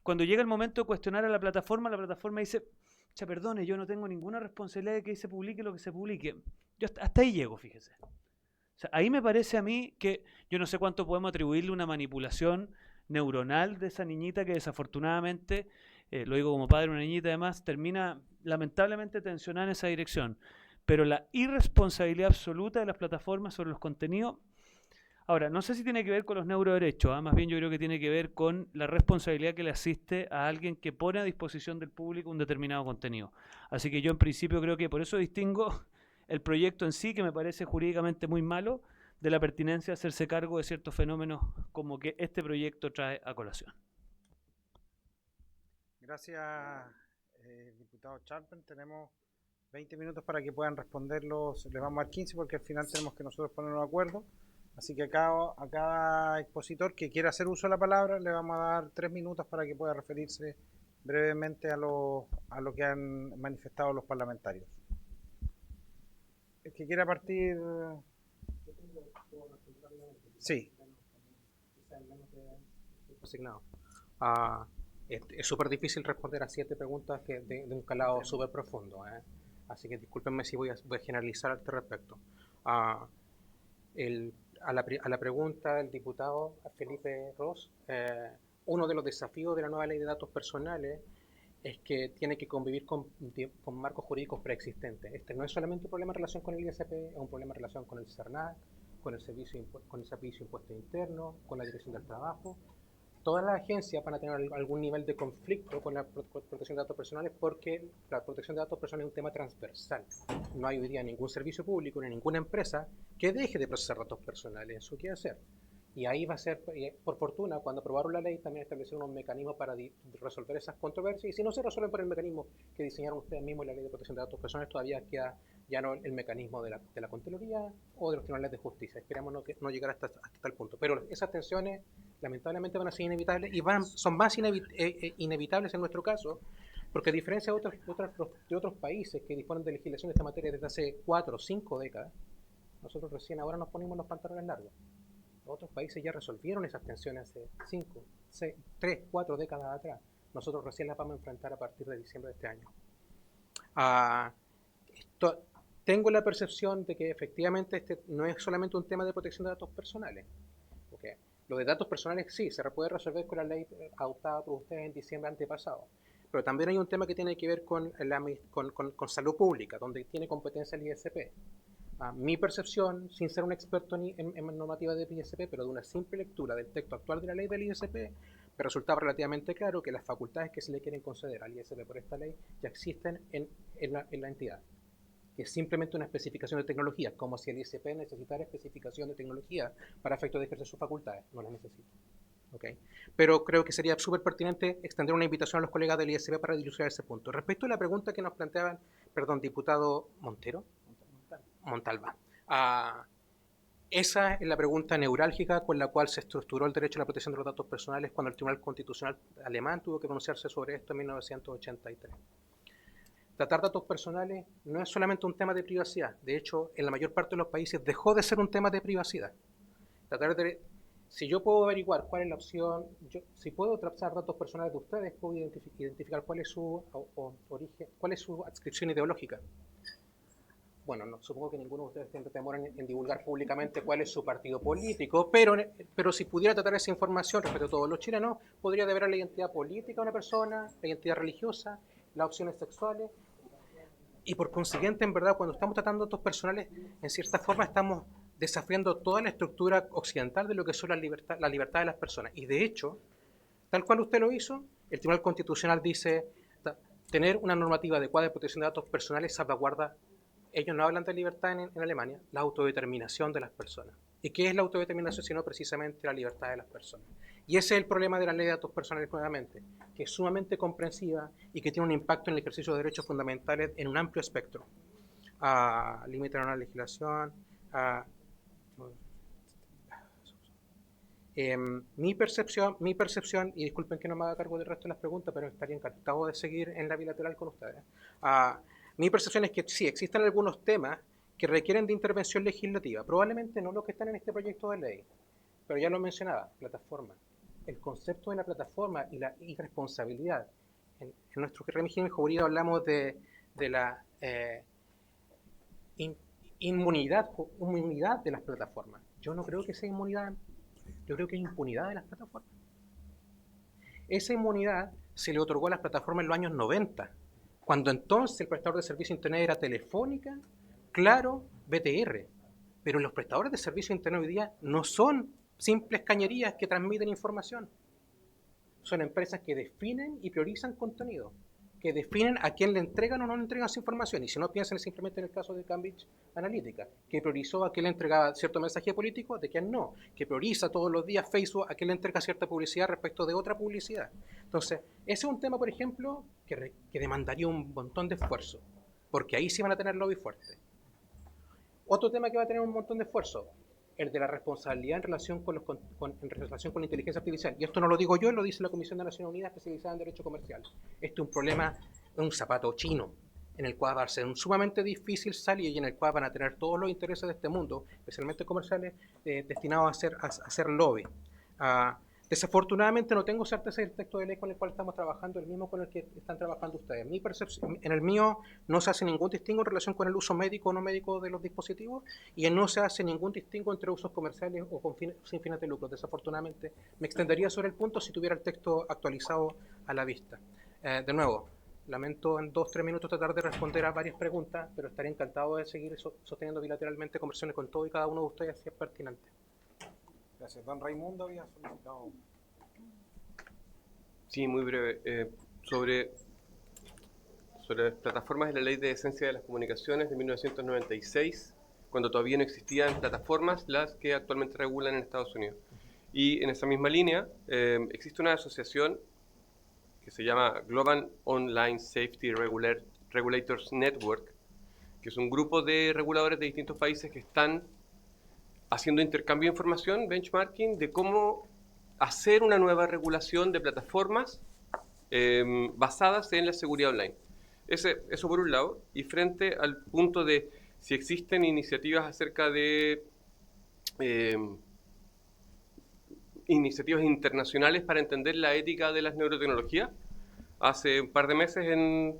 Cuando llega el momento de cuestionar a la plataforma dice, perdone, yo no tengo ninguna responsabilidad de que se publique lo que se publique. Yo hasta ahí llego, fíjese. O sea, ahí me parece a mí que yo no sé cuánto podemos atribuirle una manipulación neuronal de esa niñita que desafortunadamente, lo digo como padre de una niñita además, termina lamentablemente tensionada en esa dirección. Pero la irresponsabilidad absoluta de las plataformas sobre los contenidos, ahora, no sé si tiene que ver con los neuroderechos, más bien yo creo que tiene que ver con la responsabilidad que le asiste a alguien que pone a disposición del público un determinado contenido. Así que yo en principio creo que por eso distingo el proyecto en sí, que me parece jurídicamente muy malo, de la pertinencia de hacerse cargo de ciertos fenómenos como que este proyecto trae a colación. Gracias, diputado Charpen. Tenemos 20 minutos para que puedan responderlos. Les vamos a dar 15 porque al final tenemos que nosotros ponernos de acuerdo. Así que a cada expositor que quiera hacer uso de la palabra le vamos a dar 3 minutos para que pueda referirse brevemente a lo que han manifestado los parlamentarios. El que quiera partir... Sí. Asignado. Es súper difícil responder a 7 preguntas de un calado súper profundo. Así que discúlpenme si voy a generalizar al respecto. A la pregunta del diputado Felipe Ros, uno de los desafíos de la nueva ley de datos personales es que tiene que convivir con marcos jurídicos preexistentes. Este no es solamente un problema en relación con el ISP, es un problema en relación con el CERNAC, con el Servicio de Impuesto Interno, con la Dirección del Trabajo. Todas las agencias van a tener algún nivel de conflicto con la protección de datos personales porque la protección de datos personales es un tema transversal. No hay hoy día ningún servicio público ni ninguna empresa que deje de procesar datos personales en su quehacer. Y ahí va a ser, por fortuna, cuando aprobaron la ley, también establecieron unos mecanismos para resolver esas controversias. Y si no se resuelven por el mecanismo que diseñaron ustedes mismos en la ley de protección de datos personales, todavía queda ya no el mecanismo de la Contraloría o de los tribunales de justicia. Esperamos no llegar hasta tal punto. Pero esas tensiones, lamentablemente, van a ser inevitables y son más inevitables en nuestro caso, porque a diferencia de otros países que disponen de legislación de esta materia desde hace 4 o 5 décadas, nosotros recién ahora nos ponemos los pantalones largos. Otros países ya resolvieron esas tensiones hace 5, 6, 3, 4 décadas atrás. Nosotros recién las vamos a enfrentar a partir de diciembre de este año. Tengo la percepción de que efectivamente este no es solamente un tema de protección de datos personales. Okay. Lo de datos personales sí, se puede resolver con la ley adoptada por ustedes en diciembre antepasado. Pero también hay un tema que tiene que ver con salud pública, donde tiene competencia el ISP. Mi percepción, sin ser un experto en normativa de ISP, pero de una simple lectura del texto actual de la ley del ISP, me resultaba relativamente claro que las facultades que se le quieren conceder al ISP por esta ley ya existen en la entidad, que es simplemente una especificación de tecnología, como si el ISP necesitara especificación de tecnología para efectos de ejercer sus facultades. No las necesita. ¿Okay? Pero creo que sería súper pertinente extender una invitación a los colegas del ISP para dilucidar ese punto. Respecto a la pregunta que nos planteaban, diputado Montalva. Esa es la pregunta neurálgica con la cual se estructuró el derecho a la protección de los datos personales cuando el Tribunal Constitucional alemán tuvo que pronunciarse sobre esto en 1983. Tratar datos personales no es solamente un tema de privacidad. De hecho, en la mayor parte de los países dejó de ser un tema de privacidad. Si yo puedo averiguar cuál es la opción, si puedo trazar datos personales de ustedes, puedo identificar cuál es su origen, cuál es su adscripción ideológica. Bueno, supongo que ninguno de ustedes tiene temor en divulgar públicamente cuál es su partido político, pero si pudiera tratar esa información respecto a todos los chilenos, podría deber a la identidad política de una persona, la identidad religiosa, las opciones sexuales, y por consiguiente, en verdad, cuando estamos tratando datos personales, en cierta forma estamos desafiando toda la estructura occidental de lo que son la libertad de las personas. Y de hecho, Tal cual usted lo hizo, el Tribunal Constitucional dice, tener una normativa adecuada de protección de datos personales salvaguarda, ellos no hablan de libertad en Alemania, la autodeterminación de las personas. ¿Y qué es la autodeterminación sino precisamente la libertad de las personas? Y ese es el problema de la ley de datos personales nuevamente, que es sumamente comprensiva y que tiene un impacto en el ejercicio de derechos fundamentales en un amplio espectro. Limitar una legislación, mi percepción, y disculpen que no me haga cargo del resto de las preguntas, pero estaría encantado de seguir en la bilateral con ustedes. Mi percepción es que sí, existen algunos temas que requieren de intervención legislativa, probablemente no los que están en este proyecto de ley, pero ya lo mencionaba, plataforma. El concepto de la plataforma y la irresponsabilidad. En nuestro régimen jurídico hablamos de la inmunidad de las plataformas. Yo no creo que sea inmunidad, yo creo que es impunidad de las plataformas. Esa inmunidad se le otorgó a las plataformas en los años 90, cuando entonces el prestador de servicio de Internet era Telefónica, Claro, BTR. Pero los prestadores de servicio de Internet hoy día no son simples cañerías que transmiten información. Son empresas que definen y priorizan contenido, que definen a quién le entregan o no le entregan esa información. Y si no, piensen simplemente en el caso de Cambridge Analytica, que priorizó a quién le entregaba cierto mensaje político, de quién no, que prioriza todos los días Facebook a quién le entrega cierta publicidad respecto de otra publicidad. Entonces, ese es un tema, por ejemplo, que demandaría un montón de esfuerzo, porque ahí sí van a tener lobby fuerte. Otro tema que va a tener un montón de esfuerzo, el de la responsabilidad en relación con la inteligencia artificial. Y esto no lo digo yo, lo dice la Comisión de Naciones Unidas especializada en Derecho Comercial. Este es un problema, un zapato chino, en el cual va a ser sumamente difícil salir y en el cual van a tener todos los intereses de este mundo, especialmente comerciales, destinados a hacer lobby. Desafortunadamente no tengo certeza del texto de ley con el cual estamos trabajando, el mismo con el que están trabajando ustedes. Mi percepción, en el mío no se hace ningún distingo en relación con el uso médico o no médico de los dispositivos y no se hace ningún distingo entre usos comerciales o sin fines de lucro. Desafortunadamente me extendería sobre el punto si tuviera el texto actualizado a la vista. De nuevo, lamento en 2 o 3 minutos tratar de responder a varias preguntas, pero estaré encantado de seguir sosteniendo bilateralmente conversaciones con todo y cada uno de ustedes si es pertinente. Gracias. Don Raimundo había solicitado. Sí, muy breve. Sobre las plataformas de la Ley de Esencia de las Comunicaciones de 1996, cuando todavía no existían plataformas, las que actualmente regulan en Estados Unidos. Y en esa misma línea, existe una asociación que se llama Global Online Safety Regulators Network, que es un grupo de reguladores de distintos países que están haciendo intercambio de información, benchmarking, de cómo hacer una nueva regulación de plataformas basadas en la seguridad online. Eso por un lado, y frente al punto de si existen iniciativas acerca de iniciativas internacionales para entender la ética de las neurotecnologías. Hace un par de meses, en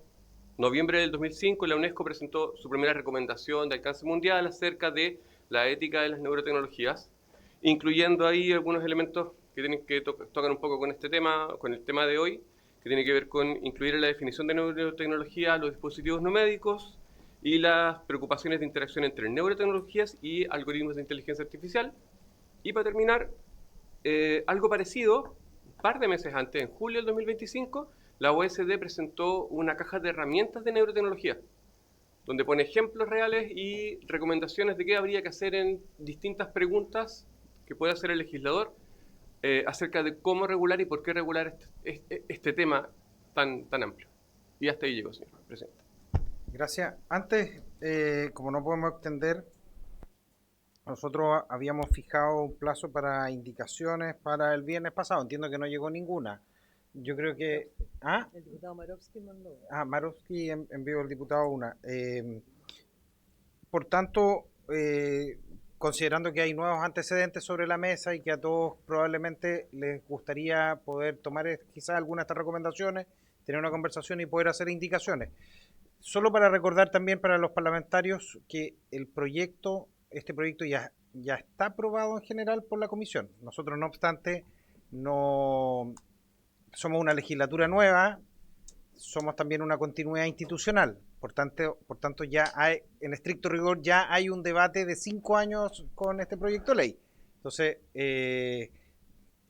noviembre del 2005, la UNESCO presentó su primera recomendación de alcance mundial acerca de la ética de las neurotecnologías, incluyendo ahí algunos elementos que tocan un poco con este tema, con el tema de hoy, que tiene que ver con incluir en la definición de neurotecnología los dispositivos no médicos y las preocupaciones de interacción entre neurotecnologías y algoritmos de inteligencia artificial. Y para terminar, algo parecido, un par de meses antes, en julio del 2025, la OSD presentó una caja de herramientas de neurotecnología, donde pone ejemplos reales y recomendaciones de qué habría que hacer en distintas preguntas que puede hacer el legislador acerca de cómo regular y por qué regular este tema tan amplio. Y hasta ahí llego, señor presidente. Gracias. Antes, como no podemos extender, nosotros habíamos fijado un plazo para indicaciones para el viernes pasado. Entiendo que no llegó ninguna. Yo creo que... El diputado Marovsky mandó. Marovsky envió el diputado una. Por tanto, considerando que hay nuevos antecedentes sobre la mesa y que a todos probablemente les gustaría poder tomar quizás algunas de estas recomendaciones, tener una conversación y poder hacer indicaciones. Solo para recordar también para los parlamentarios que este proyecto ya está aprobado en general por la Comisión. Nosotros, no obstante, no somos una legislatura nueva, somos también una continuidad institucional. Por tanto, ya hay, en estricto rigor, ya hay un debate de 5 años con este proyecto de ley. Entonces,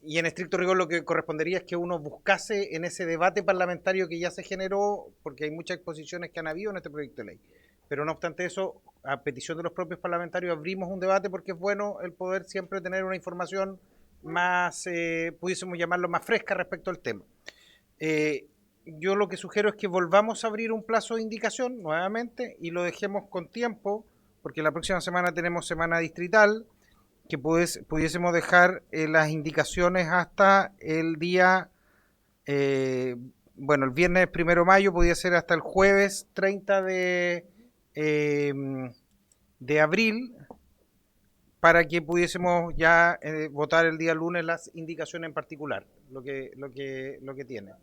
Y en estricto rigor lo que correspondería es que uno buscase en ese debate parlamentario que ya se generó, porque hay muchas exposiciones que han habido en este proyecto de ley. Pero no obstante eso, a petición de los propios parlamentarios abrimos un debate porque es bueno el poder siempre tener una información más, pudiésemos llamarlo, más fresca respecto al tema. Yo lo que sugiero es que volvamos a abrir un plazo de indicación nuevamente y lo dejemos con tiempo, porque la próxima semana tenemos semana distrital, que pudiésemos dejar las indicaciones hasta el día, bueno, el viernes 1 de mayo, podría ser hasta el jueves 30 de abril, para que pudiésemos ya votar el día lunes las indicaciones en particular, lo que tiene. ¿A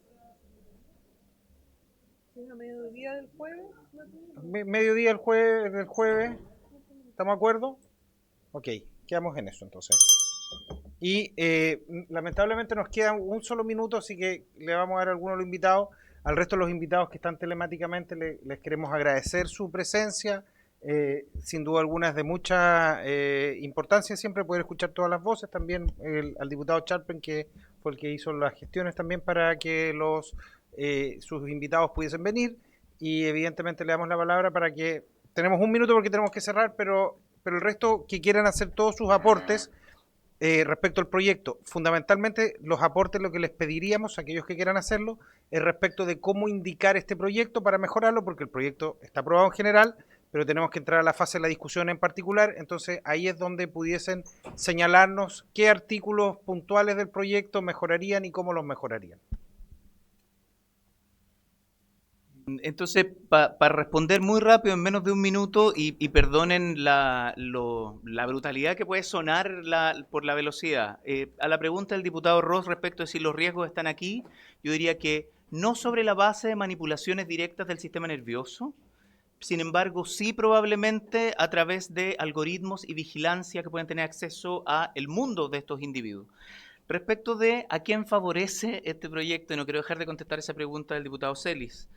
mediodía del jueves? Mediodía del jueves, ¿estamos de acuerdo? Ok, quedamos en eso entonces. Y lamentablemente nos queda un solo minuto, así que le vamos a dar a algunos de los invitados. Al resto de los invitados que están telemáticamente les queremos agradecer su presencia. Sin duda alguna es de mucha importancia siempre poder escuchar todas las voces. También al diputado Charpen, que fue el que hizo las gestiones también para que sus invitados pudiesen venir. Y evidentemente le damos la palabra para que... Tenemos un minuto porque tenemos que cerrar, pero el resto que quieran hacer todos sus aportes respecto al proyecto. Fundamentalmente los aportes, lo que les pediríamos a aquellos que quieran hacerlo, es respecto de cómo indicar este proyecto para mejorarlo, porque el proyecto está aprobado en general, pero tenemos que entrar a la fase de la discusión en particular. Entonces ahí es donde pudiesen señalarnos qué artículos puntuales del proyecto mejorarían y cómo los mejorarían. Entonces, para responder muy rápido, en menos de un minuto, y perdonen la brutalidad que puede sonar por la velocidad, a la pregunta del diputado Ross respecto de si los riesgos están aquí, yo diría que no sobre la base de manipulaciones directas del sistema nervioso, sin embargo, sí probablemente a través de algoritmos y vigilancia que pueden tener acceso a el mundo de estos individuos. Respecto de a quién favorece este proyecto, y no quiero dejar de contestar esa pregunta del diputado Celis,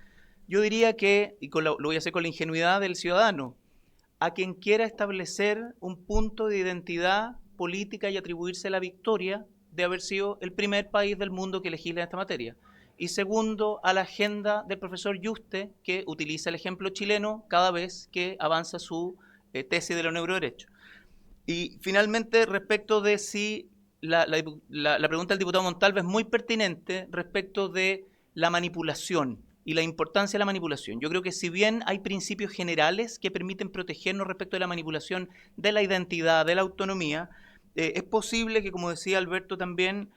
yo diría que, y lo voy a hacer con la ingenuidad del ciudadano, a quien quiera establecer un punto de identidad política y atribuirse la victoria de haber sido el primer país del mundo que legisla en esta materia. Y segundo, a la agenda del profesor Yuste, que utiliza el ejemplo chileno cada vez que avanza su tesis de los neuroderechos. Y finalmente, respecto de si la pregunta del diputado Montalva es muy pertinente respecto de la manipulación y la importancia de la manipulación. Yo creo que si bien hay principios generales que permiten protegernos respecto de la manipulación de la identidad, de la autonomía, es posible que, como decía Alberto también,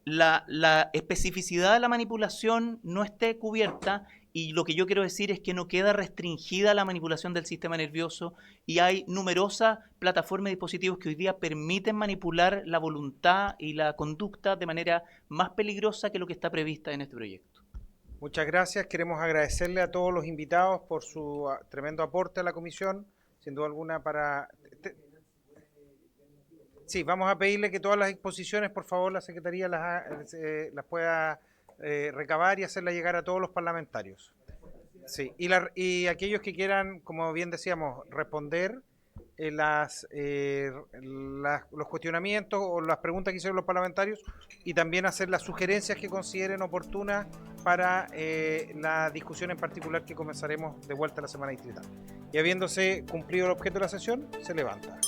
la especificidad de la manipulación no esté cubierta, y lo que yo quiero decir es que no queda restringida la manipulación del sistema nervioso, y hay numerosas plataformas y dispositivos que hoy día permiten manipular la voluntad y la conducta de manera más peligrosa que lo que está prevista en este proyecto. Muchas gracias. Queremos agradecerle a todos los invitados por su tremendo aporte a la comisión. Sin duda alguna Sí, vamos a pedirle que todas las exposiciones, por favor, la Secretaría las pueda recabar y hacerlas llegar a todos los parlamentarios. Sí, y aquellos que quieran, como bien decíamos, responder los cuestionamientos o las preguntas que hicieron los parlamentarios, y también hacer las sugerencias que consideren oportunas para la discusión en particular que comenzaremos de vuelta la semana distrital. Y habiéndose cumplido el objeto de la sesión, se levanta.